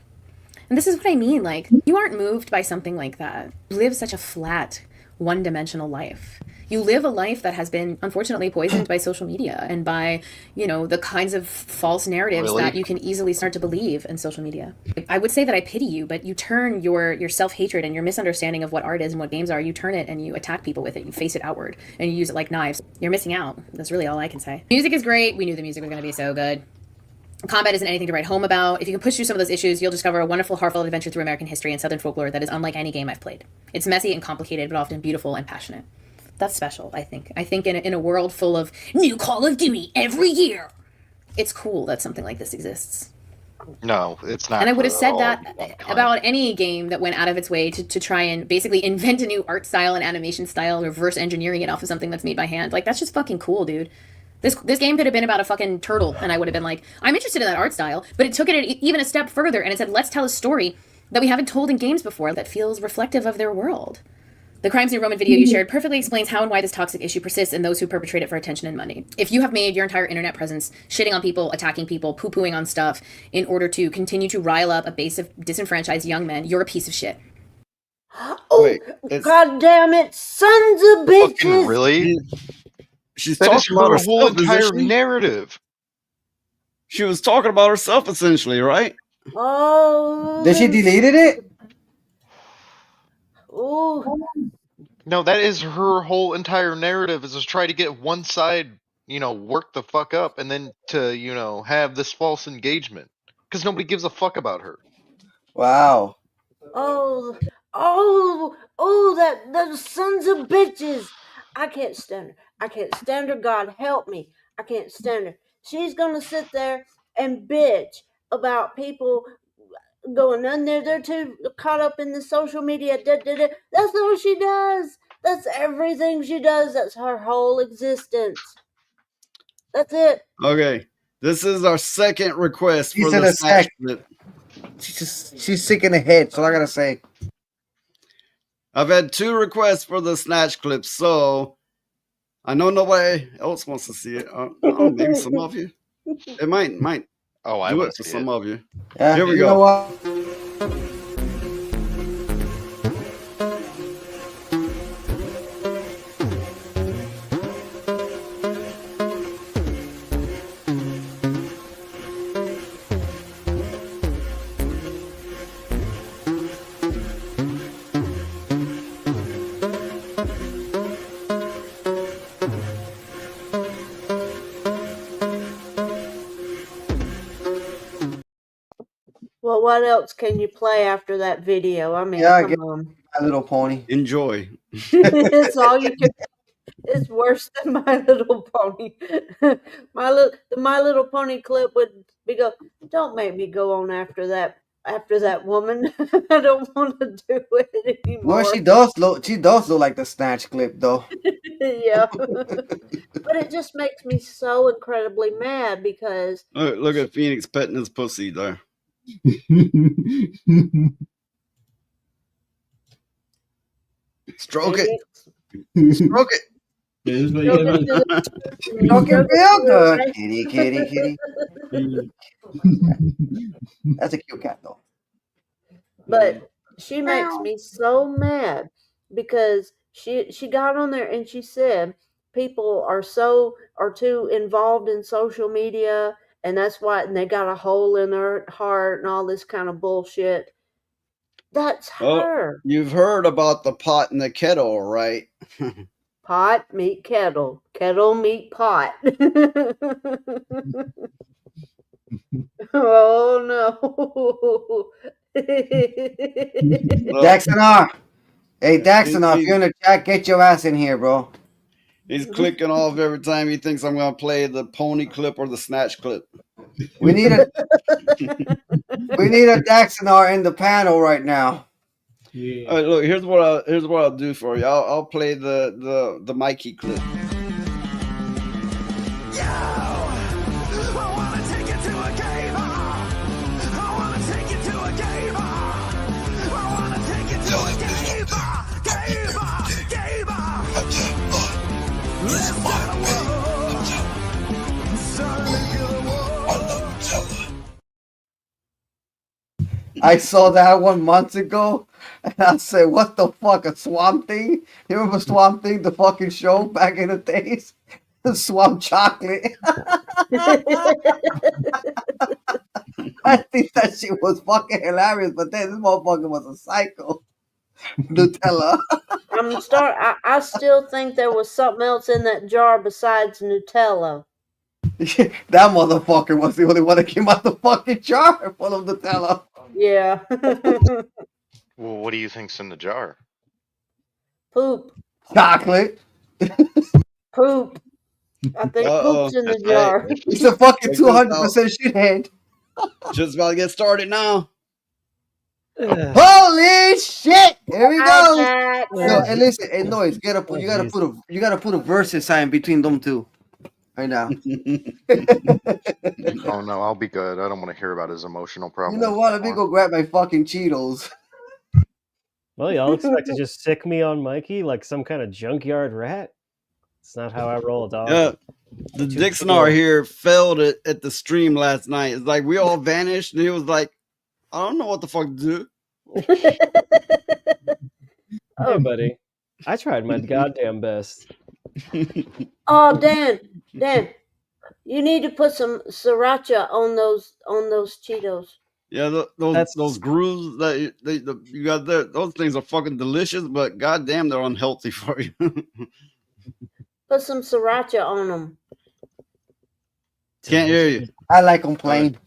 And this is what I mean, like, you aren't moved by something like that. You live such a flat, one-dimensional life You live a life that has been unfortunately poisoned by social media and by, you know, the kinds of false narratives Really? that you can easily start to believe in social media. I would say that I pity you, but you turn your self-hatred and your misunderstanding of what art is and what games are, you turn it and you attack people with it. You face it outward and you use it like knives. You're missing out. That's really all I can say. Music is great. We knew the music was going to be so good. Combat isn't anything to write home about. If you can push through some of those issues, you'll discover a wonderful, heartfelt adventure through American history and Southern folklore that is unlike any game I've played. It's messy and complicated, but often beautiful and passionate. That's special, I think. I think in a world full of new Call of Duty every year, it's cool that something like this exists. No, it's not. And I would have for said all that mankind. about any game that went out of its way to try and basically invent a new art style and animation style, reverse engineering it off of something that's made by hand. Like, that's just fucking cool, dude. This game could have been about a fucking turtle, and I would have been like, I'm interested in that art style, but it took it even a step further, and it said, let's tell a story that we haven't told in games before that feels reflective of their world. The Crimes New Roman video you shared perfectly explains how and why this toxic issue persists in those who perpetrate it for attention and money. If you have made your entire internet presence shitting on people, attacking people, poo-pooing on stuff in order to continue to rile up a base of disenfranchised young men, you're a piece of shit. Oh, Wait, it's- God damn it, sons of bitches! Fucking really? She's That is talking about her whole herself, entire isn't she? narrative. She was talking about herself essentially, right? Oh. Did she deleted it? Oh. No, that is her whole entire narrative, is to try to get one side, you know, work the fuck up, and then to, you know, have this false engagement. Because nobody gives a fuck about her. Wow. Oh. Oh, those sons of bitches. I can't stand her. I can't stand her. God help me. I can't stand her. She's going to sit there and bitch about people going on there. They're too caught up in the social media. That's not what she does. That's everything she does. That's her whole existence. That's it. Okay. This is our second request She's for in the a snatch sec. clip. She's sick in the head, so I gotta say. I've had 2 requests for the snatch clip, so I know nobody else wants to see it. Maybe some of you. It might Oh, I do want it to for see some it. of you. Yeah, Here we you go. know what? Well, what else can you play after that video? I mean, Yeah, I come get on. My Little Pony. Enjoy. It's all you can. It's worse than My Little Pony. My Little Pony clip would be go. Don't make me go on after that woman. I don't want to do it anymore. Well, she does look like the snatch clip though. Yeah, but it just makes me so incredibly mad because Look at Phoenix petting his pussy there. Stroke it. Stroke it. Stroke it real good. Kitty, kitty, kitty. That's a cute cat though. But she makes me so mad because she got on there and she said people are too involved in social media and that's why and they got a hole in their heart and all this kind of bullshit. That's her. You've heard about the pot and the kettle, right? Pot meet kettle. Kettle meet pot. Oh no. Daxonar. Hey Daxonar, if you're in the chat, get your ass in here, bro. He's clicking off every time he thinks I'm gonna play the pony clip or the snatch clip. We need a Daxonar in the panel right now. Yeah. All right, look, here's what I'll do for you. I'll play the Mikey clip. I saw that one months ago. And I said, what the fuck, a Swamp Thing? You remember Swamp Thing, the fucking show back in the days? The Swamp Chocolate. I think that shit was fucking hilarious, but then this motherfucker was a psycho. Nutella. I still think there was something else in that jar besides Nutella. That motherfucker was the only one that came out the fucking jar full of Nutella. Yeah. Well, what do you think's in the jar? Poop. Chocolate. Poop. I think poop's in the jar. He's a fucking 200% shithead. Just about to get started now. Holy shit! Here we go. Jack. No, and listen, hey, Noise, you gotta put a versus sign between them two. Right now. Oh no, I'll be good. I don't want to hear about his emotional You problems. know what? Let me go grab my fucking Cheetos. Well, y'all expect to just sick me on Mikey like some kind of junkyard rat? It's not how I roll, dog. Yeah. The Dixonar here failed at the stream last night. It's like we all vanished, and he was like, I don't know what the fuck to do. Hey, buddy. I tried my goddamn best. Oh, Dan, you need to put some sriracha on those Cheetos. Yeah, those grooves that you got there, those things are fucking delicious, but goddamn, they're unhealthy for you. Put some sriracha on them. Can't hear you. I like them plain.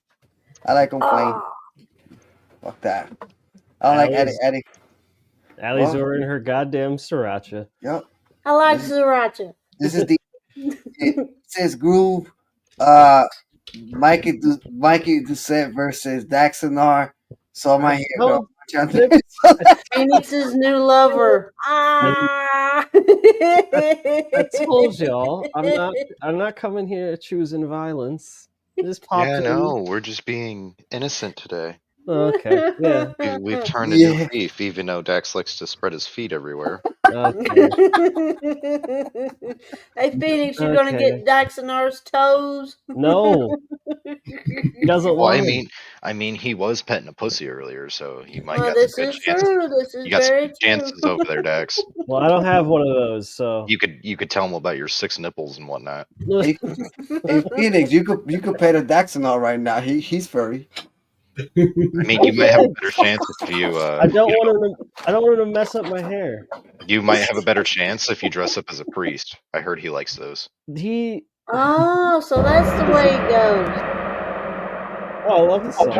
Fuck that. I don't like Eddie. Allie's ordering her goddamn sriracha. Yep. I like sriracha. This is the it says groove. Mikey Doucette versus Daxonar. So my here. Oh, Phoenix's new lover. I told y'all, I'm not coming here choosing violence. Just pop Yeah, in. no, we're just being innocent today. Okay, yeah. We've turned a new leaf, even though Dax likes to spread his feet everywhere. Okay. Hey, Phoenix, you're gonna get Daxonar's toes. No, he doesn't Well, want it. I mean, he was petting a pussy earlier, so he might Well, got this some good is chances. true. This is You got some very good chances over there, Dax. Well, I don't have one of those, so You could tell him about your 6 nipples and whatnot. Hey, Phoenix, you could pay the Daxonar right now. He's furry. I mean, you might have a better chance if you. I don't want him to mess up my hair. You might have a better chance if you dress up as a priest. I heard he likes those. He. Oh, so that's the way it goes. Oh, I love the song.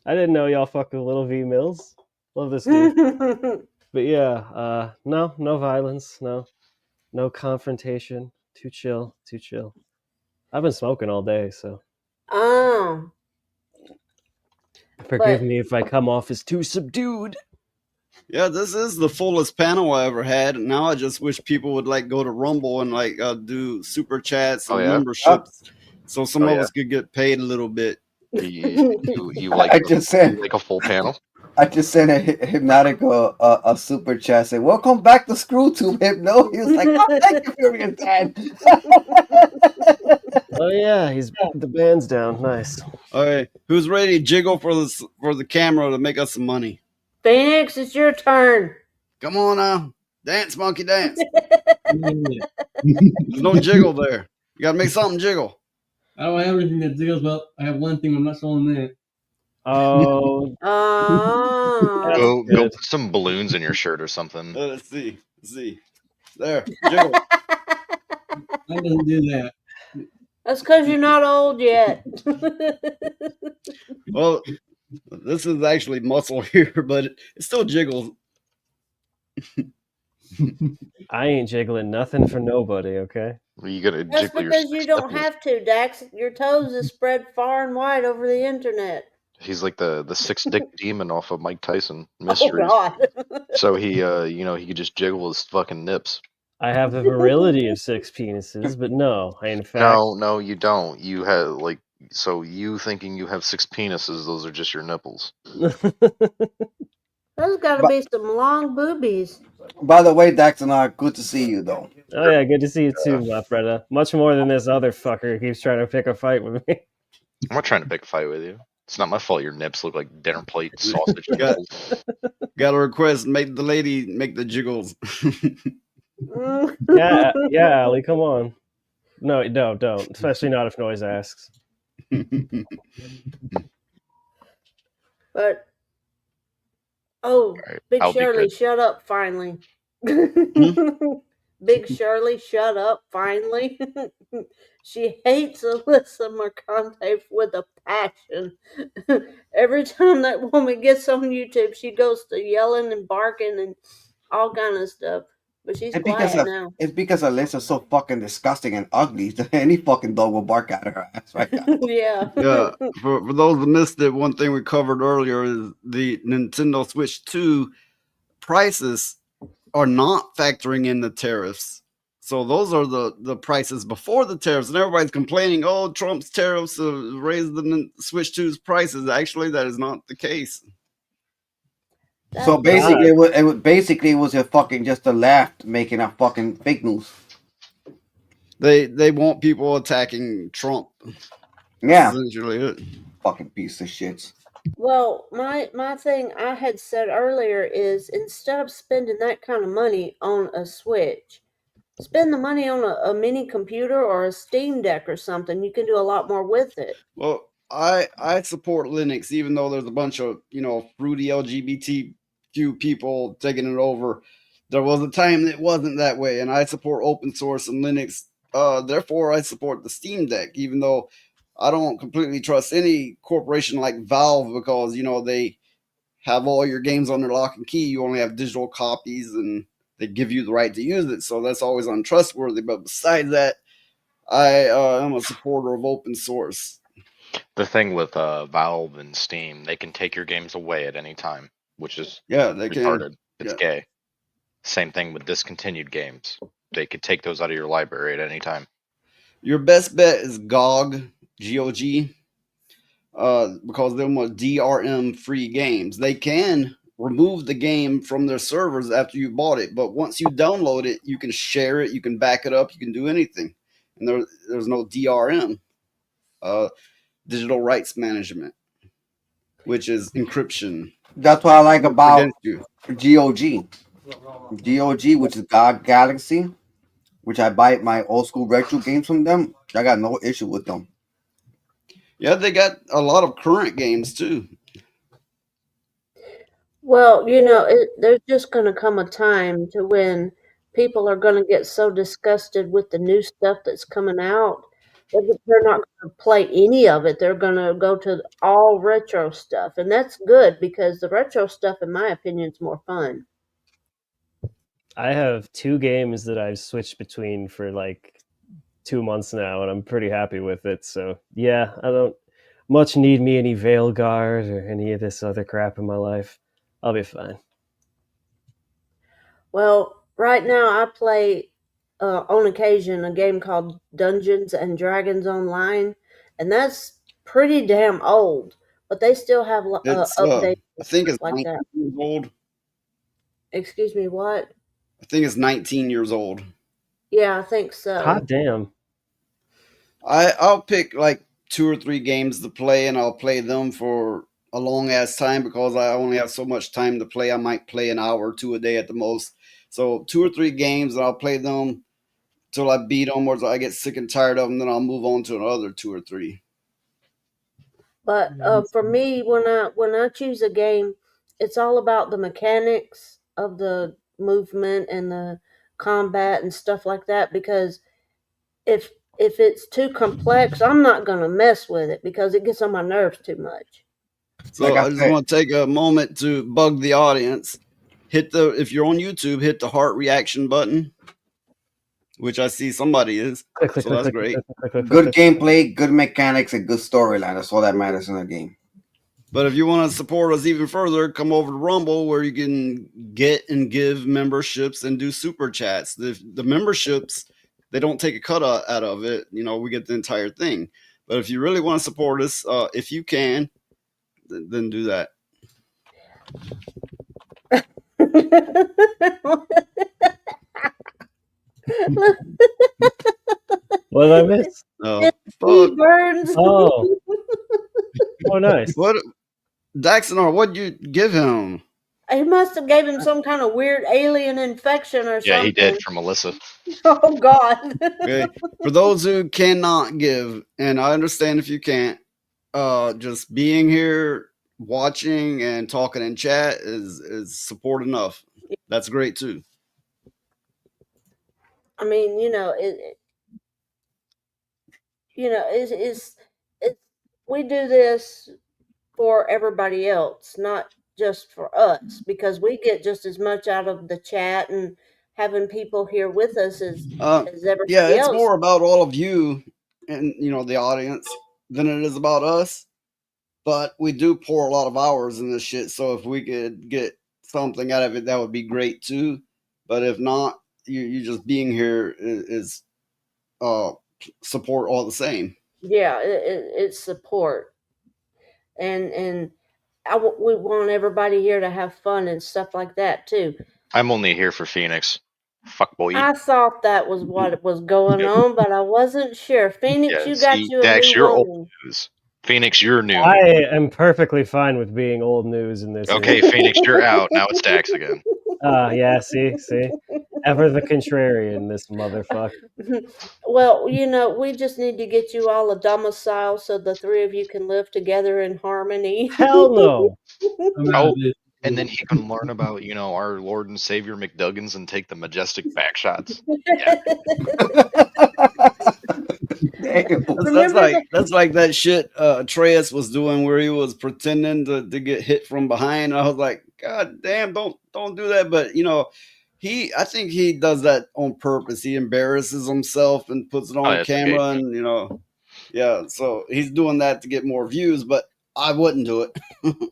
I didn't know y'all fuck with Little V Mills. Love this dude. But yeah, no violence, no confrontation. Too chill. I've been smoking all day, so Oh. forgive me if I come off as too subdued. Yeah, this is the fullest panel I ever had. And now I just wish people would like go to Rumble and like do super chats and memberships, so some of us could get paid a little bit. You like? I just said like a full panel. I just sent a Hypnotic a super chat saying, "Welcome back to ScrewTube, Hypno." He was like, "Oh, thank you, Furious Dad." Oh yeah, the band's down. Nice. All right, who's ready to jiggle for the camera to make us some money? Phoenix, it's your turn. Come on now, dance, monkey, dance. There's no jiggle there. You gotta make something jiggle. I don't have anything that jiggles, but I have one thing. I'm not showing that. Oh. Oh. Go put some balloons in your shirt or something. Let's see. There, jiggle. I doesn't do that. That's because you're not old yet. Well, this is actually muscle here, but it still jiggles. I ain't jiggling nothing for nobody, okay? You gotta That's jiggle your because you don't nipples. have to, Dax. Your toes is spread far and wide over the internet. He's like the 6-dick demon off of Mike Tyson Mysteries. Oh God. So he he could just jiggle his fucking nips. I have the virility of 6 penises, but no, in fact. No, you don't. You have so you thinking you have 6 penises? Those are just your nipples. Those got to be some long boobies. By the way, Daxonar, good to see you though. Oh yeah, good to see you too, my brother. Much more than this other fucker who keeps trying to pick a fight with me. I'm not trying to pick a fight with you. It's not my fault your nips look like dinner plate sausage. Got, nipples. got a request. Make the lady make the jiggles. Yeah, Ali, come on. No, don't. Especially not if Noise asks. But Big I'll be Shirley, good. shut up finally. Big Shirley, shut up finally. She hates Alyssa Mercante with a passion. Every time that woman gets on YouTube, she goes to yelling and barking and all kind of stuff. But she's quiet now. It's because Alyssa's so fucking disgusting and ugly. Any fucking dog will bark at her ass right now. Yeah. Yeah. For those that missed it, one thing we covered earlier is the Nintendo Switch 2 prices are not factoring in the tariffs. So those are the prices before the tariffs, and everybody's complaining, "Oh, Trump's tariffs raised the Switch 2's prices." Actually, that is not the case. So basically, it was a fucking just a left making a fucking fake news. They want people attacking Trump. Yeah, That's essentially it. Fucking piece of shit. Well, my thing I had said earlier is instead of spending that kind of money on a Switch, spend the money on a mini computer or a Steam Deck or something. You can do a lot more with it. Well, I support Linux, even though there's a bunch of fruity LGBTQ people taking it over. There was a time that it wasn't that way, and I support open source and Linux. Therefore, I support the Steam Deck, even though I don't completely trust any corporation like Valve because they have all your games under lock and key. You only have digital copies, and they give you the right to use it, so that's always untrustworthy. But besides that, I am a supporter of open source. The thing with Valve and Steam, they can take your games away at any time, which is they retarded. can. It's gay. Same thing with discontinued games. They could take those out of your library at any time. Your best bet is GOG, G-O-G, because they're more DRM-free games. They can remove the game from their servers after you bought it, but once you download it, you can share it, you can back it up, you can do anything. And there's no DRM, digital rights management, which is encryption. That's what I like about GOG. GOG, which is GOG Galaxy, which I buy my old school retro games from them. I got no issue with them. Yeah, they got a lot of current games too. Well, there's just going to come a time to when people are going to get so disgusted with the new stuff that's coming out that they're not going to play any of it. They're going to go to all retro stuff. And that's good because the retro stuff, in my opinion, is more fun. I have 2 games that I've switched between for like 2 months now, and I'm pretty happy with it. So yeah, I don't much need me any Veilguard or any of this other crap in my life. I'll be fine. Well, right now I play on occasion a game called Dungeons and Dragons Online, and that's pretty damn old, but they still have updates. I think it's like 19 that. years old. Excuse me, what? I think it's 19 years old. Yeah, I think so. Hot damn. I'll pick like 2 or 3 games to play, and I'll play them for a long ass time because I only have so much time to play. I might play an hour or 2 a day at the most. So 2 or 3 games, and I'll play them till I beat them or till I get sick and tired of them. Then I'll move on to another 2 or 3. But for me, when I choose a game, it's all about the mechanics of the movement and the combat and stuff like that. Because if it's too complex, I'm not gonna mess with it because it gets on my nerves too much. So I just want to take a moment to bug the audience. If you're on YouTube, hit the heart reaction button, which I see somebody is. So that's great. Good gameplay, good mechanics, and good storyline. That's all that matters in a game. But if you want to support us even further, come over to Rumble where you can get and give memberships and do super chats. The memberships, they don't take a cut out of it. We get the entire thing. But if you really want to support us, if you can, then do that. What did I miss? Oh, It's fuck. Steve Burns. Oh. Oh, nice. What, Daxonar? What'd you give him? He must have gave him some kind of weird alien infection or Yeah, he something. did for Melissa. Oh God. Okay. For those who cannot give, and I understand if you can't, just being here, watching and talking in chat is support enough. That's great too. I mean, it's we do this for everybody else, not just for us, because we get just as much out of the chat and having people here with us as everybody Yeah, it's else. more about all of you and the audience than it is about us. But we do pour a lot of hours in this shit, so if we could get something out of it, that would be great too. But if not, you just being here is support all the same. Yeah, it's support, and we want everybody here to have fun and stuff like that too. I'm only here for Phoenix. Fuck boy. I thought that was what was going on, but I wasn't sure. Phoenix, Yeah, you got see, you a Dax, new you're woman. old news. Phoenix, you're new. I am perfectly fine with being old news in this. Okay, Phoenix, you're out. Now it's Dax again. Yeah, see? Ever the contrarian, this motherfucker. Well, we just need to get you all a domicile so the three of you can live together in harmony. Hell no. Oh, and then he can learn about, our Lord and Savior McDuggins and take the majestic back shots. That's like that shit Atreus was doing where he was pretending to get hit from behind. I was like, God damn, don't do that. But I think he does that on purpose. He embarrasses himself and puts it on camera, and yeah. So he's doing that to get more views, but I wouldn't do it.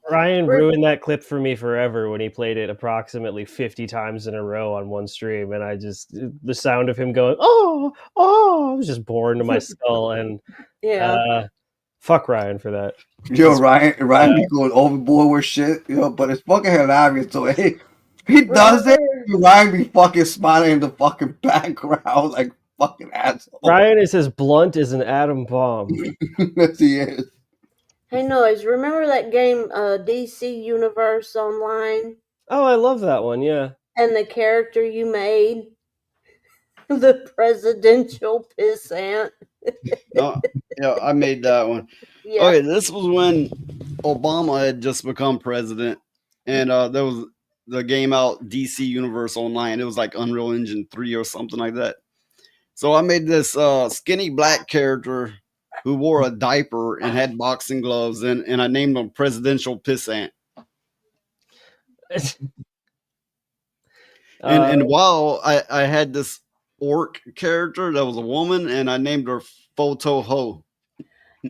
Ryan ruined that clip for me forever when he played it approximately 50 times in a row on one stream, and the sound of him going, oh, was just boring to my skull, and fuck Ryan for that. Yo, Ryan be going overboard with shit, but it's fucking hilarious. So he does it, Ryan be fucking smiling in the fucking background like fucking asshole. Ryan is as blunt as an atom bomb. Yes, he is. Hey, Noise, remember that game DC Universe Online? Oh, I love that one, yeah. And the character you made? The presidential pissant. Yeah, I made that one. Yeah. Okay, this was when Obama had just become president, and there was the game out, DC Universe Online. It was like Unreal Engine 3 or something like that. So I made this skinny black character who wore a diaper and had boxing gloves, and I named him Presidential Pissant. And while I had this orc character that was a woman, and I named her Photo Ho.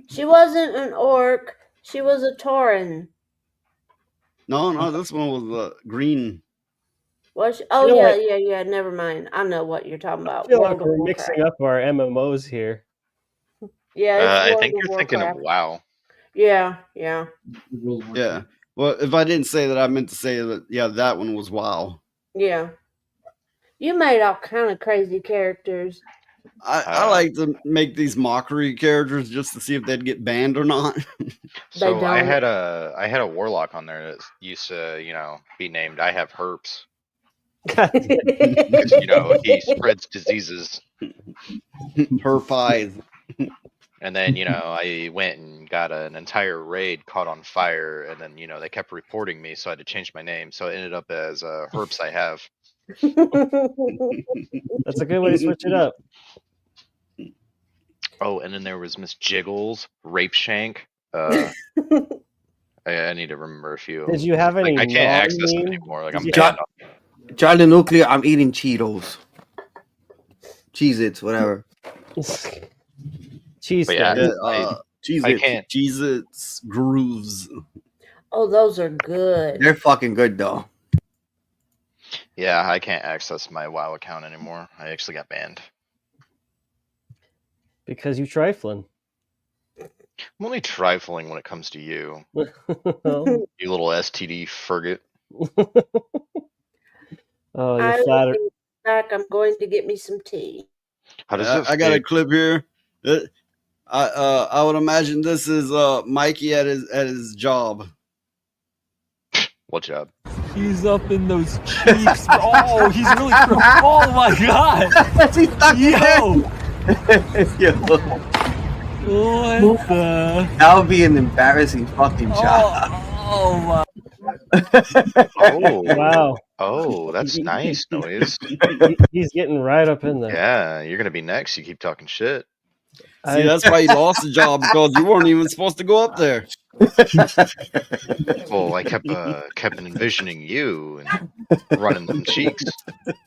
She wasn't an orc. She was a Tauren. No, this one was green. Was she? Oh, yeah. Never mind. I know what you're talking about. I feel World like of we're Warcraft. mixing up our MMOs here. Yeah, I it's think World you're of thinking of Warcraft. WoW. Yeah. Yeah. Well, if I didn't say that, I meant to say that. Yeah, that one was WoW. Yeah. You made all kind of crazy characters. I like to make these mockery characters just to see if they'd get banned or not. So I had a warlock on there that used to, be named I Have Herpes. Because, he spreads diseases. Herp eyes. And then, I went and got an entire raid caught on fire, and then, they kept reporting me, so I had to change my name. So it ended up as Herpes I Have. That's a good way to switch it up. Oh, and then there was Miss Jiggles, Rape Shank. I need to remember a few. Did you have any? I can't access them anymore. Like I'm John, banned on them. Charlie Nuclear, I'm eating Cheetos. Cheez-Its, whatever. Cheese. But yeah, Cheez-Its grooves. Oh, those are good. They're fucking good though. Yeah, I can't access my WoW account anymore. I actually got banned. Because you trifling. I'm only trifling when it comes to you. You little STD ferget. Oh, you're flattered. Back, I'm going to get me some tea. How does it I got a clip here. I would imagine this is Mikey at his job. What job? He's up in those cheeks. Oh, he's really. Oh my god. He's stuck Yo. Yo. What the? That would be an embarrassing fucking job. Oh my. Oh, Wow. Oh, that's nice noise. He's getting right up in there. Yeah, you're gonna be next. You keep talking shit. See, that's why you lost the job, because you weren't even supposed to go up there. Well, I kept envisioning you and running them cheeks.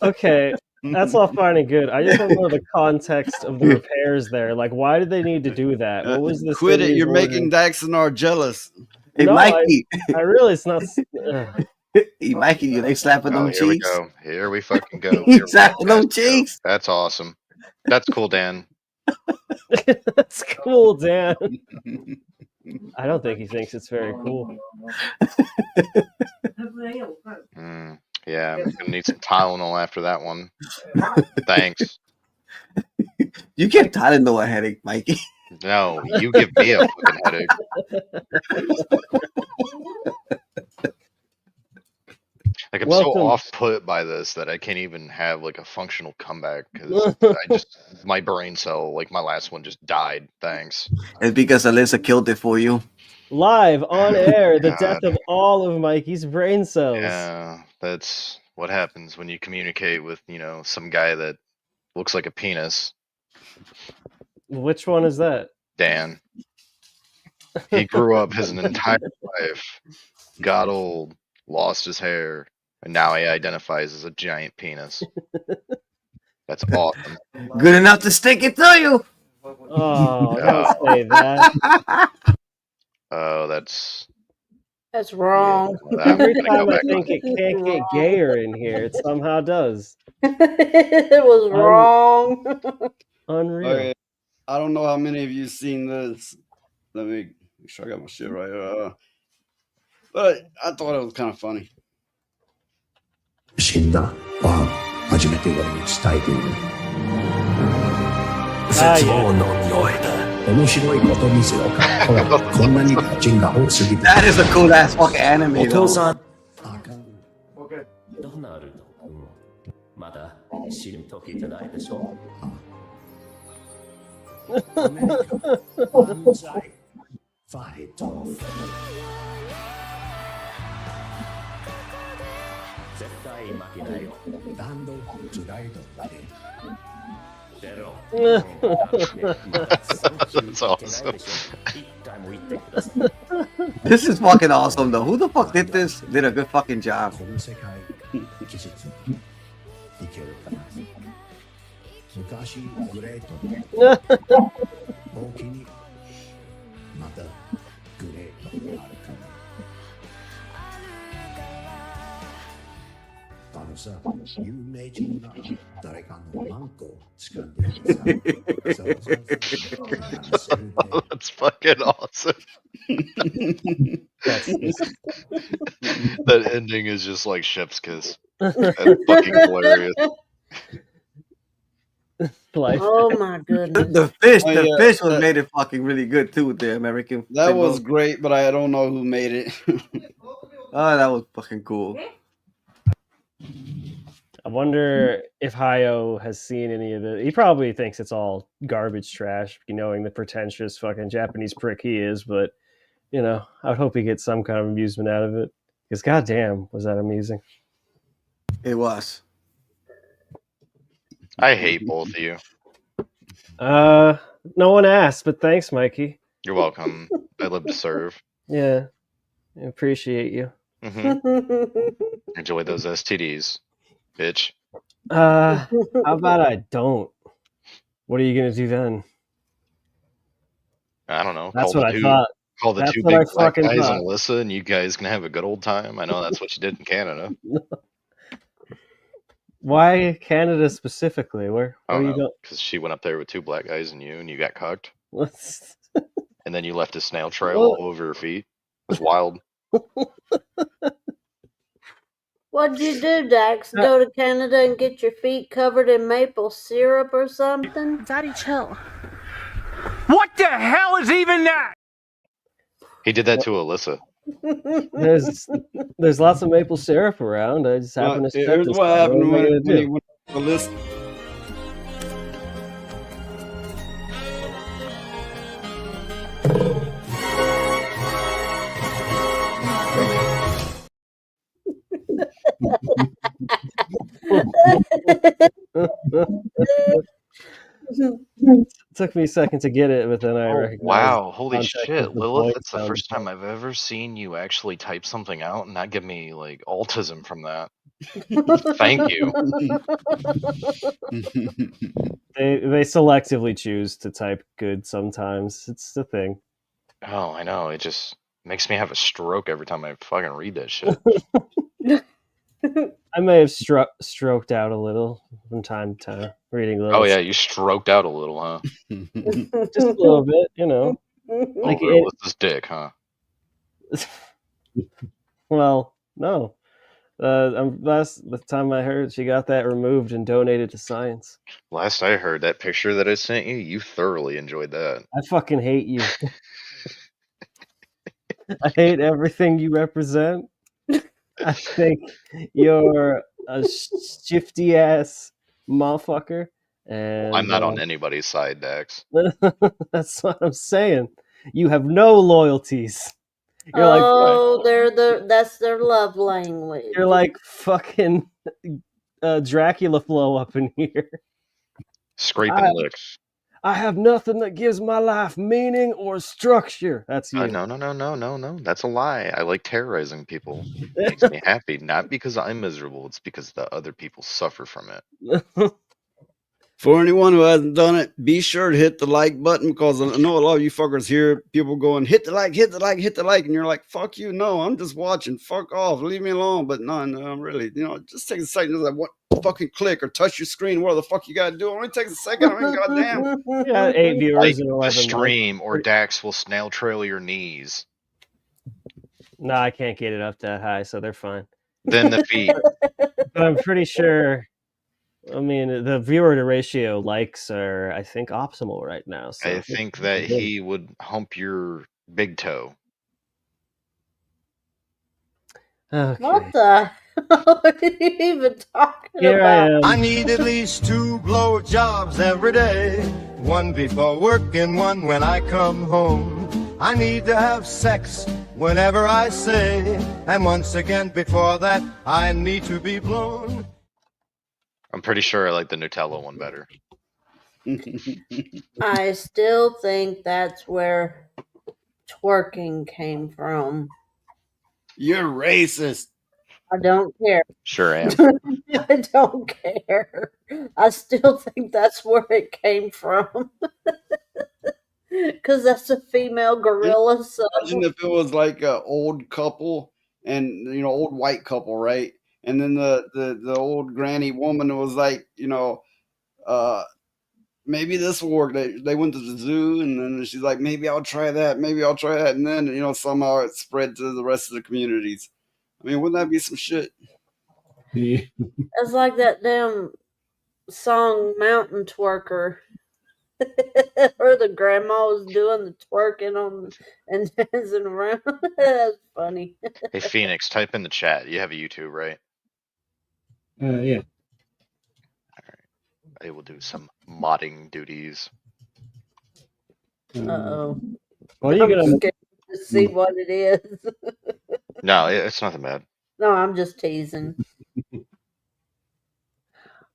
Okay, that's all fine and good. I just want to know the context of the repairs there. Like, why did they need to do that? What was the Quit it! city's You're order? making Daxonar jealous. Hey, No, Mikey. I really, it's not. Hey, Mikey, you like slapping Oh, them here we cheeks? go. Here we fucking go. You Here we slapping go. them cheeks? That's awesome. That's cool, Dan. That's cool, Dan. I don't think he thinks it's very cool. Yeah, I'm gonna need some Tylenol after that one. Thanks. You give Tylenol a headache, Mikey. No, you give me a fucking headache. Like I'm Welcome. so off put by this that I can't even have like a functional comeback because my brain cell, like my last one, just died. Thanks. It's because Alyssa killed it for you. Live on air, the God. death of all of Mikey's brain cells. Yeah, that's what happens when you communicate with some guy that looks like a penis. Which one is that? Dan. He grew up his entire life, got old, lost his hair, and now he identifies as a giant penis. That's awesome. Good enough to stick it to you. Oh, don't say that. Oh, that's wrong. Every time I think it can't get gayer in here, it somehow does. It was wrong. Unreal. Okay. I don't know how many of you seen this. Let me make sure I got my shit right. But I thought it was kind of funny. 死んだ。ああ、初めて俺に伝えている。絶望の匂いだ。面白いことにせよか。ほら、こんなにガチンが多すぎて。That is a cool ass fucking anime, お though. 父さん。ドナルド君、まだ死ぬ時じゃないでしょ。アメリカ、万歳。ファイト。絶対負けないよ。ランドズライドだね。出ろ。 That's awesome. This is fucking awesome, though. Who the fuck did this? Did a good fucking job. この世界、技術にいけるかな。昔グレートで、大きにまたグレートがあるかな。あのさ、有名人が誰かのマンコを掴んでるさ。That's fucking awesome. That ending is just like chef's kiss. That's fucking hilarious. Life. Oh my goodness. The fish, Oh, the yeah, fish was that- made it fucking really good too. The American. That thing was great, but I don't know who made it. Oh, that was fucking cool. I wonder if Hayo has seen any of it. He probably thinks it's all garbage trash, knowing the pretentious fucking Japanese prick he is. But, I would hope he gets some kind of amusement out of it. Because goddamn, was that amusing. It was. I hate both of you. No one asked, but thanks, Mikey. You're welcome. I live to serve. Yeah, I appreciate you. Enjoy those STDs, bitch. How about I don't? What are you gonna do then? I don't know. That's call what the I two, thought. Call the That's two what I big black fucking guys thought. and Alyssa, and you guys can have a good old time. I know that's what you did in Canada. Why Canada specifically? Where I are don't you know, going? because she went up there with two black guys and you got cucked, What's- and then you left a snail trail all over her feet. It was wild. What'd you do, Dax? Go to Canada and get your feet covered in maple syrup or something? Daddy, chill. What the hell is even that? He did that to Alyssa. There's lots of maple syrup around. I just happen to. Here's this what time. happened What am I when gonna he do? went to the list. Took me a second to get it, but then I recognized. Wow, holy context shit, of the Lilith, point that's the sound. first time I've ever seen you actually type something out and not give me like autism from that. Thank you. They selectively choose to type good sometimes. It's the thing. Oh, I know. It just makes me have a stroke every time I fucking read that shit. I may have stroked out a little from time to time reading those. Oh yeah, you stroked out a little, huh? Just a little bit, you know. Like Over Alyssa's dick, huh? Well, no. The time I heard she got that removed and donated to science. Last I heard, that picture that I sent you, you thoroughly enjoyed that. I fucking hate you. I hate everything you represent. I think you're a shifty ass motherfucker. And I'm not on anybody's side, Dax. that's what I'm saying. You have no loyalties. You're that's their love language. You're like fucking Dracula flow up in here. Scraping licks. I have nothing that gives my life meaning or structure. That's you. No. That's a lie. I like terrorizing people. It makes me happy. Not because I'm miserable. It's because the other people suffer from it. For anyone who hasn't done it, be sure to hit the like button, because I know a lot of you fuckers hear people going, hit the like, hit the like, hit the like, and you're like, fuck you, no, I'm just watching, fuck off, leave me alone. But no, I'm really, just take a second to like, fucking click or touch your screen, where the fuck you gotta do. It only takes a second. I mean, goddamn. Yeah, 8 viewers Like and the 11 stream, or Dax will snail trail your knees. No, I can't get it up that high, so they're fine. Then the feet. But I'm pretty sure. I mean, the viewer to ratio likes are, I think, optimal right now. So I think that he would hump your big toe. Okay. What the hell are you even talking Here I about? am. I need at least 2 blow jobs every day. One before work and one when I come home. I need to have sex whenever I say. And once again before that, I need to be blown. I'm pretty sure I like the Nutella one better. I still think that's where twerking came from. You're racist. I don't care. Sure am. I don't care. I still think that's where it came from. Because that's a female gorilla. So. Imagine if it was like an old couple and, old white couple, right? And then the old granny woman was like, maybe this will work. They went to the zoo, and then she's like, maybe I'll try that. Maybe I'll try that. And then, somehow it spread to the rest of the communities. I mean, wouldn't that be some shit? It's like that damn song Mountain Twerker. Or the grandma was doing the twerking on and dancing around. That's funny. Hey, Phoenix, type in the chat. You have a YouTube, right? Yeah. I will do some modding duties. Uh-oh. What are you I'm gonna scared to see what it is. No, it's nothing bad. No, I'm just teasing.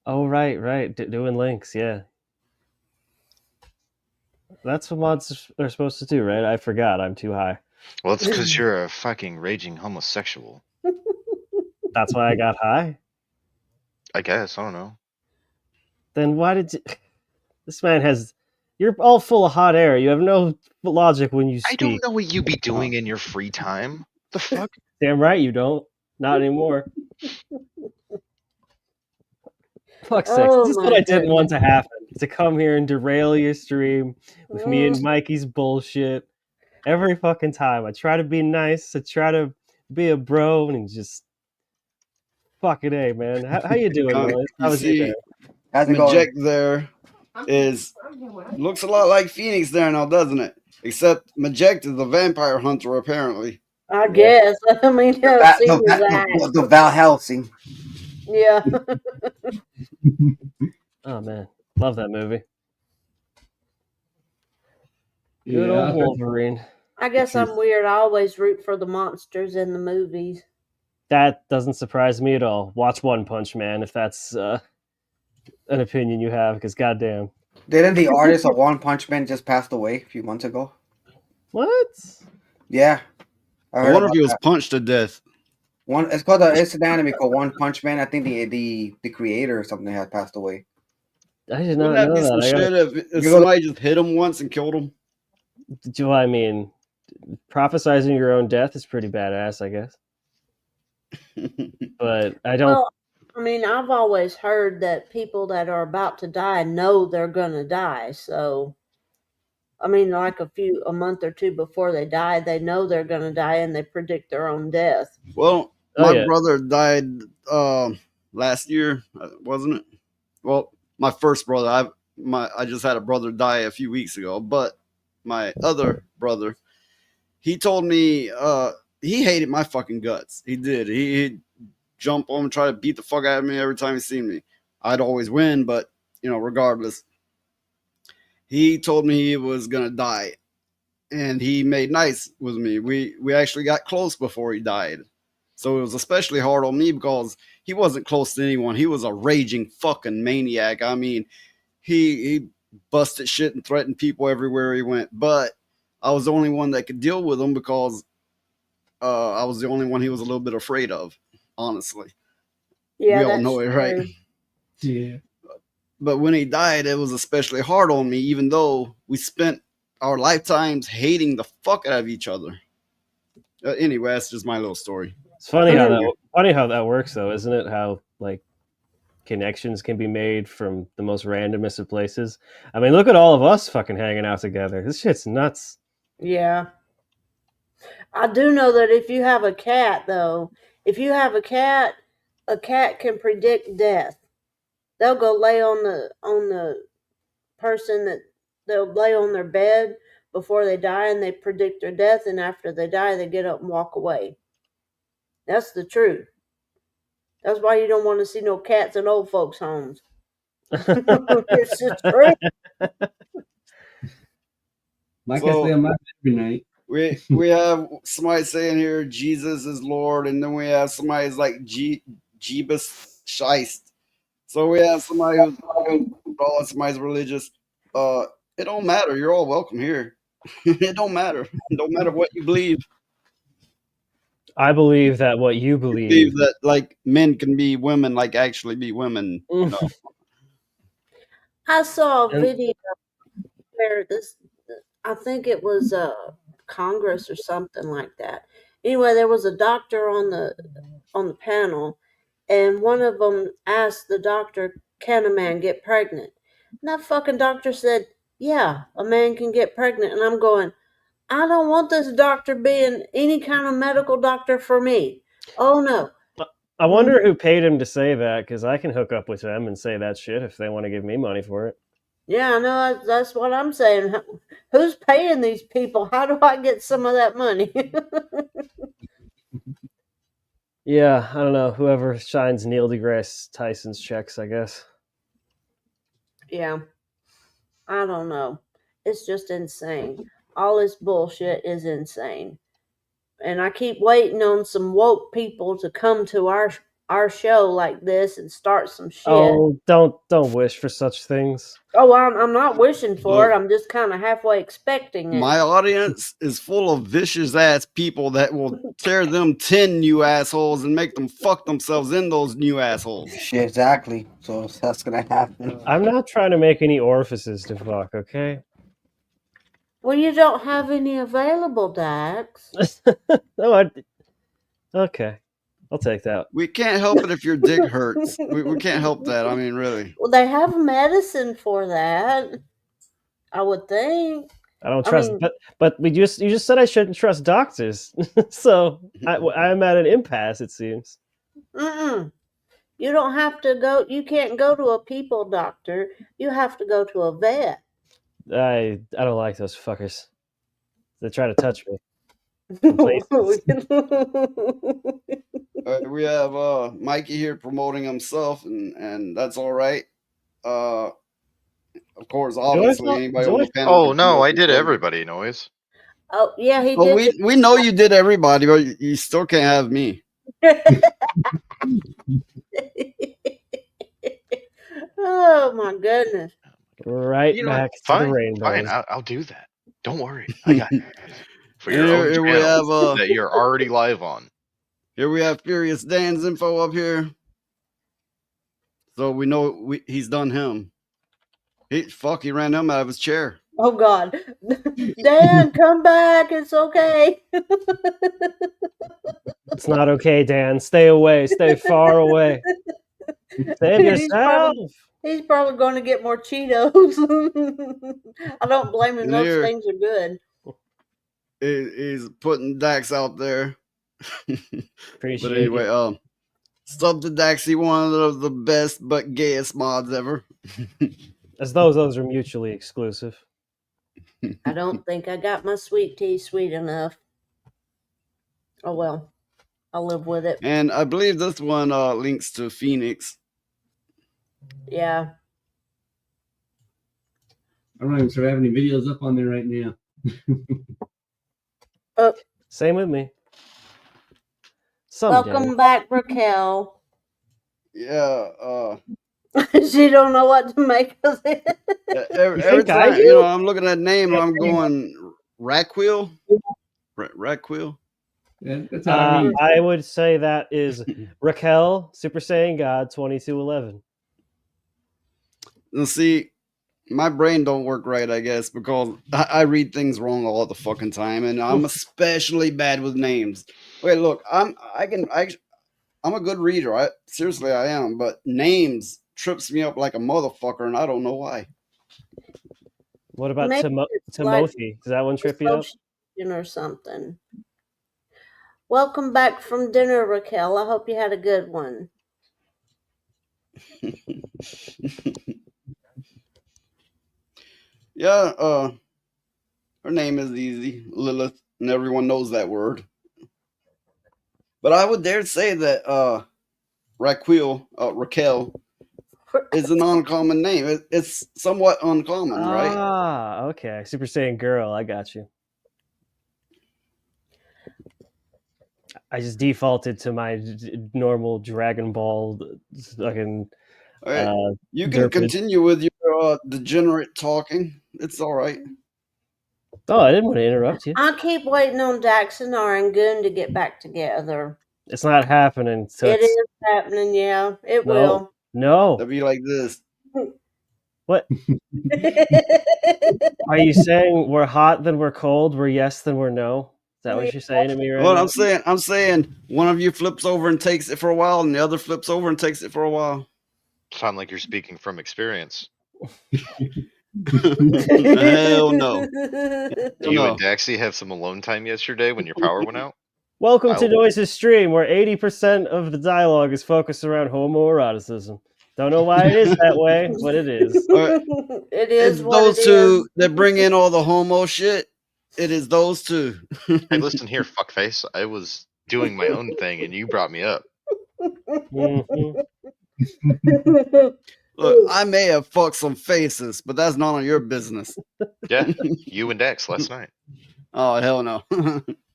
Oh, right. Doing links, yeah. That's what mods are supposed to do, right? I forgot. I'm too high. Well, it's because you're a fucking raging homosexual. That's why I got high? I guess. I don't know. Then why did you... This man has... You're all full of hot air. You have no logic when you speak. I don't know what you be doing in your free time. The fuck? Damn right you don't. Not anymore. Fuck's sake. Oh This is my what I didn't want to goodness. happen. To come here and derail your stream with me and Mikey's bullshit. Every fucking time. I try to be nice. I try to be a bro and just... Fucking A, man. How you doing, Willis? How was your day? Majek there is Looks a lot like Phoenix there now, doesn't it? Except Majecta's the vampire hunter, apparently. I guess. I mean, I've seen his eyes. The Val Helsing. Yeah. Oh man, love that movie. Good Yeah, old Wolverine. I guess I'm weird. I always root for the monsters in the movies. That doesn't surprise me at all. Watch One Punch Man if that's an opinion you have, because goddamn. Didn't the artist of One Punch Man just passed away a few months ago? What? Yeah. I wonder if he was punched to death. It's an anime called One Punch Man. I think the creator or something had passed away. I did not Wouldn't that know be some that. shit if somebody just hit him once and killed him? I mean, prophesizing your own death is pretty badass, I guess. But I don't. Well, I mean, I've always heard that people that are about to die know they're gonna die. So, I mean, like a month or two before they die, they know they're gonna die and they predict their own death. Well, my brother died last year, wasn't it? Well, my first brother. I just had a brother die a few weeks ago, but my other brother, he told me he hated my fucking guts. He did. He'd jump on and try to beat the fuck out of me every time he seen me. I'd always win, but regardless. He told me he was gonna die, and he made nice with me. We actually got close before he died, so it was especially hard on me because he wasn't close to anyone. He was a raging fucking maniac. I mean, he busted shit and threatened people everywhere he went. But I was the only one that could deal with him because I was the only one he was a little bit afraid of. Honestly, Yeah, we all that's know it, right? true. Yeah. But when he died, it was especially hard on me, even though we spent our lifetimes hating the fuck out of each other. Anyway, that's just my little story. It's funny how that works, though, isn't it? How like connections can be made from the most randomest of places. I mean, look at all of us fucking hanging out together. This shit's nuts. Yeah. I do know that if you have a cat, though, if you have a cat can predict death. They'll go lay on the person that they'll lay on their bed before they die, and they predict their death. And after they die, they get up and walk away. That's the truth. That's why you don't want to see no cats in old folks' homes. It's the truth. My cat's lay on my bed every night. We have somebody saying here Jesus is Lord, and then we have somebody who's like Jeebus Scheist. So we have somebody who's somebody's religious. It don't matter. You're all welcome here. It don't matter. It don't matter what you believe. I believe that what you believe that like men can be women, like actually be women. I saw a video where I think it was Congress or something like that. Anyway, there was a doctor on the panel, and one of them asked the doctor, "Can a man get pregnant?" And that fucking doctor said, "Yeah, a man can get pregnant." And I'm going, I don't want this doctor being any kind of medical doctor for me. Oh no. I wonder who paid him to say that, because I can hook up with them and say that shit if they want to give me money for it. Yeah, I know. That's what I'm saying. Who's paying these people? How do I get some of that money? Yeah, I don't know. Whoever shines Neil deGrasse Tyson's checks, I guess. Yeah. I don't know. It's just insane. All this bullshit is insane. And I keep waiting on some woke people to come to our show like this and start some shit. Oh, don't wish for such things. Oh, I'm not wishing for it. I'm just kind of halfway expecting it. My audience is full of vicious ass people that will tear them 10 new assholes and make them fuck themselves in those new assholes. Shit, exactly. So that's gonna happen. I'm not trying to make any orifices to fuck, okay? Well, you don't have any available, Dax. No, okay. I'll take that. We can't help it if your dick hurts. We can't help that. I mean, really. Well, they have medicine for that, I would think. I don't trust, but you just said I shouldn't trust doctors, so I'm at an impasse. It seems. You don't have to go. You can't go to a people doctor. You have to go to a vet. I don't like those fuckers. They try to touch me. Places. We have Mikey here promoting himself, and that's all right. Of course, obviously, anybody on the panel. Oh can no, promote I did themselves. everybody, Noise. Oh yeah, he Well, did. we know you did everybody, but you still can't have me. Oh my goodness. Right You know what? back to Fine, the rainbows. fine. I'll do that. Don't worry, I got you. For your Here- own here we channel have, that you're already live on. Here we have Furious Dan's info up here, so we know he's done him. He ran him out of his chair. Oh God, Dan, come back. It's okay. It's not okay, Dan. Stay away. Stay far away. Save yourself. He's probably going to get more Cheetos. I don't blame him. And Those here- things are good. He's putting Dax out there. Appreciate But anyway, it. sub to Daxy, one of the best but gayest mods ever. As though those are mutually exclusive. I don't think I got my sweet tea sweet enough. Oh well, I'll live with it. And I believe this one links to Phoenix. Yeah. I don't even start having any videos up on there right now. Same with me. Someday. Welcome back, Raquel. Yeah, She don't know what to make of it. every time, I'm looking at name and I'm going Raquel. Raquel. Yeah, that's how I read. I would say that is Raquel, Super Saiyan God 2211. And see, my brain don't work right, I guess, because I read things wrong all the fucking time, and I'm especially bad with names. Wait, look, I'm a good reader. Seriously, I am, but names trips me up like a motherfucker, and I don't know why. What about Maybe it's like Timothy? Does that one trip you up? association or something. Welcome back from dinner, Raquel. I hope you had a good one. Yeah, her name is easy, Lilith, and everyone knows that word. But I would dare say that Raquel is an uncommon name. It's somewhat uncommon, right? Ah, okay. Super Saiyan Girl, I got you. I just defaulted to my normal Dragon Ball fucking. All right. You can derpage. continue with your degenerate talking. It's all right. Oh, I didn't want to interrupt you. I keep waiting on Daxonar and Goon to get back together. It's not happening. So It it's- is happening, yeah. It No. will. No. It'll be like this. What? Are you saying we're hot, then we're cold, we're yes, then we're no? Is that what you're saying to me right Well, now? I'm saying one of you flips over and takes it for a while, and the other flips over and takes it for a while. Sound like you're speaking from experience. Hell no. You and Daxy have some alone time yesterday when your power went out? Welcome to I'll- Noise's stream, where 80% of the dialogue is focused around homoeroticism. Don't know why it is that way, but it is. All right. It is It's what those it two is. that bring in all the homo shit. It is those two. Hey, listen here, fuckface. I was doing my own thing and you brought me up. Mhm. Look, I may have fucked some faces, but that's none of your business. Yeah, you and Dax last night. Oh, hell no.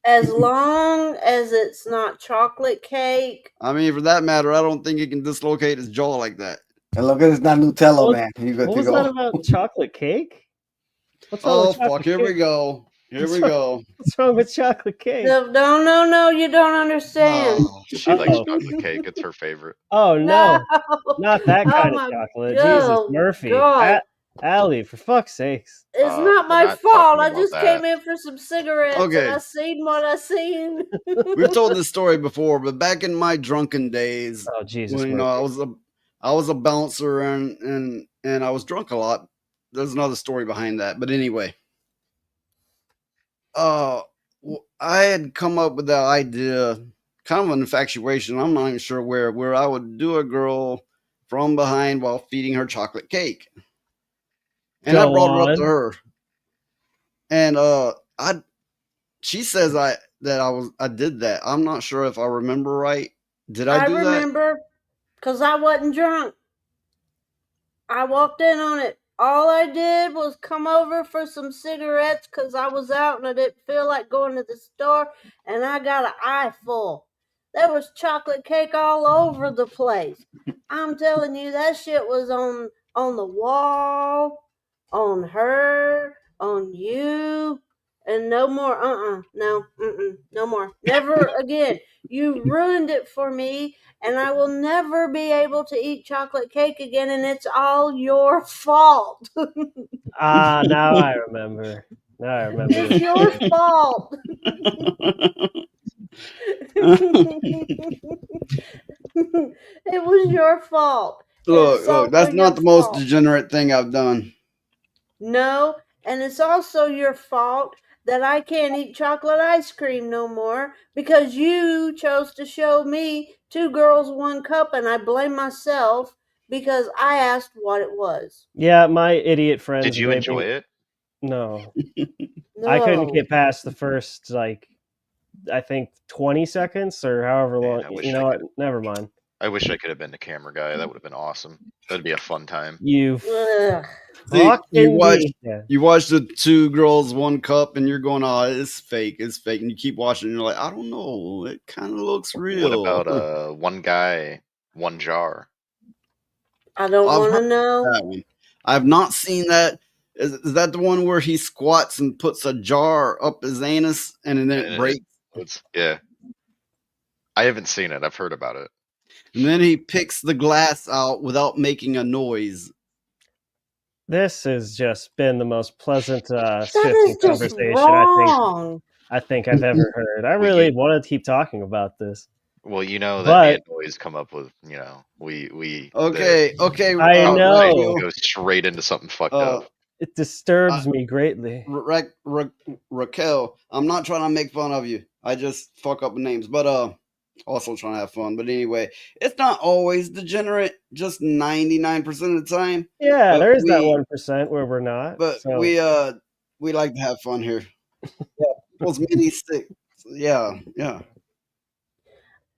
As long as it's not chocolate cake. I mean, for that matter, I don't think he can dislocate his jaw like that. And look at it's not Nutella, What- man. You good What to was go. that about chocolate cake? What's wrong Oh, with chocolate fuck. Here we cake? go. Here we go. What's wrong with chocolate cake? No, you don't understand. Oh, She likes Uh-oh. chocolate cake. It's her favorite. Oh no, not that Oh kind my of chocolate. God. Jesus, Murphy, God. Allie, for fuck's sakes. It's not we're my not fault. talking I about just that. came in for some cigarettes Okay. and I seen what I seen. We've told this story before, but back in my drunken days, Oh Jesus, when Murphy. I was a bouncer and I was drunk a lot. There's another story behind that, but anyway, I had come up with that idea, kind of an infatuation. I'm not even sure where I would do a girl from behind while feeding her chocolate cake, and I Go brought it up on. to her, and she says I did that. I'm not sure if I remember right. Did I do that? remember because I wasn't drunk. I walked in on it. All I did was come over for some cigarettes because I was out and I didn't feel like going to the store, and I got an eye full. There was chocolate cake all over the place. I'm telling you, that shit was on the wall, on her, on you, and no more. No more. Never again. You ruined it for me, and I will never be able to eat chocolate cake again, and it's all your fault. Ah, now I remember. Now I remember. It's this. your fault. It was your fault. Look, that's not the most degenerate thing I've done. No, and it's also your fault that I can't eat chocolate ice cream no more because you chose to show me 2 girls, 1 cup, and I blame myself because I asked what it was. Yeah, my idiot friends. Did you made enjoy me- it? No. I couldn't No. get past the first, like, I think 20 seconds or however long. I wish You I know what? Never mind. I wish I could have been the camera guy. That would have been awesome. That'd be a fun time. You Ugh. See, fucking yeah. you watch the 2 girls, 1 cup, and you're going, "Oh, it's fake, it's fake," and you keep watching, and you're like, "I don't know, it kind of looks real." What about 1 guy, 1 jar? I don't I've want to heard know. that one. I've not seen that. Is that the one where he squats and puts a jar up his anus and then it breaks? Yeah. I haven't seen it. I've heard about it. And then he picks the glass out without making a noise. This has just been the most pleasant That shifting is just conversation wrong. I think I've ever heard. I really want to keep talking about this. Well, you know that But- me and Boys come up with, we Okay. I know. go straight into something fucked up. It disturbs me greatly. Raquel, I'm not trying to make fun of you. I just fuck up names, but also trying to have fun. But anyway, it's not always degenerate, just 99% of the time. Yeah, But there is that we- 1% where we're not. But so. we like to have fun here. Yeah, those mini sticks. Yeah.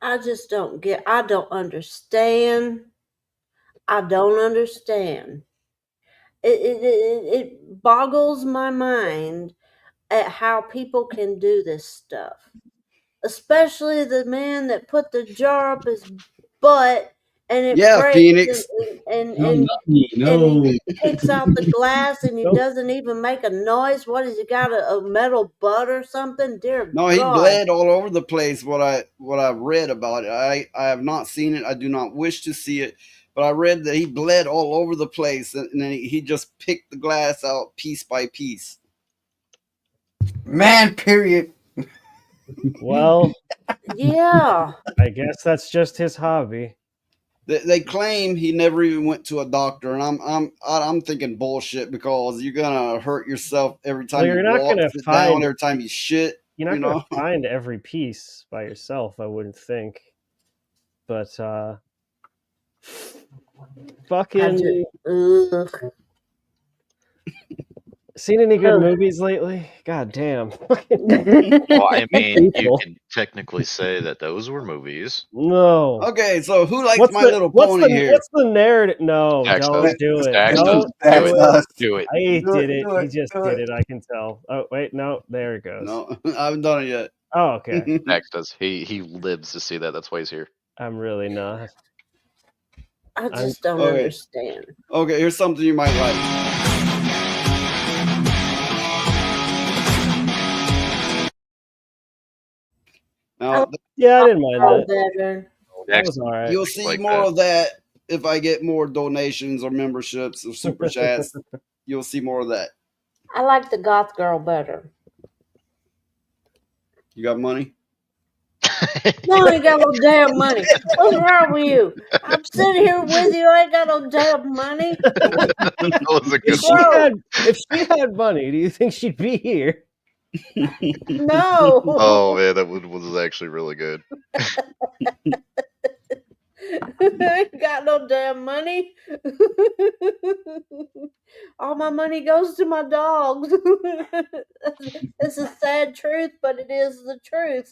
I just don't get. I don't understand. I don't understand. It boggles my mind at how people can do this stuff, especially the man that put the jar up his butt and it Yeah, breaks Phoenix. and No, not me. and No. he picks out the glass and he Nope. doesn't even make a noise. What has he got, a metal butt or something? Dear No, he God. bled all over the place. What I read about it, I have not seen it. I do not wish to see it, but I read that he bled all over the place, and then he just picked the glass out piece by piece. Man, period. Well, Yeah. I guess that's just his hobby. They claim he never even went to a doctor, and I'm thinking bullshit because you're gonna hurt yourself every time Well, you're you not walk, gonna sit down, find- every time you shit. You're not you going know? to find every piece by yourself, I wouldn't think. But, fucking. Ugh. Seen any good movies lately? God damn. Well, I mean, you People. can technically say that those were movies. No. Okay, so who likes What's My the, Little what's Pony the, here? What's the narrative? No, Dax don't does. do it. Dax Don't does. do it. Do it. He Do it, did it. do He it, just do did it. it. I can tell. Oh, wait. No, there it goes. No, I haven't done it yet. Oh, okay. Dax does. He lives to see that. That's why he's here. I'm really not. I just don't Okay. understand. Okay, here's something you might like. Now, Yeah, I didn't mind Oh, that. better. That was all right. you'll see Like more that. of that if I get more donations or memberships or super chats. You'll see more of that. I like the goth girl better. You got money? No, I ain't got no damn money. What's wrong with you? I'm sitting here with you. I ain't got no damn money. That was a good If she, one. had, if she had money, do you think she'd be here? No. Oh man, that was actually really good. I ain't got no damn money. all my money goes to my dogs. It's a sad truth, but it is the truth.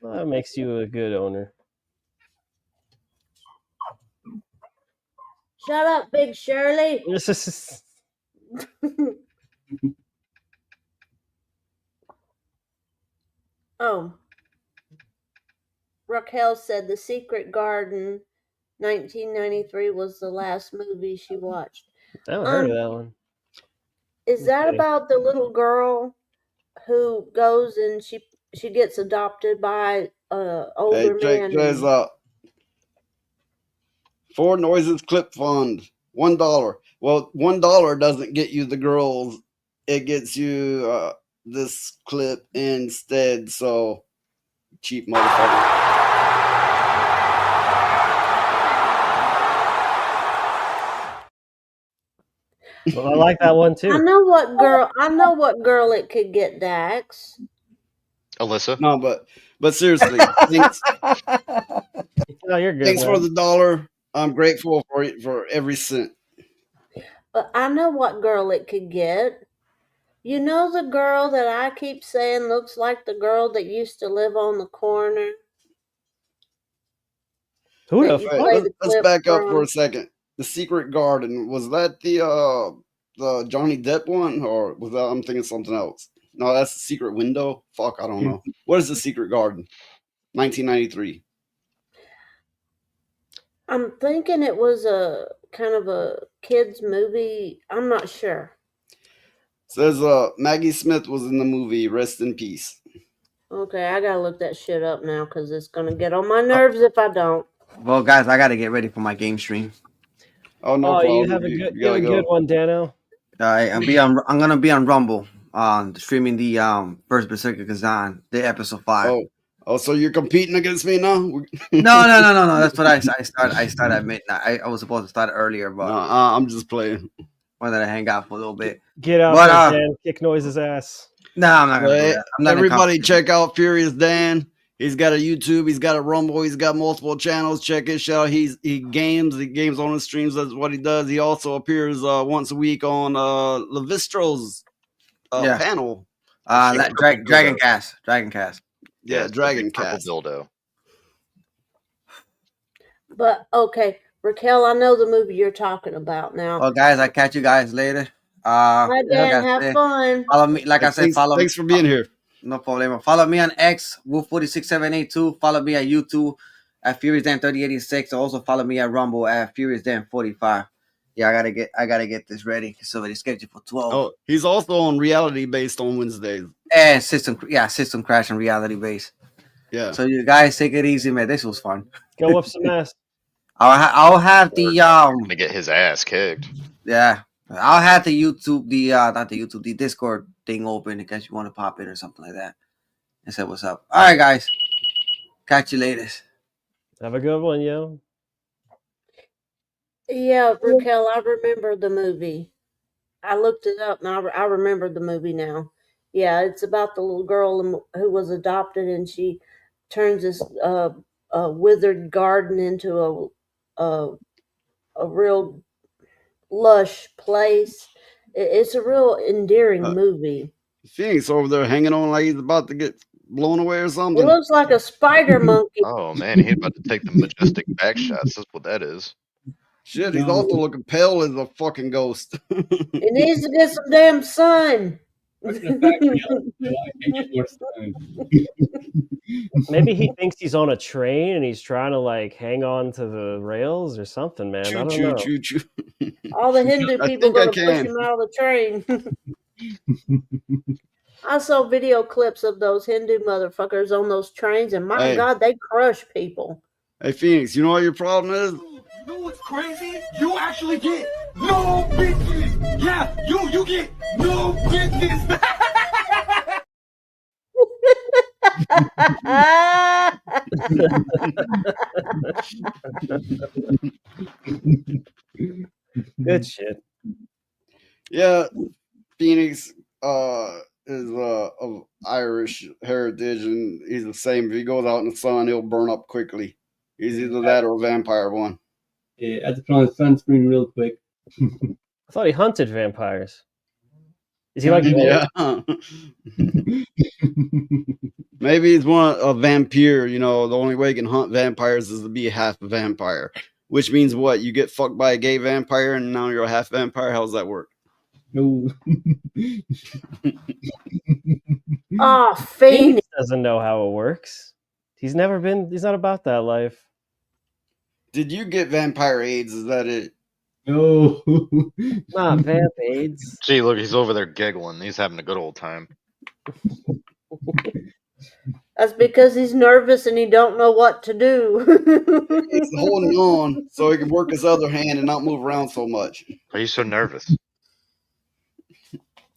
Well, that makes you a good owner. Shut up, Big Shirley. Oh. Raquel said The Secret Garden 1993 was the last movie she watched. I haven't heard of that one. Is that Okay. about the little girl who goes and she gets adopted by an older Hey, man? check this out. Four Noises Clip Fund, $1. Well, $1 doesn't get you the girls. It gets you this clip instead. So cheap motherfucker. Well, I like that one I too. know what girl it could get, Dax. Alyssa? No, but seriously, thanks, No, you're good. thanks for man. the $1. I'm grateful for it for every cent. But I know what girl it could get. You know the girl that I keep saying looks like the girl that used to live on the corner? Who that the you fuck? play the Let's clip back up for from. a second. The Secret Garden, was that the Johnny Depp one, or was that I'm thinking something else? No, that's the Secret Window. Fuck, I don't know. What is the Secret Garden? 1993. I'm thinking it was a kind of a kids movie. I'm not sure. Says Maggie Smith was in the movie. Rest in peace. Okay, I gotta look that shit up now because it's gonna get on my nerves if I don't. Well, guys, I gotta get ready for my game stream. Oh no Oh, problem. you have a You good, you have gotta a go. good one, Dano. I'm gonna be on Rumble, streaming the first Berserker Kazan, the episode 5. Oh, so you're competing against me now? No. That's what I start at midnight. I was supposed to start earlier, but I'm just playing. Wanted to hang out for a little bit. Get out But, there, Dan. Kick Noise's ass. No, I'm not gonna do Hey, that. I'm not in everybody, competition. check out Furious Dan. He's got a YouTube. He's got a Rumble. He's got multiple channels. Check his out. He games. He games on his streams. That's what he does. He also appears once a week on Levistro's Yeah. panel. Dragon Cast. Yeah, Dragon Cast. Dildo. But okay, Raquel, I know the movie you're talking about now. Well, guys, I catch you guys later. Hi, like Dan. I Have said, fun. Follow me, like I said. Follow. Thanks for being here. No problem. Follow me on X, Wolf46782. Follow me at YouTube at FuriousDan3086. Also follow me at Rumble at FuriousDan45. Yeah, I gotta get this ready. So it's scheduled for 12. Oh, he's also on Reality Based on Wednesdays. And System Crash and Reality Base. Yeah. So you guys take it easy, man. This was fun. Go whoop some ass. I'll have the Gonna get his ass kicked. Yeah, I'll have the YouTube, the Discord thing open in case you want to pop in or something like that and say what's up. All right, guys. Catch you later. Have a good one, yo. Yeah, Raquel, I remember the movie. I looked it up and I remember the movie now. Yeah, it's about the little girl who was adopted and she turns this withered garden into a real lush place. It's a real endearing movie. Phoenix over there hanging on like he's about to get blown away or It something. looks like a spider monkey. Oh man, he's about to take the majestic back shots. That's what that is. Shit, he's also looking pale as a fucking ghost. It needs to get some damn sun. Maybe he thinks he's on a train and he's trying to like hang on to the rails or something, man. I don't know. Choo. All the Hindu I people think I gonna push can. him out of the train. I saw video clips of those Hindu motherfuckers on those trains, and my Hey. God, they crush people. Hey Phoenix, you know what your problem is? You know what's crazy? You actually get no business. Yeah, you get no business. Good shit. Yeah, Phoenix is of Irish heritage, and he's the same. If he goes out in the sun, he'll burn up quickly. He's either that or a vampire one. Yeah, I had to put on sunscreen real quick. I thought he hunted vampires. Is he like Yeah. Maybe he's a vampire. You know, the only way you can hunt vampires is to be half a vampire. Which means what? You get fucked by a gay vampire and now you're a half vampire? How does that work? No. Oh, Phoenix Phoenix. doesn't know how it works. He's not about that life. Did you get vampire AIDS? Is that it? No. Not vamp AIDS. Gee, look, he's over there giggling. He's having a good old time. That's because he's nervous and he don't know what to do. He's holding on so he can work his other hand and not move around so much. Why are you so nervous?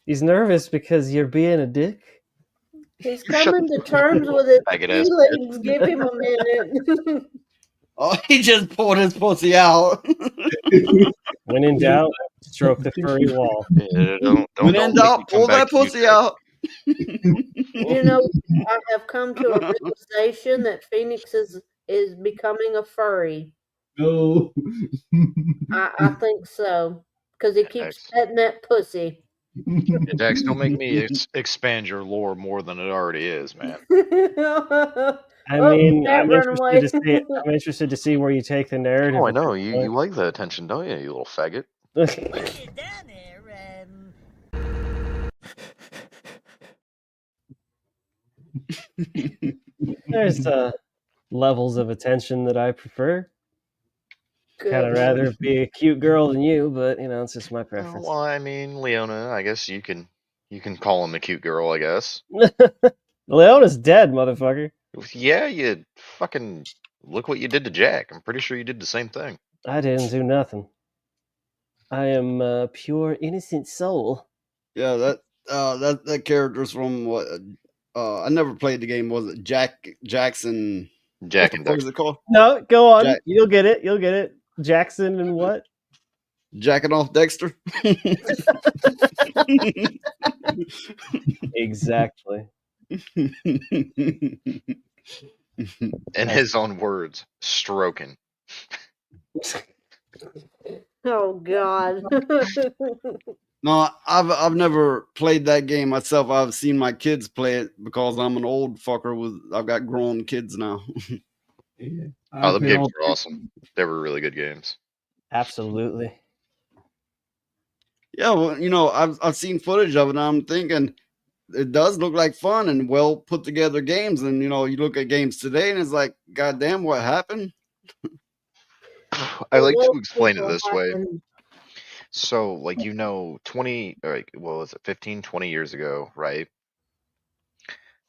He's nervous because you're being a dick. He's coming to terms with his Faggot ass feelings. Give him a minute. Oh, he just pulled his pussy out. When in doubt, stroke the furry wall. Yeah, When in doubt, pull that pussy out. You know, I have come to a realization that Phoenix is becoming a furry. No. I think so. Because he keeps petting that pussy. Yeah, Dex, don't make me expand your lore more than it already is, man. I Oh, mean, Matt, I'm run away. interested to see where you take the narrative. Oh, I know. You like the attention, don't you, you little faggot? There's levels of attention that I prefer. Kind of rather be a cute girl than you, but you know, it's just my preference. Well, I mean, Leona, I guess you can call him a cute girl, I guess. Leona's dead, motherfucker. Yeah, you fucking look what you did to Jack. I'm pretty sure you did the same thing. I didn't do nothing. I am a pure innocent soul. Yeah, that character's from what? I never played the game. Was it Jackson? Jack what and the fuck Dexter. is it called? No, go on. Jack. You'll get it. You'll get it. Jackson and what? Jacking off Dexter. Exactly. In his own words, stroking. Oh God. No, I've never played that game myself. I've seen my kids play it because I'm an old fucker I've got grown kids now. Yeah. Oh, the games were awesome. They were really good games. Absolutely. Yeah, well, you know, I've seen footage of it and I'm thinking it does look like fun and well put together games. And you know, you look at games today and it's like, goddamn, what happened? I like to explain it this way. So, like, 20, like, what was it, 15, 20 years ago, right?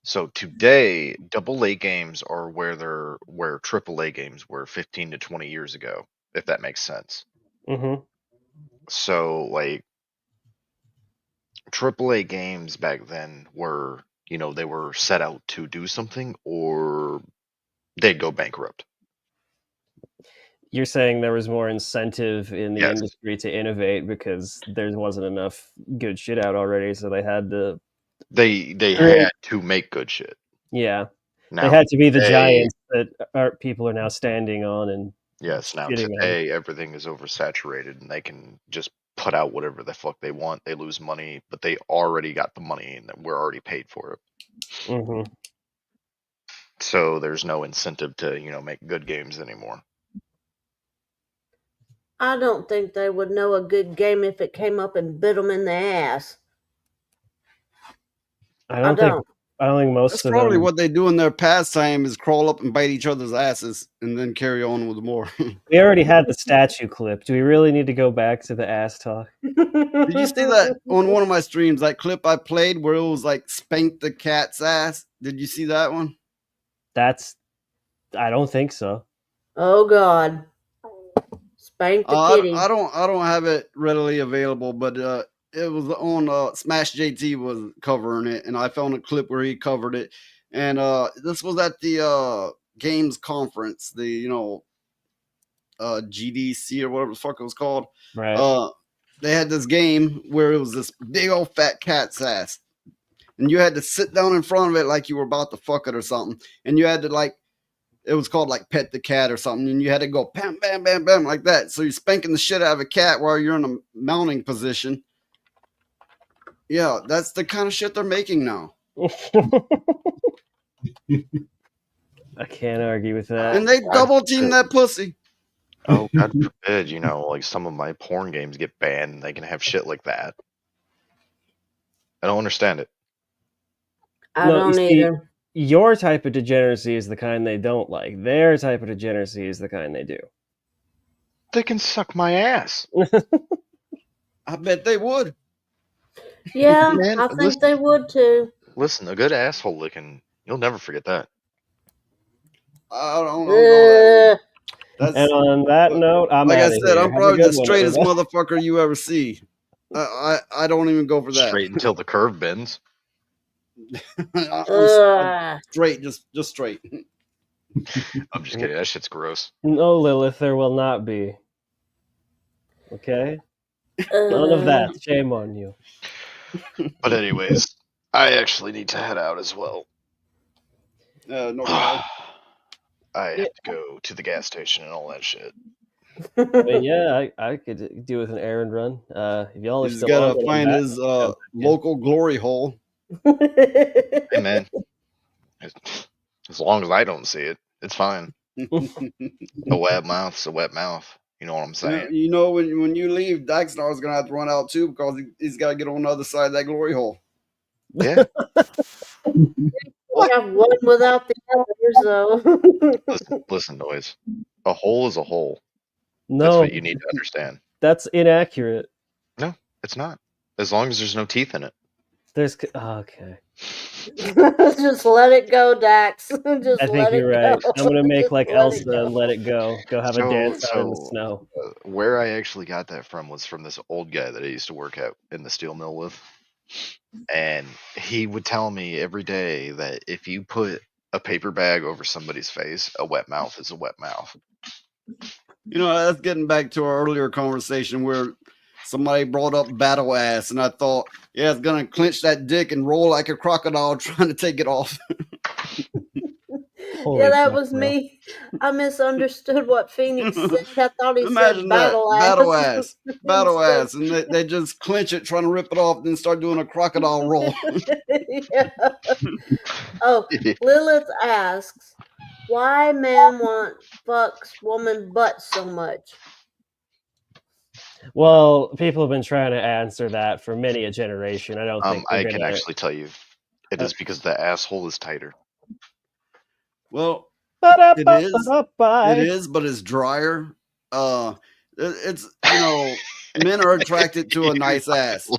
So today, AA games are where AAA games were 15 to 20 years ago, if that makes sense. Mm-hmm. So, like, AAA games back then were, they were set out to do something or they'd go bankrupt. You're saying there was more incentive in the Yes. industry to innovate because there wasn't enough good shit out already, so they had to. They had to make good shit. Yeah, Now, they had to be the today- giants that people are now standing on and. Yes, now shitting on. today everything is oversaturated and they can just put out whatever the fuck they want. They lose money, but they already got the money and we're already paid for it. Mm-hmm. So there's no incentive to, make good games anymore. I don't think they would know a good game if it came up and bit them in the ass. I don't think most That's of probably them. what they do in their pastime is crawl up and bite each other's asses and then carry on with more. We already had the statue clip. Do we really need to go back to the ass talk? Did you see that on one of my streams, that clip I played where it was like spank the cat's ass? Did you see that one? I don't think so. Oh God. Spank the kitty. I don't have it readily available, but it was on Smash JT was covering it, and I found a clip where he covered it. And this was at the games conference, the GDC or whatever the fuck it was called. Right. They had this game where it was this big old fat cat's ass, and you had to sit down in front of it like you were about to fuck it or something, and you had to it was called like Pet the Cat or something, and you had to go bam, bam, bam, bam like that. So you're spanking the shit out of a cat while you're in a mounting position. Yeah, that's the kind of shit they're making now. I can't argue with that. And they double team that pussy. Oh, God forbid, you know, like some of my porn games get banned and they can have shit like that. I don't understand it. I don't either. Your type of degeneracy is the kind they don't like. Their type of degeneracy is the kind they do. They can suck my ass. I bet they would. Yeah, Man, I think listen. they would too. Listen, a good asshole licking, you'll never forget that. I don't know. That's, And on that note, I'm like I outta said, here. I'm Have a probably good the one, straightest everybody. motherfucker you ever see. I don't even go for that. Straight until the curve bends. I'm straight, just straight. I'm just kidding. That shit's gross. No, Lilith, there will not be. Okay? None of that. Shame on you. But anyways, I actually need to head out as well. No problem. I have to go to the gas station and all that shit. I mean, yeah, I could do with an errand run. If y'all are He's still got on, to find his local glory hole. Hey, man. As long as I don't see it, it's fine. A wet mouth's a wet mouth. You know what I'm saying? You know, when you leave, Daxnar's going to have to run out too because he's got to get on the other side of that glory hole. Yeah. We have one without the other, so. Listen, noise. A hole is a hole. No. That's what you need to understand. That's inaccurate. No, it's not. As long as there's no teeth in it. There's okay. Just let it go, Dax. Just I think let you're it right. go. I'm gonna make Just like let it Elsa go. and let it go. Go have a dance out in the snow. Where I actually got that from was from this old guy that I used to work out in the steel mill with. And he would tell me every day that if you put a paper bag over somebody's face, a wet mouth is a wet mouth. You know, that's getting back to our earlier conversation where somebody brought up battle ass, and I thought, yeah, it's gonna clench that dick and roll like a crocodile trying to take it off. Yeah, that was me. I misunderstood what Phoenix said. I thought he Imagine said that battle ass. battle ass, and they just clench it, trying to rip it off, then start doing a crocodile roll. Yeah. Oh, Lilith asks, why man fucks woman butt so much? Well, people have been trying to answer that for many a generation. I don't think I can actually tell you, it is because the asshole is tighter. Well, it is, but it's drier. It's you know, men are attracted to a nice ass.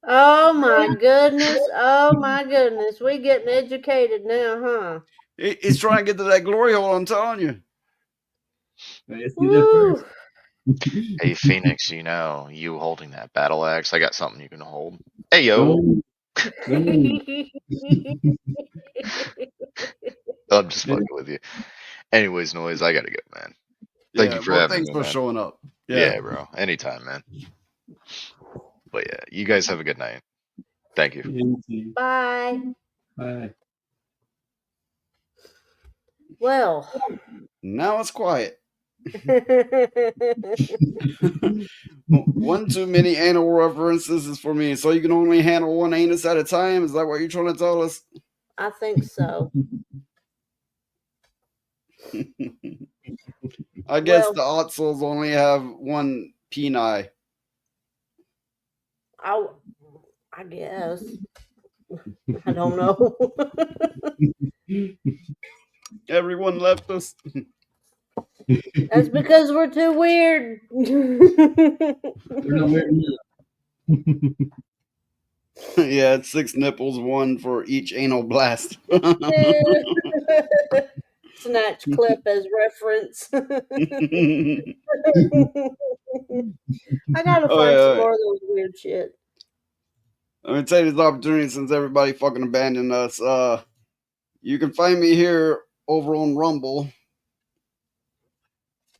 Oh my goodness! Oh my goodness! We getting educated now, huh? He's trying to get to that glory hole. I'm telling you. Woo. Hey, Phoenix, you know, you holding that battle axe, I got something you can hold. Hey, yo. I'm just fucking with you. Anyways, noise, I gotta go, man. Thank you for having thanks me, for man. showing up. Yeah, bro. Anytime, man. But yeah, you guys have a good night. Thank you. Bye. Bye. Well, now it's quiet. One too many anal references is for me, so you can only handle one anus at a time. Is that what you're trying to tell us? I think so. I guess the Ottsels only have one peni. I guess. I don't know. Everyone left us. That's because we're too weird. Yeah, it's 6 nipples, one for each anal blast. Snatch clip as reference. I gotta find some more of those weird shit. Let me take this opportunity since everybody fucking abandoned us. You can find me here over on Rumble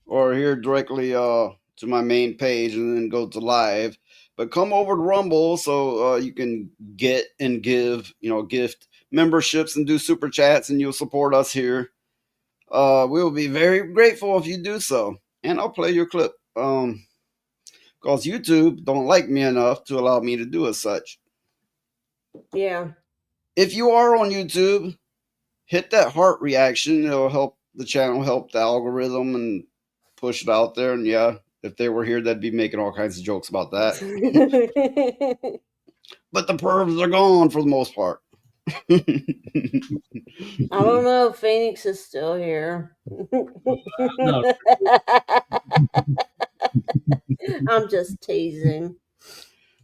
or here directly to my main page and then go to live. But come over to Rumble so you can get and give, gift memberships and do super chats, and you'll support us here, we will be very grateful if you do so. And I'll play your clip. Because YouTube don't like me enough to allow me to do as such. Yeah. If you are on YouTube, hit that heart reaction. It'll help the channel, help the algorithm, and push it out there. And yeah, if they were here, they'd be making all kinds of jokes about that. But the pervs are gone for the most part. I don't know if Phoenix is still here. I'm just teasing.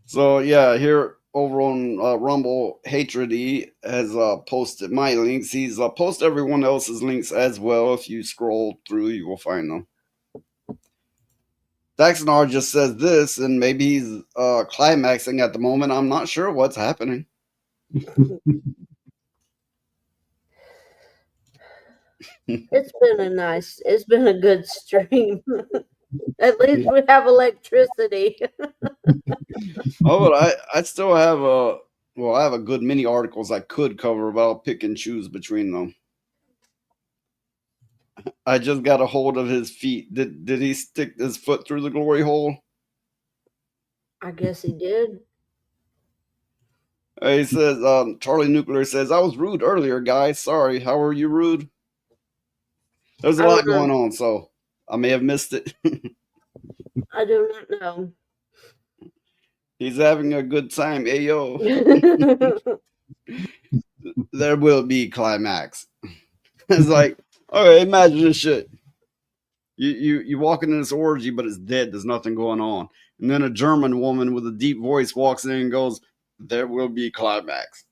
So yeah, here over on Rumble, Hatredy has posted my links. He's posted everyone else's links as well. If you scroll through, you will find them. Daxonar just says this, and maybe he's climaxing at the moment. I'm not sure what's happening. It's been a good stream. At least we have electricity. Oh, but I still have I have a good many articles I could cover, but I'll pick and choose between them. I just got a hold of his feet. Did he stick his foot through the glory hole? I guess he did. He says, Charlie Nuclear says, I was rude earlier, guys. Sorry. How were you rude? There's a lot going on, so I may have missed it. I do not know. He's having a good time. Ayo. There will be climax. It's like, okay, imagine this shit. You walk into this orgy, but it's dead. There's nothing going on. And then a German woman with a deep voice walks in and goes, there will be climax.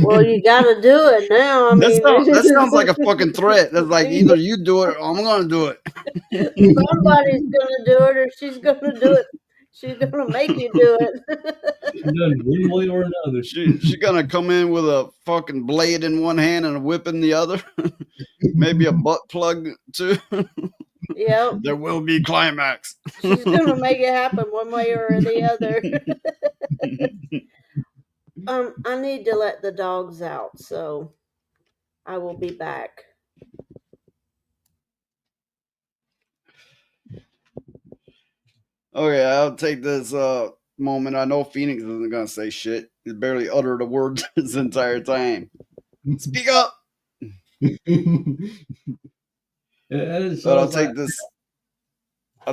Well, you got to do it now. I mean, that sounds like a fucking threat. That's like either you do it or I'm going to do it. Somebody's going to do it or she's going to do it. She's going to make you do it. One way or another. She's going to come in with a fucking blade in one hand and a whip in the other. Maybe a butt plug too. Yep. There will be climax. She's going to make it happen one way or the other. I need to let the dogs out, so I will be back. Okay, I'll take this moment. I know Phoenix isn't going to say shit. He's barely uttered a word this entire time. Speak up! But I'll take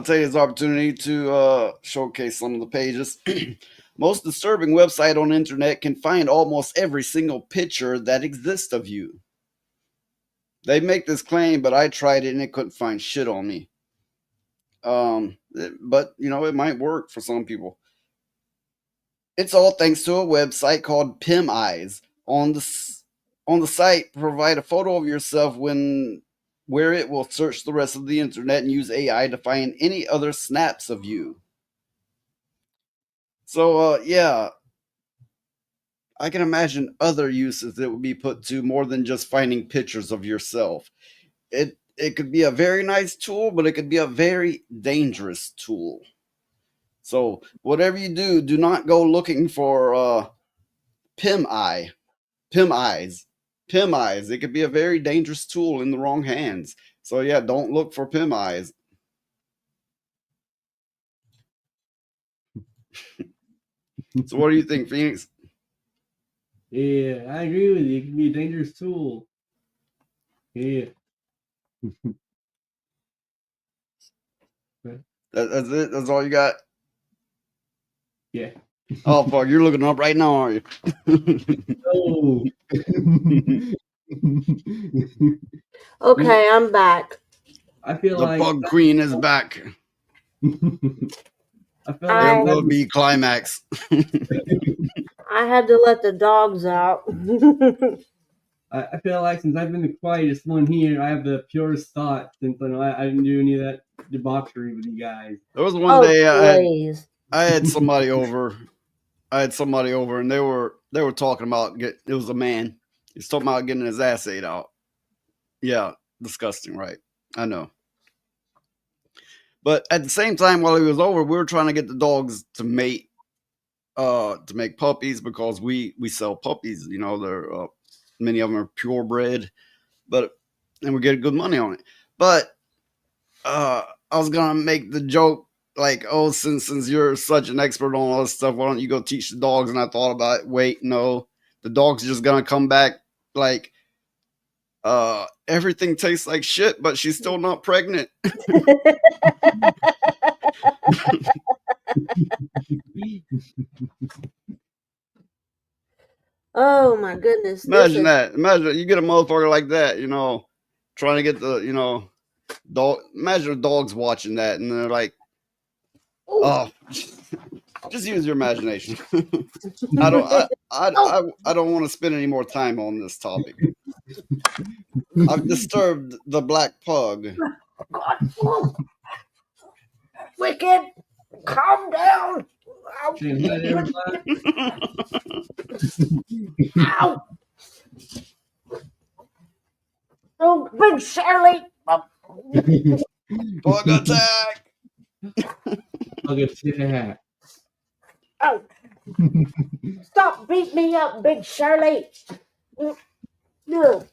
this opportunity to showcase some of the pages. Most disturbing website on the internet can find almost every single picture that exists of you. They make this claim, but I tried it and it couldn't find shit on me. But you know, it might work for some people. It's all thanks to a website called PimEyes. On the site, provide a photo of yourself where it will search the rest of the internet and use AI to find any other snaps of you. So, yeah, I can imagine other uses that would be put to more than just finding pictures of yourself. It could be a very nice tool, but it could be a very dangerous tool. So, whatever you do, do not go looking for PimEyes. PimEyes. It could be a very dangerous tool in the wrong hands. So, yeah, don't look for PimEyes. So what do you think, Phoenix? Yeah, I agree with you. It can be a dangerous tool. Yeah. That's it? That's all you got? Yeah. Oh, fuck. You're looking up right now, are you? No. Okay, I'm back. I feel the like Bug Queen is back. I feel There will be climax. I had to let the dogs out. I feel like since I've been the quietest one here, I have the purest thought since I didn't do any of that debauchery with you guys. There was one day I had somebody over. And they were talking about it was a man. He's talking about getting his ass ate out. Yeah, disgusting, right? I know. But at the same time, while he was over, we were trying to get the dogs to mate. to make puppies because we sell puppies. You know, they're many of them are purebred, and we get good money on it. But I was gonna make the joke like, oh, since you're such an expert on all this stuff, why don't you go teach the dogs? And I thought about it. Wait, no, the dog's just gonna come back like everything tastes like shit, but she's still not pregnant. Oh my goodness. Imagine that. Imagine you get a motherfucker like that, you know, trying to get the, you know, dog. Imagine the dogs watching that and they're like, oh, just use your imagination. I don't want to spend any more time on this topic. I've disturbed the black pug. God. Wicked, calm down. Ow. Ow. Oh, Big Shirley. Pug attack. Pug attack. Oh. Stop beating me up, Big Shirley. No.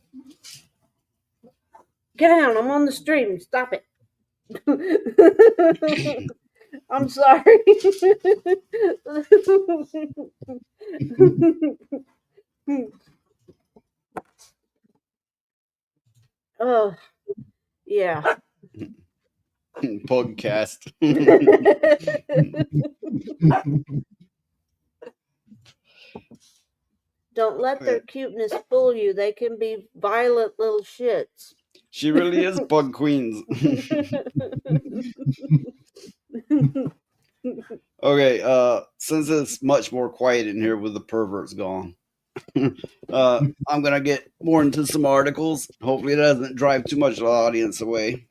Get down. I'm on the stream. Stop it. I'm sorry. Oh, yeah. Podcast. Don't let their cuteness fool you. They can be violent little shits. She really is Pug Queens. Okay, since it's much more quiet in here with the perverts gone, I'm gonna get more into some articles. Hopefully it doesn't drive too much of the audience away.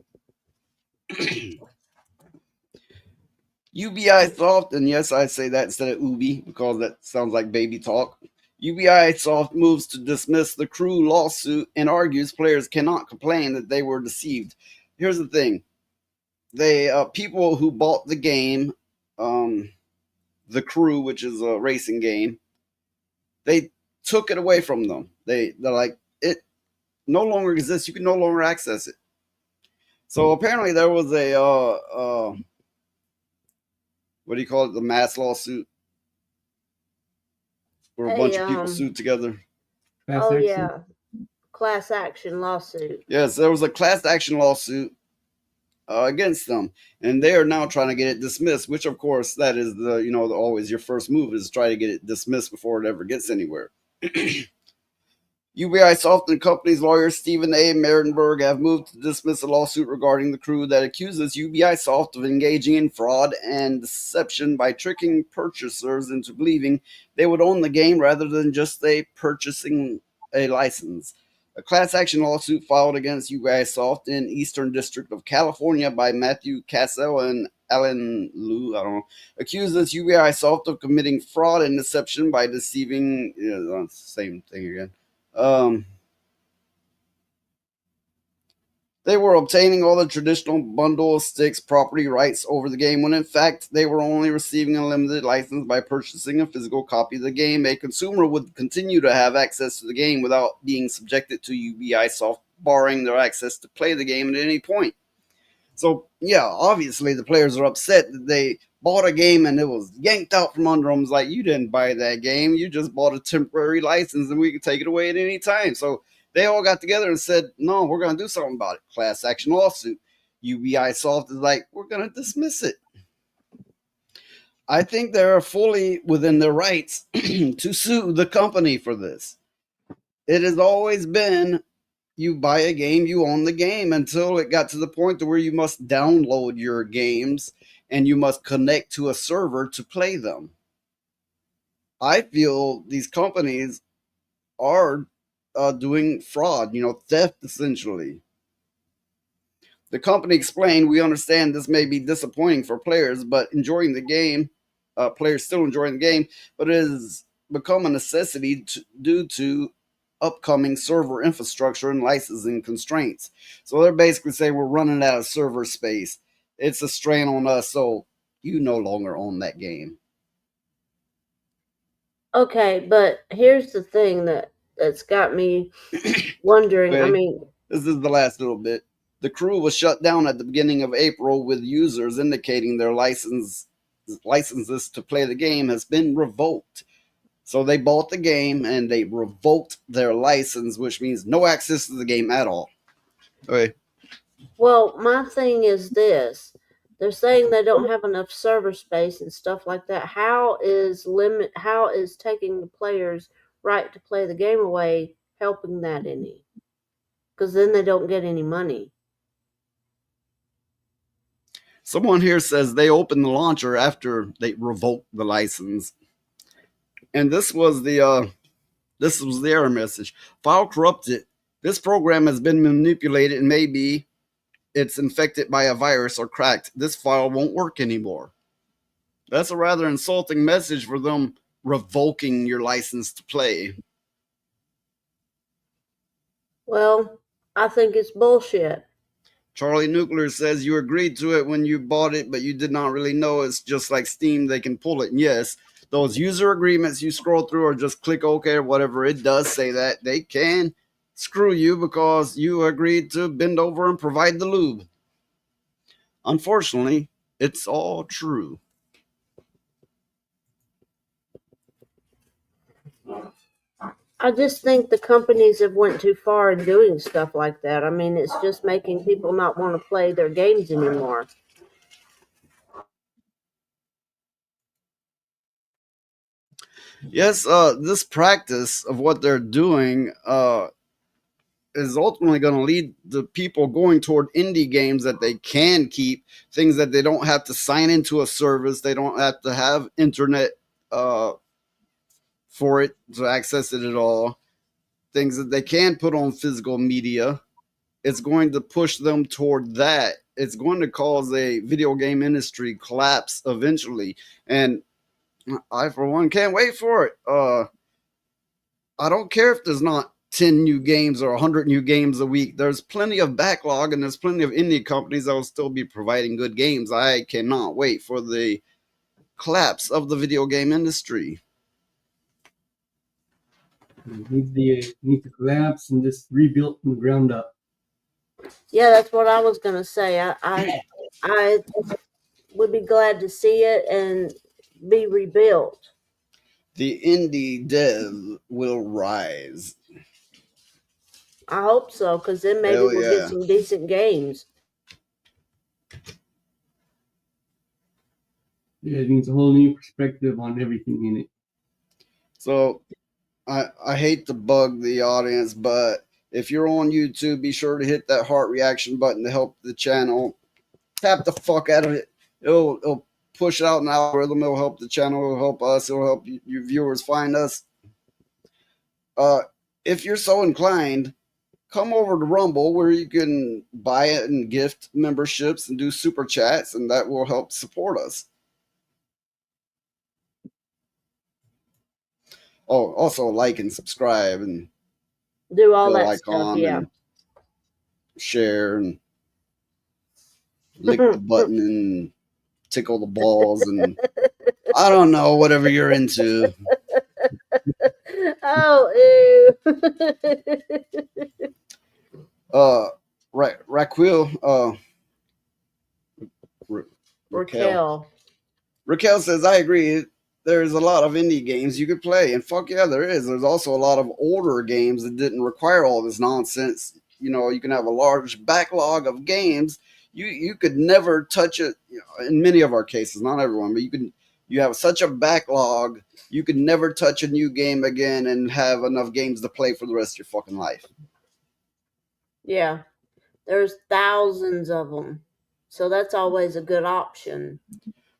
Ubisoft, and yes, I say that instead of Ubi because that sounds like baby talk. Ubisoft moves to dismiss the Crew lawsuit and argues players cannot complain that they were deceived. Here's the thing. They people who bought the game, The Crew, which is a racing game, they took it away from them. They're like, it no longer exists. You can no longer access it. So apparently there was a what do you call it? The mass lawsuit where a bunch of people sued together. Yeah. Class action lawsuit. Yes, there was a class action lawsuit against them, and they are now trying to get it dismissed, which of course that is always your first move is try to get it dismissed before it ever gets anywhere. Ubisoft and company's lawyer Stephen A. Mertenberg have moved to dismiss a lawsuit regarding The Crew that accuses Ubisoft of engaging in fraud and deception by tricking purchasers into believing they would own the game rather than just purchasing a license. A class action lawsuit filed against Ubisoft in Eastern District of California by Matthew Cassell and Alan Liu, accuses Ubisoft of committing fraud and deception by deceiving. Same thing again. They were obtaining all the traditional bundle of sticks property rights over the game when in fact they were only receiving a limited license by purchasing a physical copy of the game. A consumer would continue to have access to the game without being subjected to Ubisoft barring their access to play the game at any point. So yeah, obviously the players are upset that they bought a game and it was yanked out from under them. It's like, you didn't buy that game. You just bought a temporary license and we can take it away at any time. So they all got together and said, no, we're going to do something about it. Class action lawsuit. Ubisoft is like, we're going to dismiss it. I think they're fully within their rights to sue the company for this. It has always been, you buy a game, you own the game, until it got to the point to where you must download your games and you must connect to a server to play them. I feel these companies are doing fraud, theft essentially. The company explained, we understand this may be disappointing for players, but enjoying the game, players still enjoying the game, but it has become a necessity due to upcoming server infrastructure and licensing constraints. So they're basically saying we're running out of server space. It's a strain on us, so you no longer own that game. Okay, but here's the thing that's got me wondering. I Okay. mean, This is the last little bit. The crew was shut down at the beginning of April, with users indicating their licenses to play the game has been revoked. So they bought the game and they revoked their license, which means no access to the game at all. Okay. well, my thing is this. They're saying they don't have enough server space and stuff like that. How is taking the player's right to play the game away helping that any? Because then they don't get any money. Someone here says they opened the launcher after they revoked the license. And this was the error message. File corrupted. This program has been manipulated and maybe it's infected by a virus or cracked. This file won't work anymore. That's a rather insulting message for them revoking your license to play. Well, I think it's bullshit. Charlie Nuclear says you agreed to it when you bought it, but you did not really know. It's just like Steam, they can pull it. And yes, those user agreements you scroll through or just click OK or whatever, it does say that they can screw you because you agreed to bend over and provide the lube. Unfortunately, it's all true. I just think the companies have went too far in doing stuff like that. I mean, it's just making people not want to play their games anymore. Yes, this practice of what they're doing is ultimately going to lead the people going toward indie games that they can keep, things that they don't have to sign into a service, they don't have to have internet for it to access it at all, things that they can put on physical media. It's going to push them toward that. It's going to cause a video game industry collapse eventually, and I, for one, can't wait for it. I don't care if there's not 10 new games or 100 new games a week. There's plenty of backlog and there's plenty of indie companies that will still be providing good games. I cannot wait for the collapse of the video game industry. It needs to collapse and just rebuild from the ground up. Yeah, that's what I was gonna say. I would be glad to see it and be rebuilt. The indie dev will rise. I hope so, because then maybe Hell we'll yeah. get some decent games. Yeah, it needs a whole new perspective on everything in it. So I hate to bug the audience, but if you're on YouTube, be sure to hit that heart reaction button to help the channel. Tap the fuck out of it. It'll push out an algorithm. It'll help the channel. It'll help us. It'll help you viewers find us. If you're so inclined, come over to Rumble where you can buy it and gift memberships and do super chats, and that will help support us. Oh, also like and subscribe and Do all bell that stuff, icon yeah. and share and lick the button and tickle the balls and I don't know, whatever you're into. Oh, ew. Raquel, Raquel. Raquel says, I agree. There's a lot of indie games you could play. And fuck yeah, there is. There's also a lot of older games that didn't require all this nonsense. You know, you can have a large backlog of games. You could never touch it. You know, in many of our cases, not everyone, but you have such a backlog, you could never touch a new game again and have enough games to play for the rest of your fucking life. Yeah. There's thousands of them. So that's always a good option.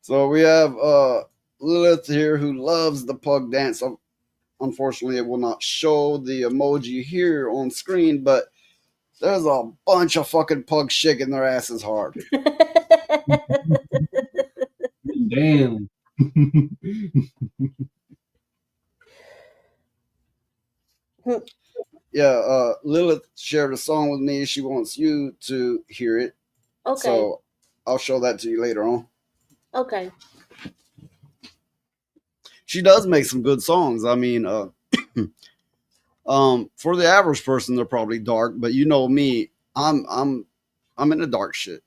So we have Lilith here who loves the pug dance. Unfortunately, it will not show the emoji here on screen, but there's a bunch of fucking pugs shaking their asses hard. Damn. Yeah, Lilith shared a song with me. She wants you to hear it. Okay. So I'll show that to you later on. Okay. she does make some good songs. I mean, for the average person, they're probably dark, but you know me, I'm into dark shit.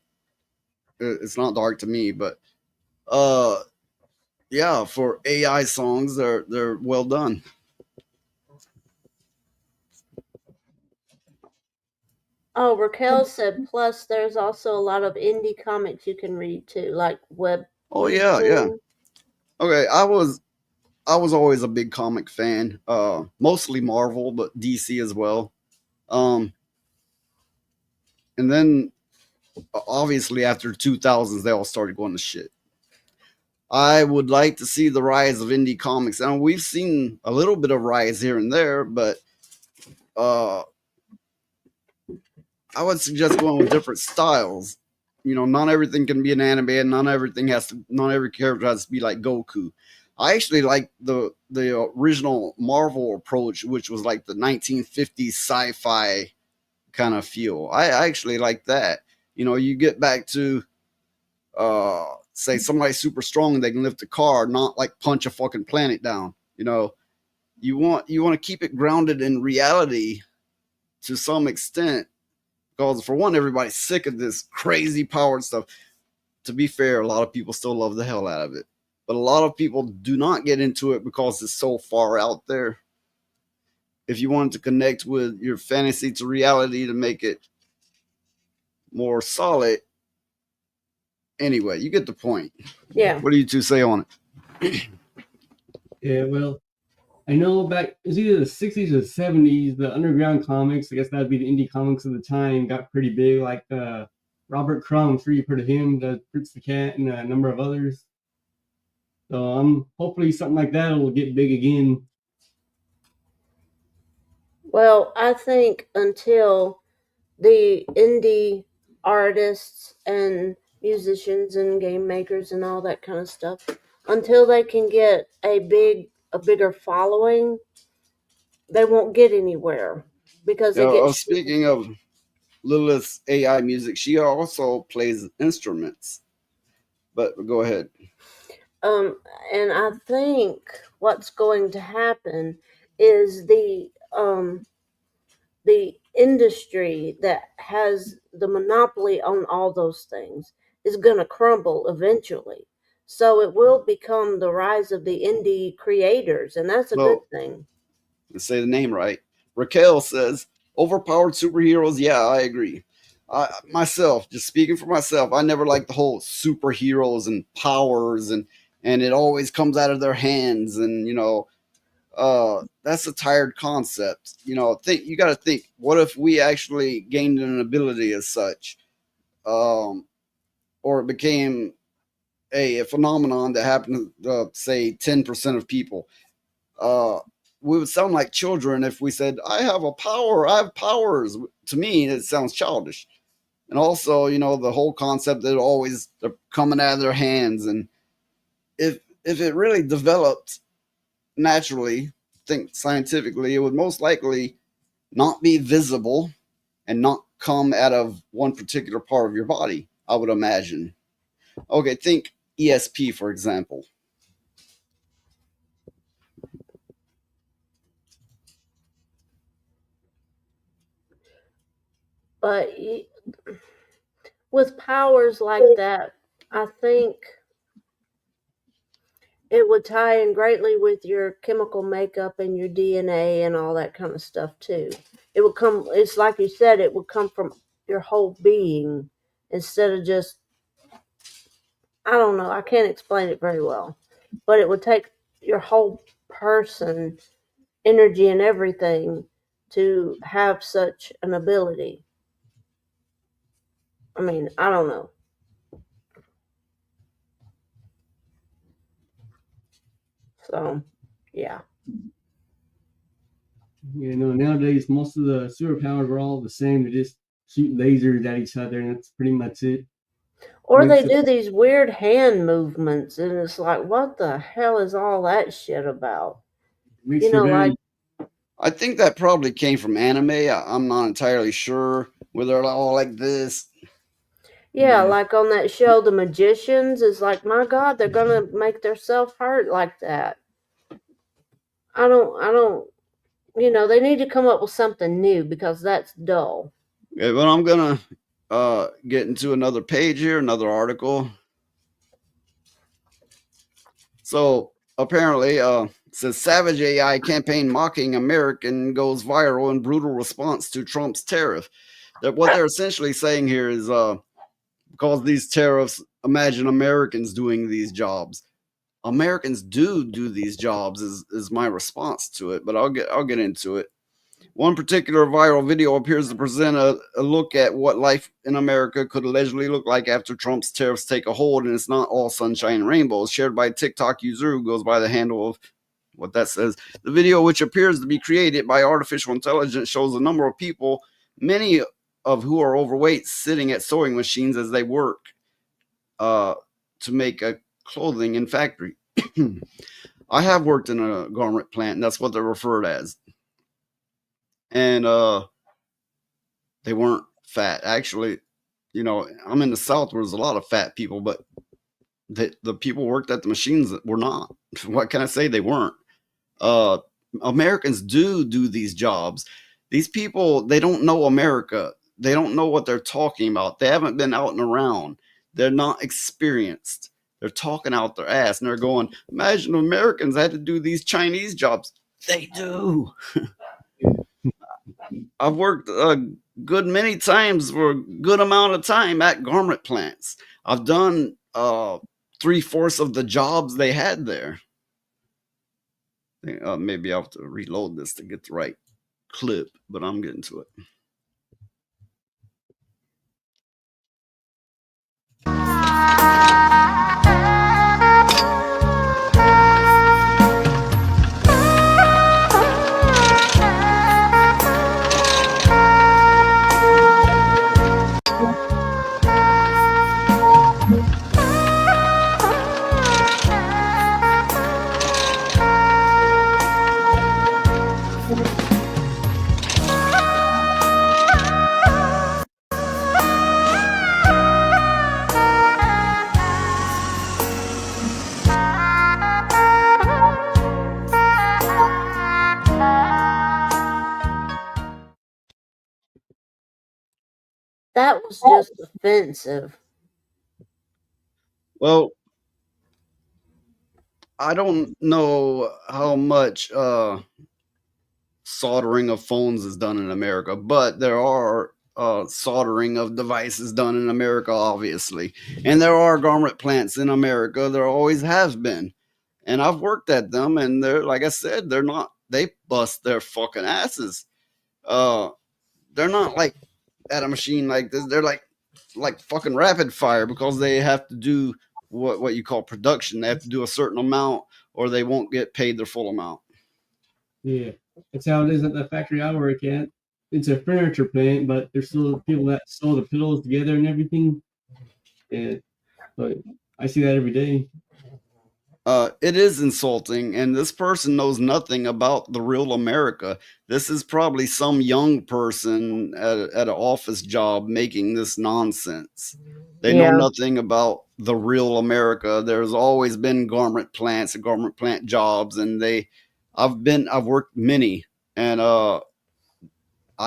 It's not dark to me, but yeah, for AI songs, they're well done. Oh, Raquel said, plus there's also a lot of indie comics you can read too, like web. Oh yeah. Okay, I was always a big comic fan, mostly Marvel, but DC as well. And then obviously after 2000s, they all started going to shit. I would like to see the rise of indie comics, and we've seen a little bit of rise here and there, but I would suggest going with different styles. You know, not everything can be an anime, and not every character has to be like Goku. I actually like the original Marvel approach, which was like the 1950s sci-fi kind of feel. I actually like that. You know, you get back to say somebody's super strong, they can lift a car, not like punch a fucking planet down. You know, you want to keep it grounded in reality to some extent, because for one, everybody's sick of this crazy powered stuff. To be fair, a lot of people still love the hell out of it, but a lot of people do not get into it because it's so far out there. If you wanted to connect with your fantasy to reality to make it more solid, anyway, you get the point. Yeah. What do you two say on it? Yeah, well, I know back, it's either the 60s or the 70s, the underground comics, I guess that'd be the indie comics of the time, got pretty big, like Robert Crumb, I'm sure you've heard of him, the Fritz the Cat, and a number of others. So hopefully something like that will get big again. Well, I think until the indie artists and musicians and game makers and all that kind of stuff, until they can get a bigger following, they won't get anywhere because they get. Speaking of Lilith's AI music, she also plays instruments. But go ahead. And I think what's going to happen is the industry that has the monopoly on all those things is going to crumble eventually. So it will become the rise of the indie creators, and that's a good thing. Let's say the name right. Raquel says, overpowered superheroes. Yeah, I agree. Myself, just speaking for myself, I never liked the whole superheroes and powers and it always comes out of their hands. And, you know, that's a tired concept. You know, you got to think, what if we actually gained an ability as such? Or it became a phenomenon that happened to, say, 10% of people. We would sound like children if we said, I have a power, I have powers. To me, it sounds childish. And also, you know, the whole concept that they're coming out of their hands. And if it really developed naturally, think scientifically, it would most likely not be visible and not come out of one particular part of your body, I would imagine. Okay, think ESP, for example. But with powers like that, I think it would tie in greatly with your chemical makeup and your DNA and all that kind of stuff too. It would come, it's like you said, it would come from your whole being instead of just, I don't know, I can't explain it very well, but it would take your whole person, energy and everything to have such an ability. I mean, I don't know. So, yeah. You know, nowadays most of the superpowers are all the same. They just shoot lasers at each other, and that's pretty much it. Or they do these weird hand movements, and it's like, what the hell is all that shit about? You know, like. I think that probably came from anime. I'm not entirely sure whether they're all like this. Yeah, like on that show, The Magicians, it's like, my God, they're going to make themselves hurt like that. I don't. They need to come up with something new because that's dull. Okay, but I'm gonna get into another page here, another article. So apparently, says savage AI campaign mocking American goes viral in brutal response to Trump's tariff. What they're essentially saying here is because these tariffs, imagine Americans doing these jobs. Americans do these jobs is my response to it, but I'll get into it. One particular viral video appears to present a look at what life in America could allegedly look like after Trump's tariffs take a hold, and it's not all sunshine and rainbows. Shared by a TikTok user who goes by the handle of what that says. The video, which appears to be created by artificial intelligence, shows a number of people, many of who are overweight, sitting at sewing machines as they work to make a clothing in factory. I have worked in a garment plant, and that's what they're referred as. And they weren't fat. Actually, I'm in the South where there's a lot of fat people, but the people worked at the machines that were not. What can I say? They weren't. Americans do these jobs. These people, they don't know America. They don't know what they're talking about. They haven't been out and around. They're not experienced. They're talking out their ass, and they're going, imagine Americans had to do these Chinese jobs. They do. I've worked a good many times for a good amount of time at garment plants. I've done 3/4 of the jobs they had there. Maybe I'll have to reload this to get the right clip, but I'm getting to it. That was just offensive. Well, I don't know how much soldering of phones is done in America, but there are soldering of devices done in America, obviously. And there are garment plants in America. There always has been. And I've worked at them, and they're, like I said, they bust their fucking asses. They're not like at a machine like this. They're like fucking rapid fire, because they have to do what you call production. They have to do a certain amount, or they won't get paid their full amount. Yeah, that's how it is at the factory I work at. It's a furniture plant, but there's still people that sew the pillows together and everything. And but I see that every day. It is insulting, and this person knows nothing about the real America. This is probably some young person at an office job making this nonsense. They know nothing about the real America. There's always been garment plants and garment plant jobs, and I've worked many, and I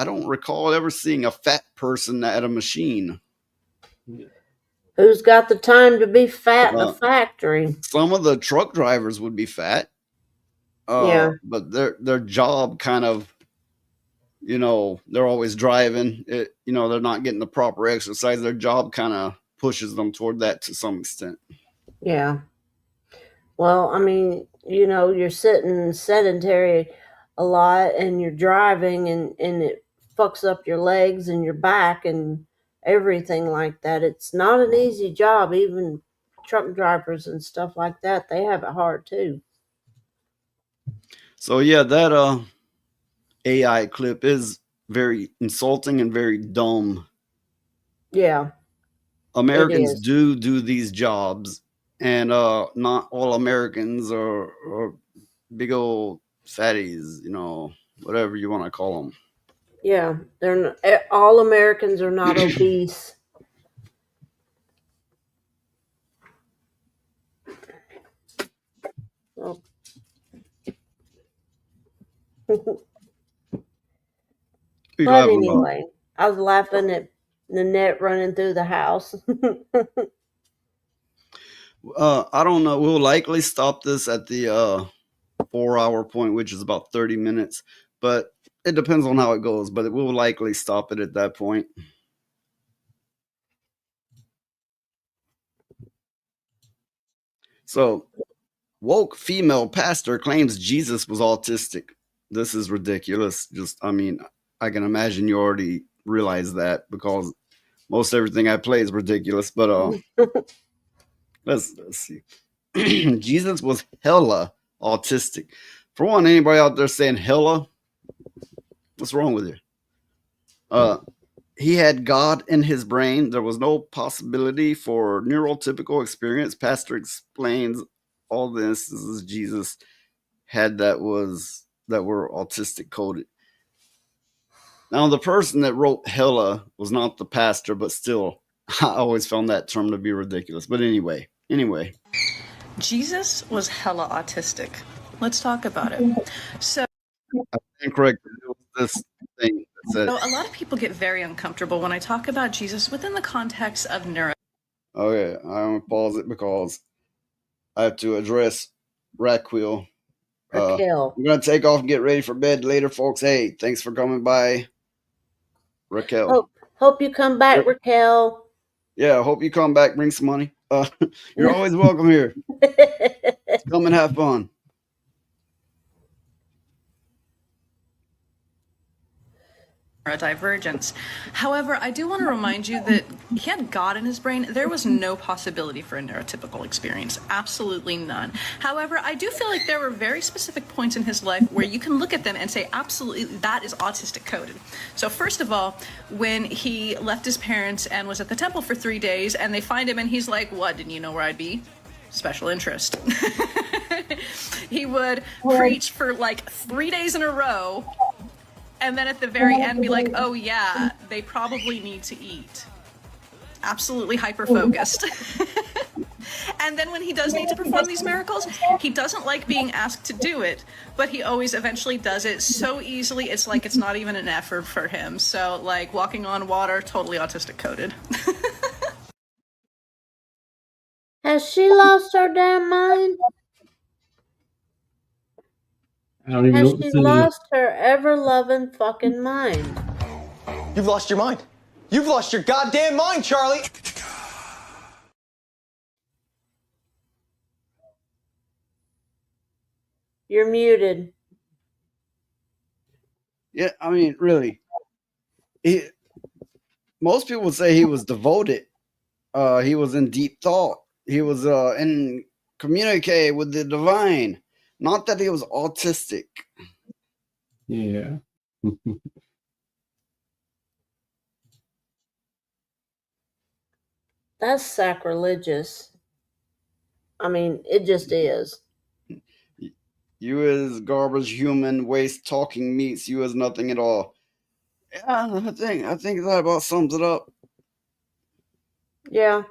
don't recall ever seeing a fat person at a machine. Who's got the time to be fat in a factory? Some of the truck drivers would be fat. But their job kind of, they're always driving. They're not getting the proper exercise. Their job kind of pushes them toward that to some extent. Yeah. Well, I mean, you're sitting sedentary a lot, and you're driving, and it fucks up your legs and your back and everything like that. It's not an easy job. Even truck drivers and stuff like that, they have it hard too. So yeah, that AI clip is very insulting and very dumb. Yeah. Americans do these jobs, and not all Americans are big old fatties, whatever you want to call them. Yeah, they're all Americans are not obese. Well, You But laughing about? anyway, I was laughing at Nanette running through the house. I don't know. We'll likely stop this at the 4-hour point, which is about 30 minutes. But it depends on how it goes. But it will likely stop it at that point. So, woke female pastor claims Jesus was autistic. This is ridiculous. I can imagine you already realize that because most everything I play is ridiculous. But let's see. Jesus was hella autistic. For one, anybody out there saying hella? What's wrong with you? He had God in his brain. There was no possibility for neurotypical experience. Pastor explains all this. This is Jesus had that were autistic coded. Now, the person that wrote hella was not the pastor, but still, I always found that term to be ridiculous. But anyway. Jesus was hella autistic. Let's talk about it. So, I think correct. It was this thing that said. so a lot of people get very uncomfortable when I talk about Jesus within the context of neuro. Okay, I'm gonna pause it because I have to address Raquel. Raquel. I'm gonna take off and get ready for bed later, folks. Hey, thanks for coming by, Raquel. Hope you come back, Raquel. Yeah, I hope you come back, bring some money. You're always welcome here. Come and have fun. Neurodivergence. However, I do want to remind you that he had God in his brain. There was no possibility for a neurotypical experience. Absolutely none. However, I do feel like there were very specific points in his life where you can look at them and say, absolutely, that is autistic coded. So first of all, when he left his parents and was at the temple for 3 days and they find him and he's like, what, didn't you know where I'd be? Special interest. He would preach for like 3 days in a row. And then at the very end be like, oh yeah, they probably need to eat. Absolutely hyper-focused. And then when he does need to perform these miracles, he doesn't like being asked to do it, but he always eventually does it so easily, it's like it's not even an effort for him. So like walking on water, totally autistic coded. Has she lost her damn mind? I don't even know Has what to she say. lost her ever-loving fucking mind? You've lost your mind. You've lost your goddamn mind, Charlie. You're muted. Yeah, I mean, really. Most people would say he was devoted. He was in deep thought. He was in communicate with the divine. Not that he was autistic. Yeah. That's sacrilegious. I mean, it just is. You is garbage, human waste, talking meats. You is nothing at all. Yeah, I think that about sums it up. Yeah,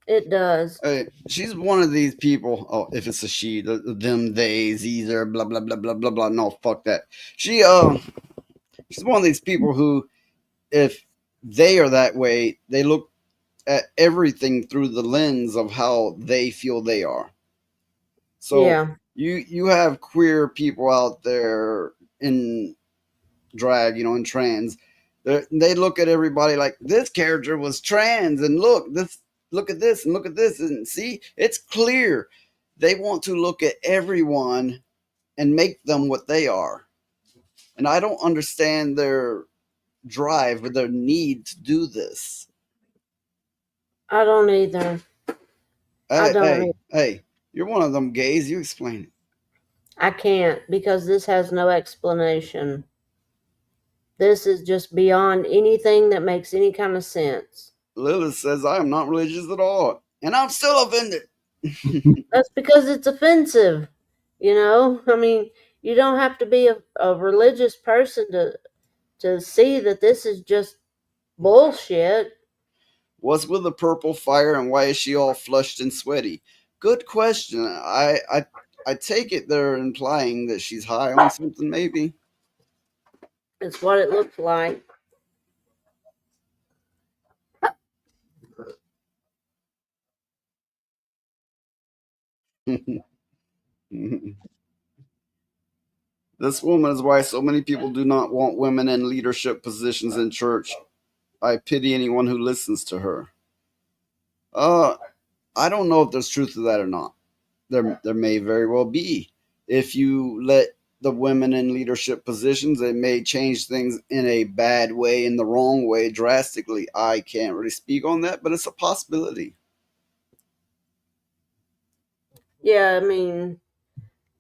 it does. Hey, she's one of these people. Oh, if it's a she, them, theys, either, blah blah blah blah blah blah. No, fuck that. She's one of these people who, if they are that way, they look at everything through the lens of how they feel they are. So Yeah. you have queer people out there in drag, in trans. They look at everybody like this character was trans, and look at this and look at this, and see, it's clear. They want to look at everyone and make them what they are. And I don't understand their drive or their need to do this. I don't either. I don't. Hey, you're one of them gays. You explain it. I can't, because this has no explanation. This is just beyond anything that makes any kind of sense. Lilith says I am not religious at all, and I'm still offended. That's because it's offensive. I mean, you don't have to be a religious person to see that this is just bullshit. What's with the purple fire, and why is she all flushed and sweaty? Good question. I take it they're implying that she's high on something, maybe. It's what it looks like. This woman is why so many people do not want women in leadership positions in church. I pity anyone who listens to her. I don't know if there's truth to that or not. There may very well be. If you let the women in leadership positions, it may change things in a bad way, in the wrong way, drastically. I can't really speak on that, but it's a possibility. Yeah, I mean,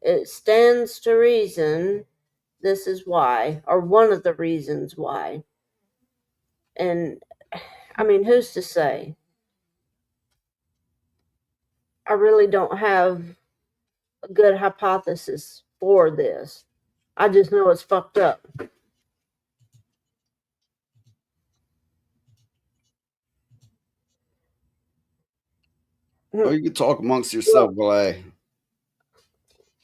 it stands to reason this is why, or one of the reasons why. And I mean, who's to say? I really don't have a good hypothesis for this. I just know it's fucked up. Oh, you can talk amongst yourself, Glay.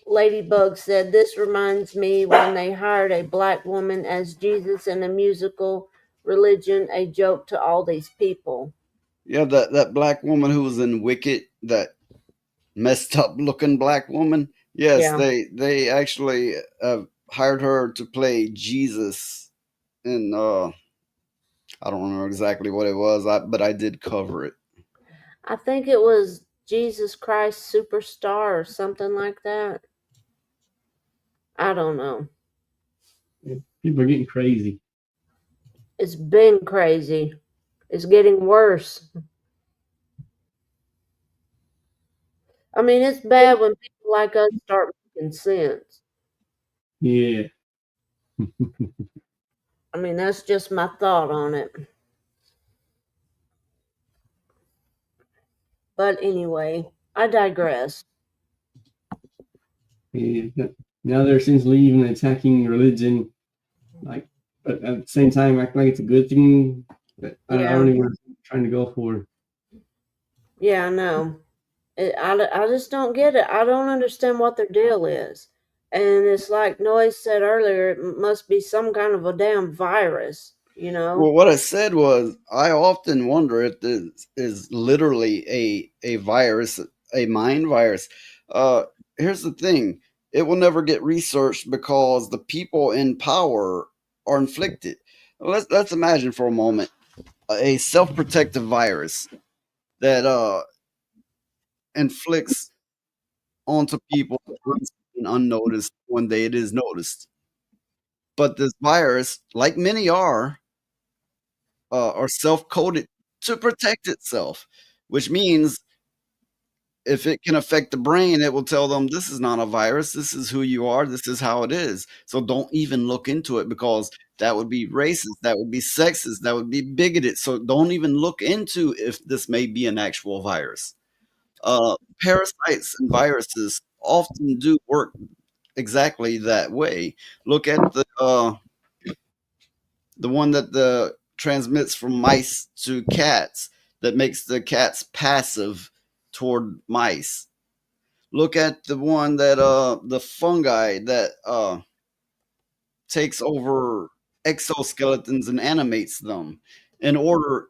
Ladybug said, this reminds me when they hired a black woman as Jesus in a musical Religion, a joke to all these people. Yeah, that black woman who was in Wicked, that messed up looking black woman. Yes, Yeah. they actually hired her to play Jesus in I don't remember exactly what it was, but I did cover it. I think it was Jesus Christ Superstar or something like that. I don't know. People are getting crazy. It's been crazy. It's getting worse. I mean, it's bad when people like us start making sense. Yeah. I mean, that's just my thought on it. But anyway, I digress. Yeah. Now they're essentially even attacking religion, like, but at the same time, acting like it's a good thing. That I don't even know what I'm trying to go for. Yeah, I know. I just don't get it. I don't understand what their deal is. And it's like Noise said earlier, it must be some kind of a damn virus, you know? Well, what I said was, I often wonder if this is literally a virus, a mind virus. Here's the thing. It will never get researched because the people in power are inflicted. Let's imagine for a moment a self-protective virus that inflicts onto people unnoticed one day it is noticed. But this virus, like many are self-coded to protect itself, which means if it can affect the brain, it will tell them this is not a virus. This is who you are. This is how it is. So don't even look into it because that would be racist. That would be sexist. That would be bigoted. So don't even look into if this may be an actual virus. Parasites and viruses often do work exactly that way. Look at the one that transmits from mice to cats that makes the cats passive toward mice. Look at the one that the fungi that takes over exoskeletons and animates them in order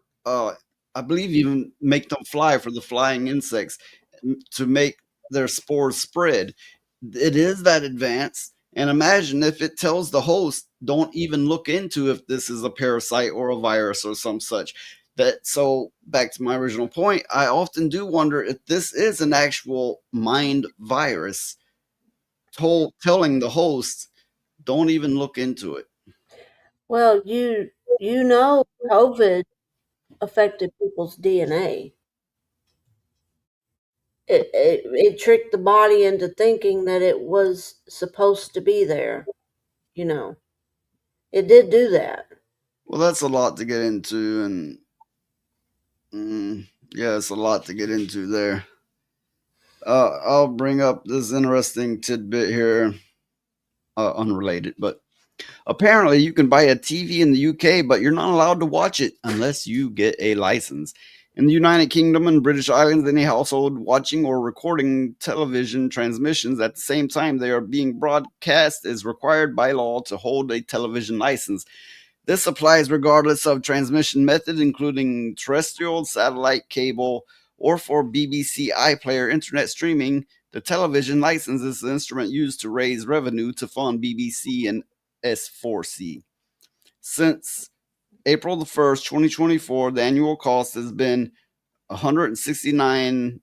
I believe even make them fly for the flying insects to make their spores spread. It is that advanced. And imagine if it tells the host, don't even look into if this is a parasite or a virus or some such. So back to my original point, I often do wonder if this is an actual mind virus telling the host, don't even look into it. Well, you know COVID affected people's DNA. It tricked the body into thinking that it was supposed to be there. You know, it did do that. Well, that's a lot to get into, and yeah, it's a lot to get into there. I'll bring up this interesting tidbit here, unrelated, but apparently you can buy a TV in the UK, but you're not allowed to watch it unless you get a license. In the United Kingdom and British Islands, any household watching or recording television transmissions at the same time they are being broadcast is required by law to hold a television license. This applies regardless of transmission method, including terrestrial, satellite, cable, or for BBC iPlayer internet streaming. The television license is the instrument used to raise revenue to fund BBC and S4C. Since April the 1st, 2024, the annual cost has been £169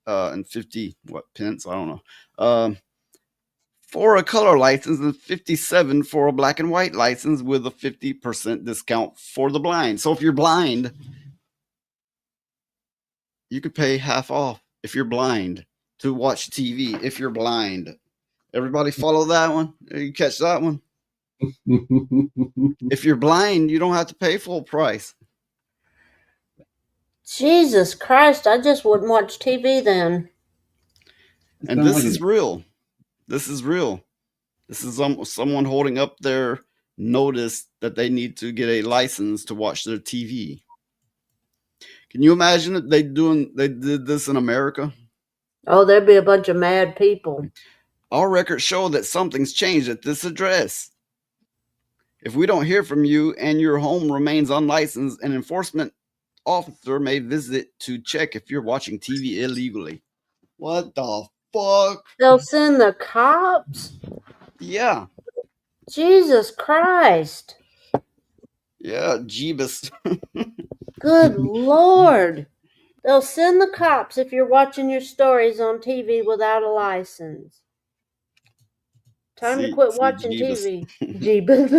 and 50 pence, I don't know, for a color license and 57 for a black and white license with a 50% discount for the blind. So if you're blind, you could pay half off if you're blind to watch TV if you're blind. Everybody follow that one? You catch that one? If you're blind, you don't have to pay full price. Jesus Christ, I just wouldn't watch TV then. And this is real. This is real. This is someone holding up their notice that they need to get a license to watch their TV. Can you imagine if they did this in America? Oh, there'd be a bunch of mad people. Our records show that something's changed at this address. If we don't hear from you and your home remains unlicensed, an enforcement officer may visit to check if you're watching TV illegally. What the fuck? They'll send the cops? Yeah. Jesus Christ. Yeah, Jeebus. Good Lord. They'll send the cops if you're watching your stories on TV without a license. Time to quit watching Jeebus. TV. Jeebus.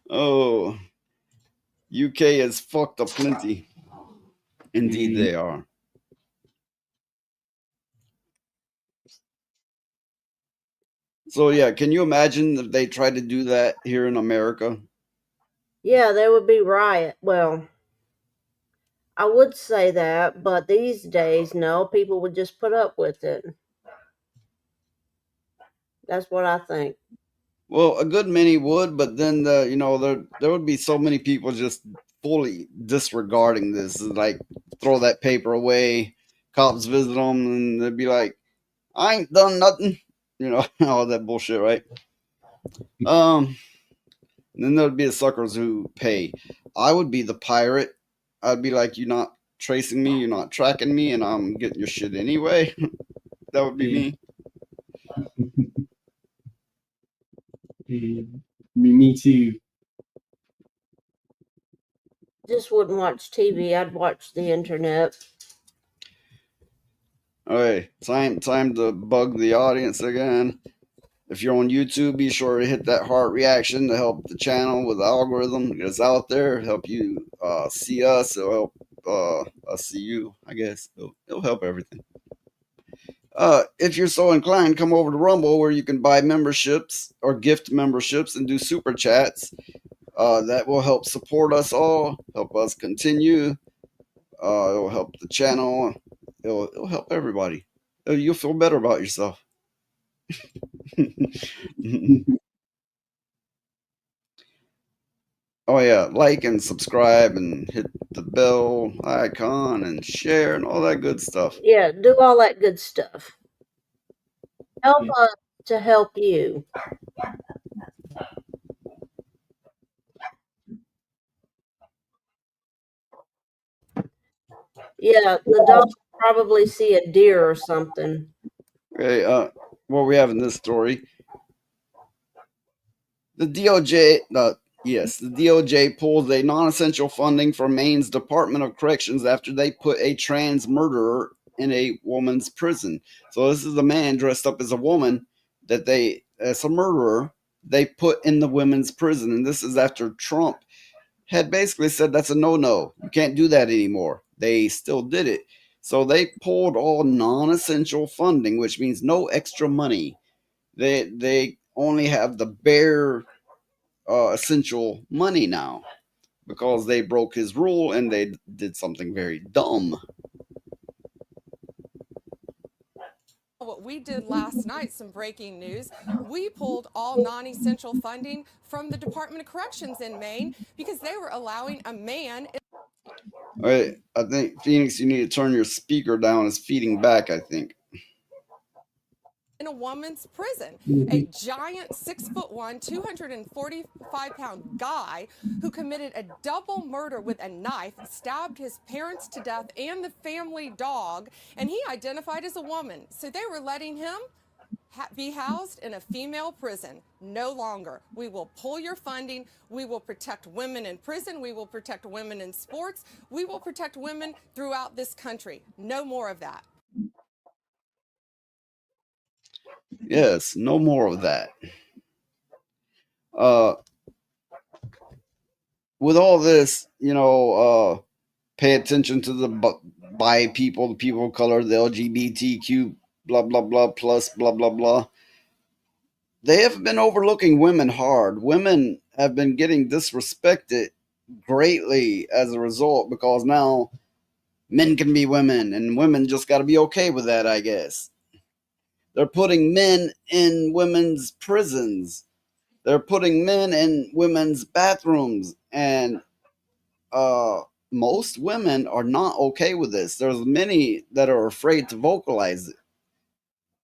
Oh, UK is fucked up plenty. Indeed, they are. So yeah, can you imagine if they tried to do that here in America? Yeah, there would be riot. Well, I would say that, but these days, no, people would just put up with it. That's what I think. Well, a good many would, but then there would be so many people just fully disregarding this, like throw that paper away. Cops visit them, and they'd be like, "I ain't done nothing," all that bullshit, right? And then there'd be the suckers who pay. I would be the pirate. I'd be like, "You're not tracing me, you're not tracking me, and I'm getting your shit anyway." That would be me. Me too. Just wouldn't watch TV. I'd watch the internet. Okay, time to bug the audience again. If you're on YouTube, be sure to hit that heart reaction to help the channel with the algorithm. Get us out there, help you see us. It'll help us see you, I guess. It'll help everything. If you're so inclined, come over to Rumble where you can buy memberships or gift memberships and do super chats. That will help support us all, help us continue. It'll help the channel. It'll help everybody. You'll feel better about yourself. Oh yeah, like and subscribe and hit the bell icon and share and all that good stuff. Yeah, do all that good stuff. Help us to help you. Yeah, the dog will probably see a deer or something. Okay, what we have in this story. The DOJ, the DOJ pulled a non-essential funding from Maine's Department of Corrections after they put a trans murderer in a woman's prison. So this is a man dressed up as a woman that as a murderer, they put in the women's prison. And this is after Trump had basically said that's a no-no. You can't do that anymore. They still did it. So they pulled all non-essential funding, which means no extra money. They only have the bare essential money now because they broke his rule and they did something very dumb. we did last night, some breaking news. We pulled all non-essential funding from the Department of Corrections in Maine because they were allowing a man. All right, I think Phoenix, you need to turn your speaker down. It's feeding back, I think. In a woman's prison, a giant 6'1", 245-pound guy who committed a double murder with a knife, stabbed his parents to death and the family dog, and he identified as a woman. So they were letting him be housed in a female prison. No longer. We will pull your funding. We will protect women in prison. We will protect women in sports. We will protect women throughout this country. No more of that. Yes, no more of that. With all this, pay attention to the bi people, the people of color, the LGBTQ, blah, blah, blah, plus, blah, blah, blah. They have been overlooking women hard. Women have been getting disrespected greatly as a result because now men can be women and women just got to be okay with that, I guess. They're putting men in women's prisons. They're putting men in women's bathrooms. And most women are not okay with this. There's many that are afraid to vocalize it.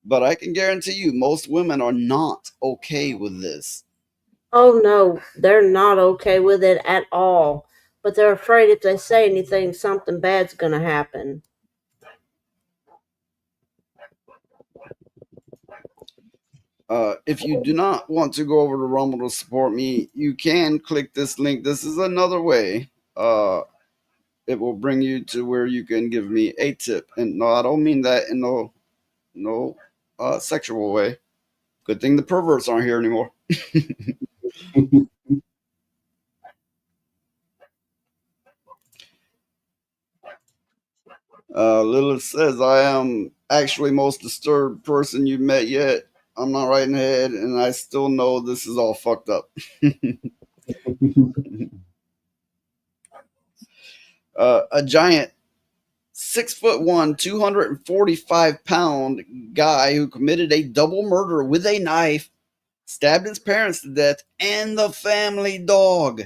But I can guarantee you, most women are not okay with this. Oh no, they're not okay with it at all. But they're afraid if they say anything, something bad's going to happen. If you do not want to go over to Rumble to support me, you can click this link. This is another way. It will bring you to where you can give me a tip. And no, I don't mean that in no sexual way. Good thing the perverts aren't here anymore. Lilith says, I am actually most disturbed person you've met yet. I'm not right in the head, and I still know this is all fucked up. A giant 6'1", 245-pound guy who committed a double murder with a knife, stabbed his parents to death and the family dog.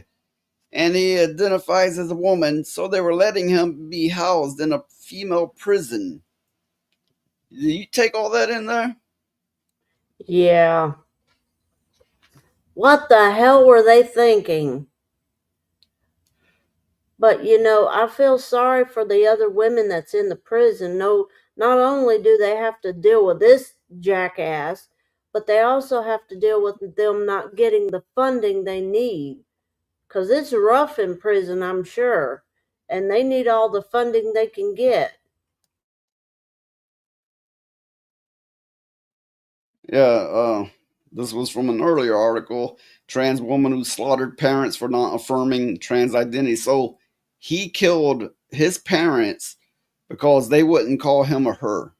And he identifies as a woman, so they were letting him be housed in a female prison. Do you take all that in there? Yeah. What the hell were they thinking? But, I feel sorry for the other women that's in the prison. No, not only do they have to deal with this jackass, but they also have to deal with them not getting the funding they need. Because it's rough in prison, I'm sure. And they need all the funding they can get. Yeah, this was from an earlier article. Trans woman who slaughtered parents for not affirming trans identity. So he killed his parents because they wouldn't call him or her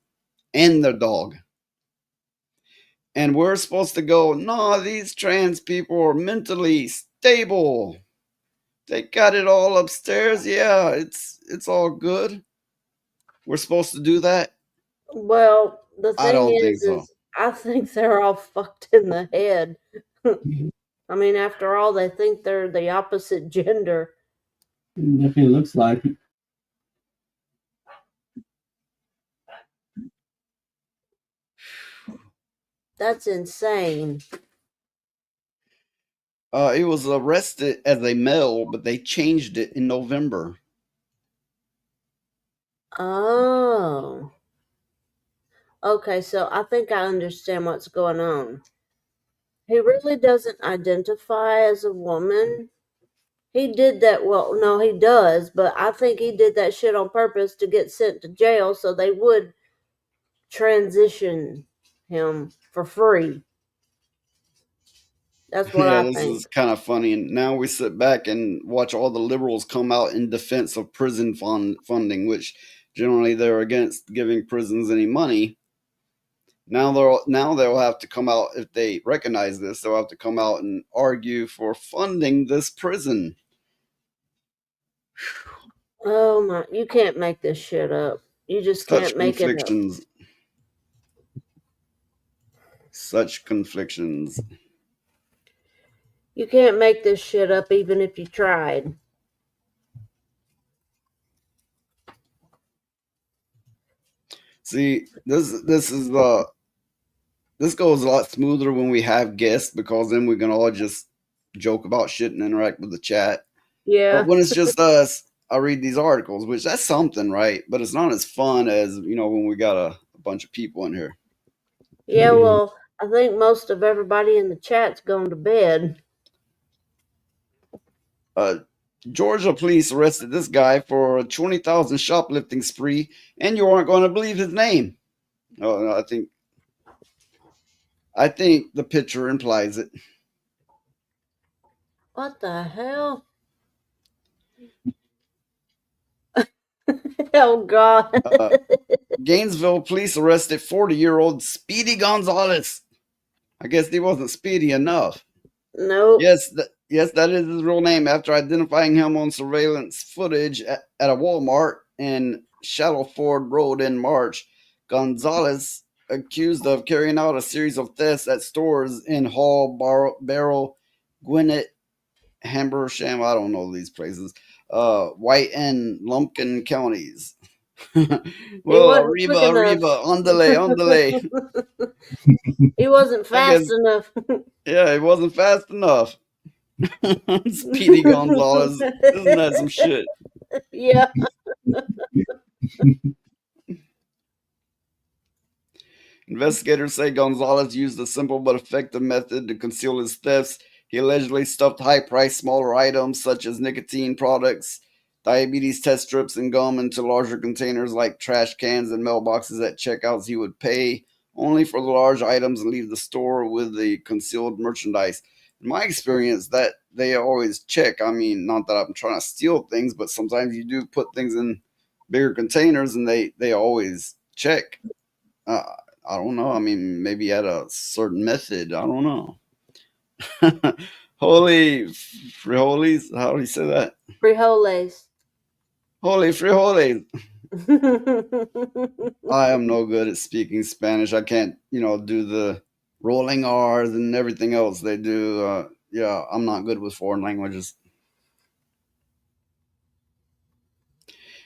and their dog. And we're supposed to go, no, these trans people are mentally stable. They got it all upstairs. Yeah, it's all good. We're supposed to do that? Well, the thing I don't think so. I think they're all fucked in the head. I mean, after all, they think they're the opposite gender. It definitely looks like it. That's insane. He was arrested as a male, but they changed it in November. Oh. Okay, so I think I understand what's going on. He really doesn't identify as a woman. He did that, well, no, he does, but I think he did that shit on purpose to get sent to jail so they would transition him for free. That's what I This think. is kind of funny. And now we sit back and watch all the liberals come out in defense of prison funding, which generally they're against giving prisons any money. Now they'll have to come out, if they recognize this, they'll have to come out and argue for funding this prison. Oh my, you can't make this shit up. You just Such can't make it up. conflictions. such conflictions. You can't make this shit up even if you tried. See, this goes a lot smoother when we have guests, because then we can all just joke about shit and interact with the chat. Yeah. But when it's just us, I read these articles, which that's something, right? But it's not as fun as, when we got a bunch of people in here. Yeah, well, I think most of everybody in the chat's gone to bed. Georgia police arrested this guy for a 20,000 shoplifting spree, and you aren't going to believe his name. Oh, no, I think the picture implies it. What the hell? Oh, God. Gainesville police arrested 40-year-old Speedy Gonzalez. I guess he wasn't speedy enough. Nope. Yes, that is his real name. After identifying him on surveillance footage at a Walmart in Shadowford Road in March, Gonzalez, accused of carrying out a series of thefts at stores in Hall, Barrow, Gwinnett, Habersham, I don't know these places, White and Lumpkin counties. Well, arriba, andale. He wasn't fast enough. Yeah, he wasn't fast enough. Speedy Gonzalez, isn't that some shit? Yeah. Investigators say Gonzalez used a simple but effective method to conceal his thefts. He allegedly stuffed high-priced smaller items such as nicotine products, diabetes test strips, and gum into larger containers like trash cans and mailboxes at checkouts. He would pay only for the large items and leave the store with the concealed merchandise. In my experience, that they always check. I mean, not that I'm trying to steal things, but sometimes you do put things in bigger containers and they always check. I don't know. I mean, maybe at a certain method. I don't know. Holy frijoles. How do you say that? Frijoles. Holy frijoles. I am no good at speaking Spanish. I can't, do the rolling R's and everything else they do. Yeah, I'm not good with foreign languages.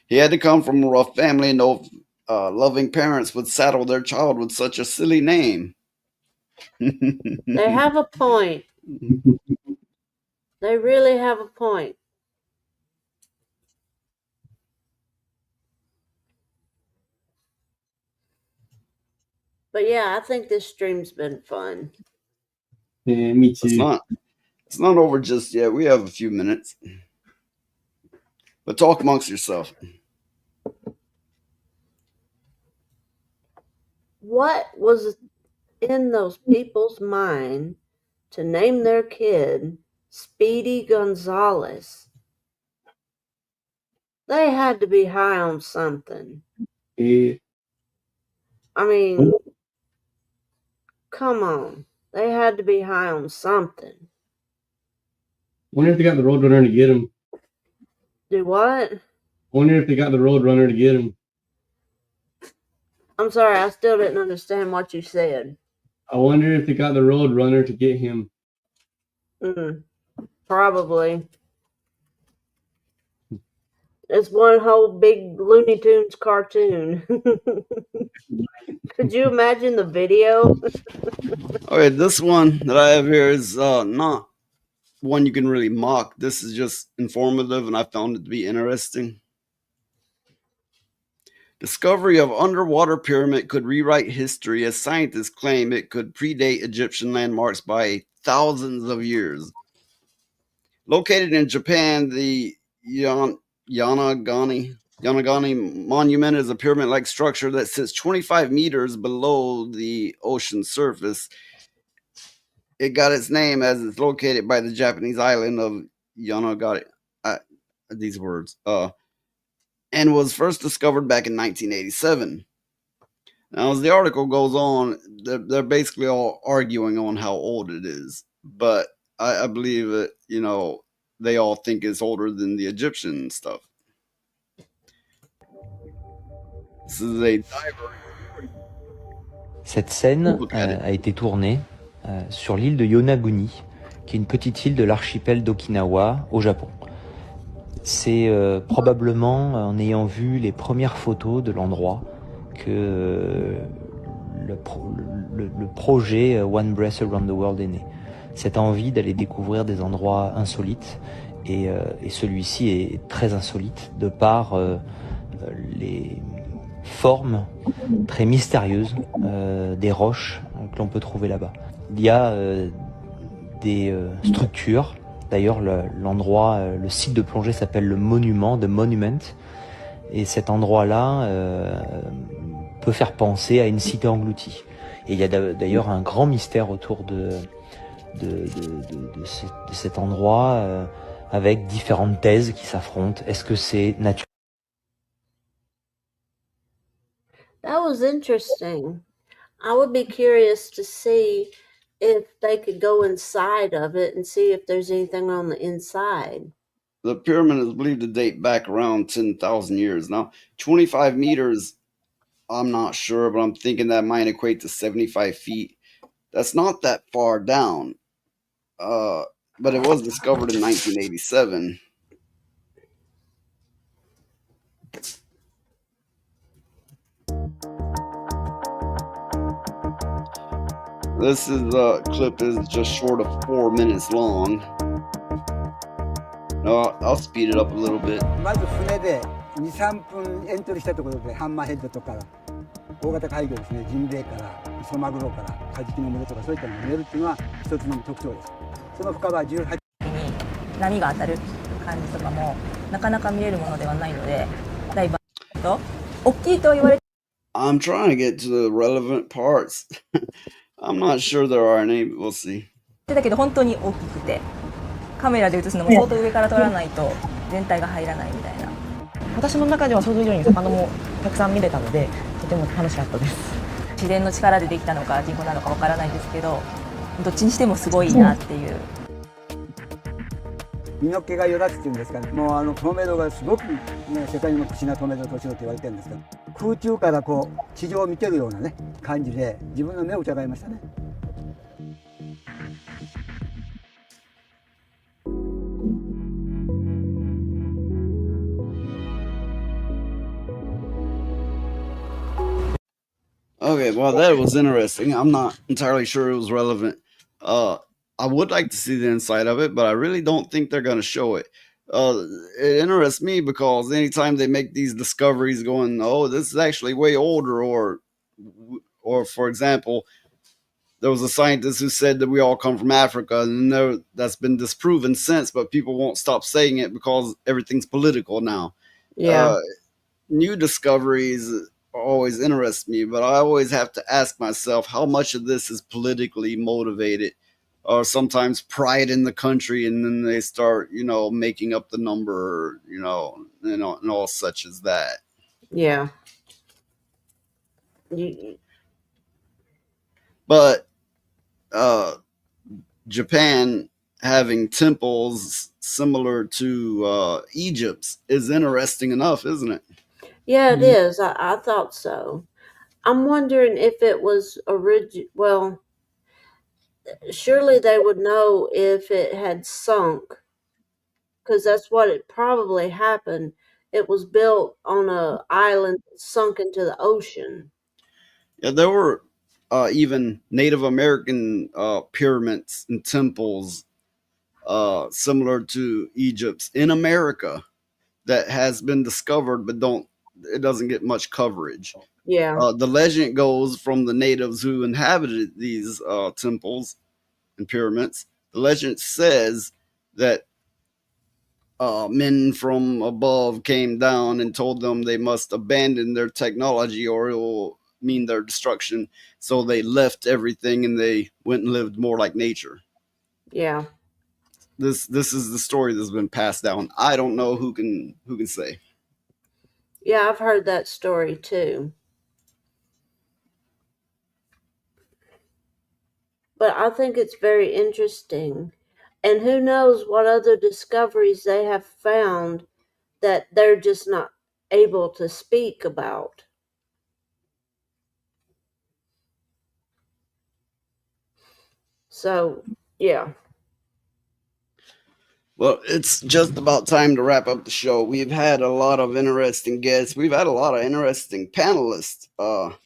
He had to come from a rough family. No loving parents would saddle their child with such a silly name. They have a point. They really have a point. But yeah, I think this stream's been fun. Yeah, me too. It's not over just yet. We have a few minutes. But talk amongst yourself. What was in those people's mind to name their kid Speedy Gonzalez? They had to be high on something. Yeah. I mean, come on. They had to be high on something. Wonder if they got the Roadrunner to get him. Do what? Wonder if they got the Roadrunner to get him. I'm sorry, I still didn't understand what you said. I wonder if they got the Roadrunner to get him. Probably. It's one whole big Looney Tunes cartoon. Could you imagine the video? Okay, this one that I have here is not one you can really mock. This is just informative, and I found it to be interesting. Discovery of underwater pyramid could rewrite history, as scientists claim it could predate Egyptian landmarks by thousands of years. Located in Japan, the Yanagani Monument is a pyramid-like structure that sits 25 meters below the ocean surface. It got its name as it's located by the Japanese island of Yanagani. These words. And was first discovered back in 1987. Now, as the article goes on, they're basically all arguing on how old it is. But I believe that, they all think it's older than the Egyptian stuff. This is a diver. Cette scène a été tournée sur l'île de Yonaguni, qui est une petite île de l'archipel d'Okinawa au Japon. C'est probablement en ayant vu les premières photos de l'endroit que le projet One Breath Around the World est né. Cette envie d'aller découvrir des endroits insolites, et celui-ci est très insolite de par les formes très mystérieuses des roches que l'on peut trouver là-bas. Il y a des structures, d'ailleurs l'endroit, le site de plongée s'appelle le Monument, The Monument, et cet endroit-là peut faire penser à une cité engloutie. Et il y a d'ailleurs un grand mystère autour de cet endroit, avec différentes thèses qui s'affrontent. Est-ce que c'est naturel? That was interesting. I would be curious to see if they could go inside of it and see if there's anything on the inside. The pyramid is believed to date back around 10,000 years. Now, 25 meters, I'm not sure, but I'm thinking that might equate to 75 feet. That's not that far down, but it was discovered in 1987. This clip is just short of 4 minutes long. No, I'll speed it up a little bit. まず船で2、3分エントリーしたところでハンマーヘッドとか大型海魚ですね、ジンベエからイソマグロからカジキの群れとかそういったのが見えるっていうのは一つの特徴です。その深は18波が当たる感じとかもなかなか見れるものではないので、ダイバーと大きいと言われて I'm trying to get to the relevant parts. I'm not sure there are any, but we'll see. だけど本当に大きくて、カメラで映すのも相当上から撮らないと全体が入らないみたいな。私の中では想像以上に魚もたくさん見れたので、とても楽しかったです。自然の力でできたのか人工なのかわからないですけど、どっちにしてもすごいなっていう。身の毛がよだつっていうんですかね、もう透明度がすごく、ね、世界の屈指な透明度の年のって言われてるんですけど、空中からこう地上を見てるようなね感じで自分の目を疑いましたね。Okay, well, that was interesting. I'm not entirely sure it was relevant. I would like to see the inside of it, but I really don't think they're going to show it. It interests me because anytime they make these discoveries going, oh, this is actually way older, or for example, there was a scientist who said that we all come from Africa, and that's been disproven since, but people won't stop saying it because everything's political now. Yeah. New discoveries always interest me, but I always have to ask myself how much of this is politically motivated, or sometimes pride in the country, and then they start, making up the number, and all such as that. Yeah. But Japan having temples similar to Egypt's is interesting enough, isn't it? Yeah, it is. I thought so. I'm wondering if it was well, surely they would know if it had sunk, because that's what it probably happened. It was built on an island sunk into the ocean. Yeah, there were even Native American pyramids and temples similar to Egypt's in America that has been discovered, but it doesn't get much coverage. Yeah. The legend goes from the natives who inhabited these temples and pyramids. The legend says that men from above came down and told them they must abandon their technology or it will mean their destruction. So they left everything and they went and lived more like nature. Yeah. This is the story that's been passed down. I don't know who can say. Yeah, I've heard that story too. But I think it's very interesting. And who knows what other discoveries they have found that they're just not able to speak about. So, yeah. Well, it's just about time to wrap up the show. We've had a lot of interesting guests. We've had a lot of interesting panelists. Of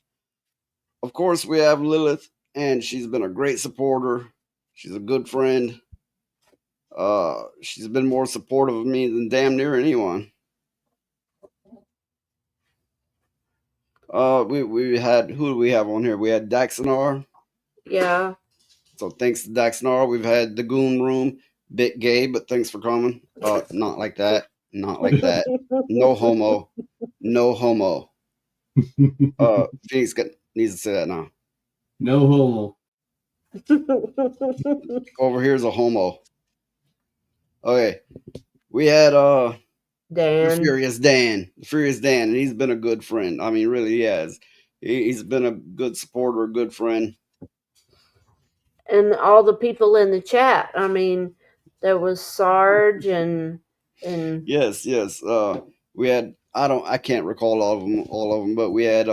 course, we have Lilith, and she's been a great supporter. She's a good friend. She's been more supportive of me than damn near anyone. We had, who do we have on here? We had Daxonar. Yeah. So thanks to Daxonar. We've had the Goon Room. Bit gay, but thanks for coming. Not like that. Not like that. No homo. No homo. Phoenix needs to say that now. No homo. Over here's a homo. Okay. We had Dan. The Furious Dan, and he's been a good friend. I mean, really, he has. He's been a good supporter, a good friend. And all the people in the chat. I mean, there was Sarge and Yes. We had, I can't recall all of them, but we had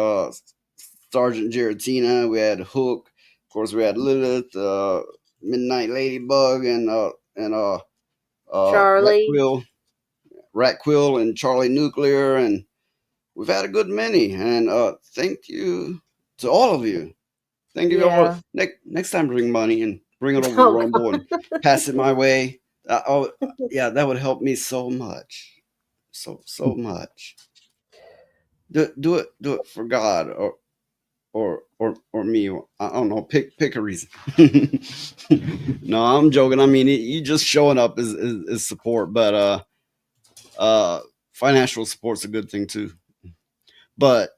Sergeant Giratina, we had Hook, of course we had Lilith, Midnight Ladybug, and Charlie. Rat Quill and Charlie Nuclear, and we've had a good many. And thank you to all of you. Thank you all. Next time, bring money and bring it over to Rumble and pass it my way. Yeah, that would help me so much, so much. Do it for God or me. I don't know. Pick a reason. No, I'm joking. I mean, you just showing up is support, but financial support's a good thing too. But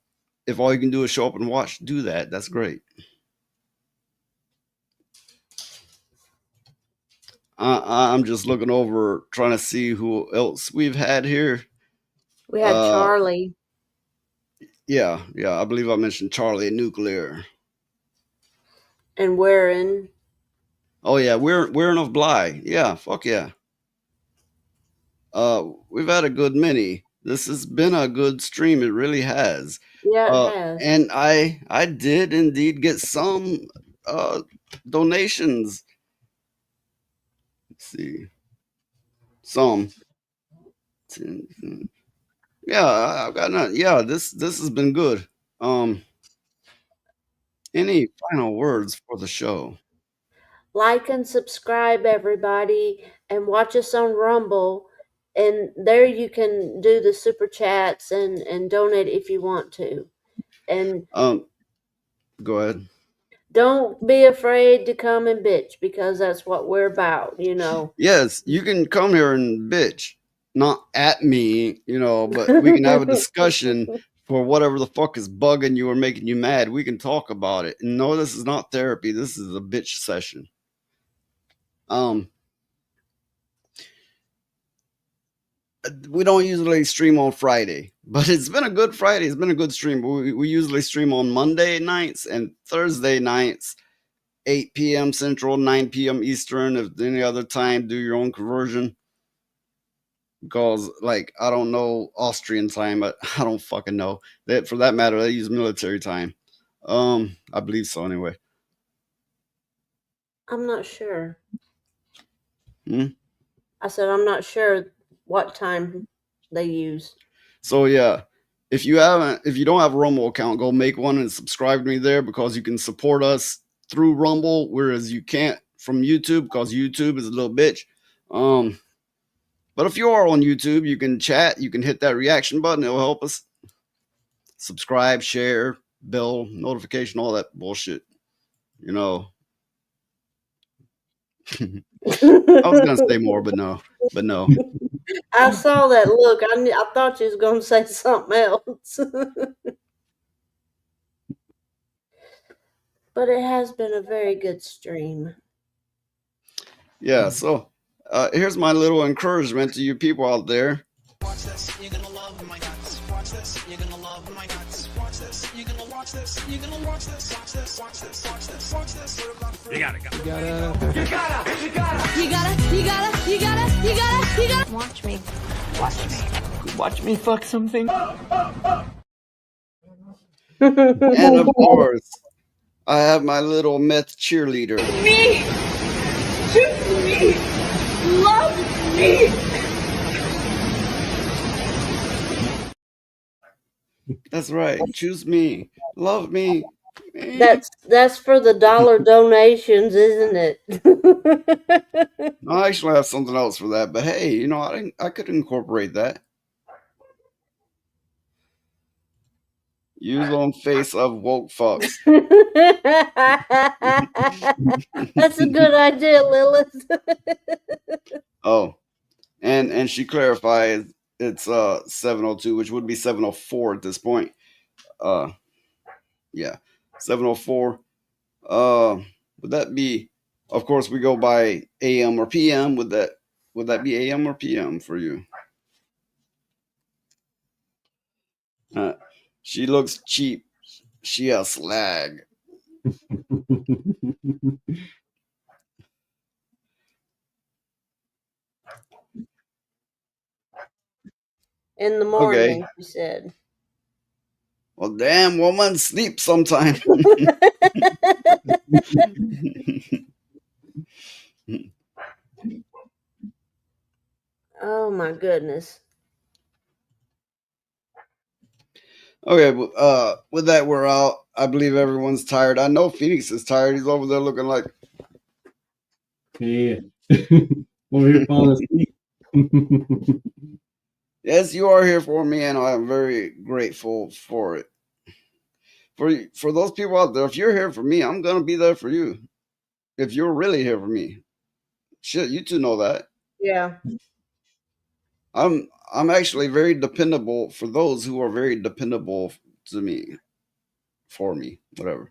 if all you can do is show up and watch, do that. That's great. I'm just looking over, trying to see who else we've had here. We had Charlie. Yeah. I believe I mentioned Charlie Nuclear. And Warren. Oh yeah, Warren of Bly. Yeah, fuck yeah. We've had a good many. This has been a good stream. It really has. Yeah, it has. And I did indeed get some donations. Let's see. Some. Yeah, I've got none. Yeah, this has been good. Any final words for the show? Like and subscribe, everybody, and watch us on Rumble. And there you can do the super chats and donate if you want to. And go ahead. Don't be afraid to come and bitch, because that's what we're about, you know. Yes, you can come here and bitch. Not at me, you know, but we can have a discussion for whatever the fuck is bugging you or making you mad. We can talk about it. And no, this is not therapy. This is a bitch session. We don't usually stream on Friday, but it's been a good Friday. It's been a good stream. We usually stream on Monday nights and Thursday nights, 8 p.m. Central, 9 p.m. Eastern. If any other time, do your own conversion. Because, like, I don't know Austrian time, but I don't fucking know. For that matter, they use military time. I believe so anyway. I'm not sure. I said I'm not sure what time they use. So yeah, if you don't have a Rumble account, go make one and subscribe to me there, because you can support us through Rumble, whereas you can't from YouTube, because YouTube is a little bitch. But if you are on YouTube, you can chat, you can hit that reaction button, it'll help us. Subscribe, share, bell, notification, all that bullshit. You know. I was gonna say more, but no. I saw that look. I thought you was going to say something else. But it has been a very good stream. Yeah, so here's my little encouragement to you people out there. Watch this, you're gonna love my guts. Watch this, you're gonna love my guts. Watch this, you're gonna watch this. You're gonna watch this. Watch this, watch this, watch this, watch this. You gotta go. You gotta. Watch me. Watch me fuck something. And of course, I have my little meth cheerleader. Me! Choose me! Love me! That's right. Choose me. Love me. That's for the dollar donations, isn't it? I actually have something else for that, but hey, you know, I could incorporate that. Use on face of woke fucks. That's a good idea, Lilith. Oh, and she clarified it's 702, which would be 704 at this point. Yeah, 704. Would that be? Of course, we go by AM or PM. Would that be AM or PM for you? She looks cheap. She a slag. In the morning, Okay. she said. Well, damn woman, sleep sometime. Oh my goodness. Okay, with that, we're out. I believe everyone's tired. I know Phoenix is tired. He's over there looking like. Yeah. Over here falling asleep. Yes, you are here for me, and I am very grateful for it. For those people out there, if you're here for me, I'm gonna be there for you. If you're really here for me, shit, you two know that. Yeah. I'm actually very dependable for those who are very dependable to me, for me, whatever.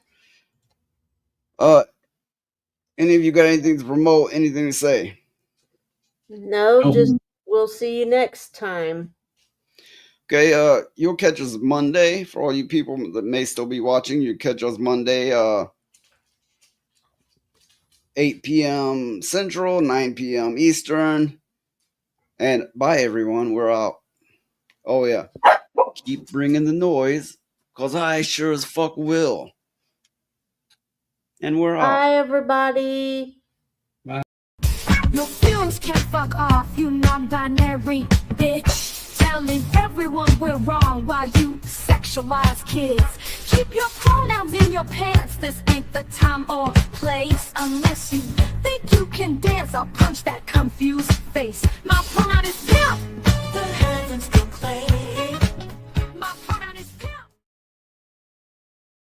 Any of you got anything to promote? Anything to say? No, just we'll see you next time. Okay, you'll catch us Monday. For all you people that may still be watching, you catch us Monday, 8 p.m. Central, 9 p.m. Eastern. And bye, everyone. We're out. Oh, yeah. Keep bringing the noise, because I sure as fuck will. And we're out. Bye, everybody. Your feelings can fuck off, you non-binary bitch. Telling everyone we're wrong while you sexualize kids. Keep your pronouns in your pants, this ain't the time or place. Unless you think you can dance, I'll punch that confused face. My pronoun is pimp. The heavens proclaim.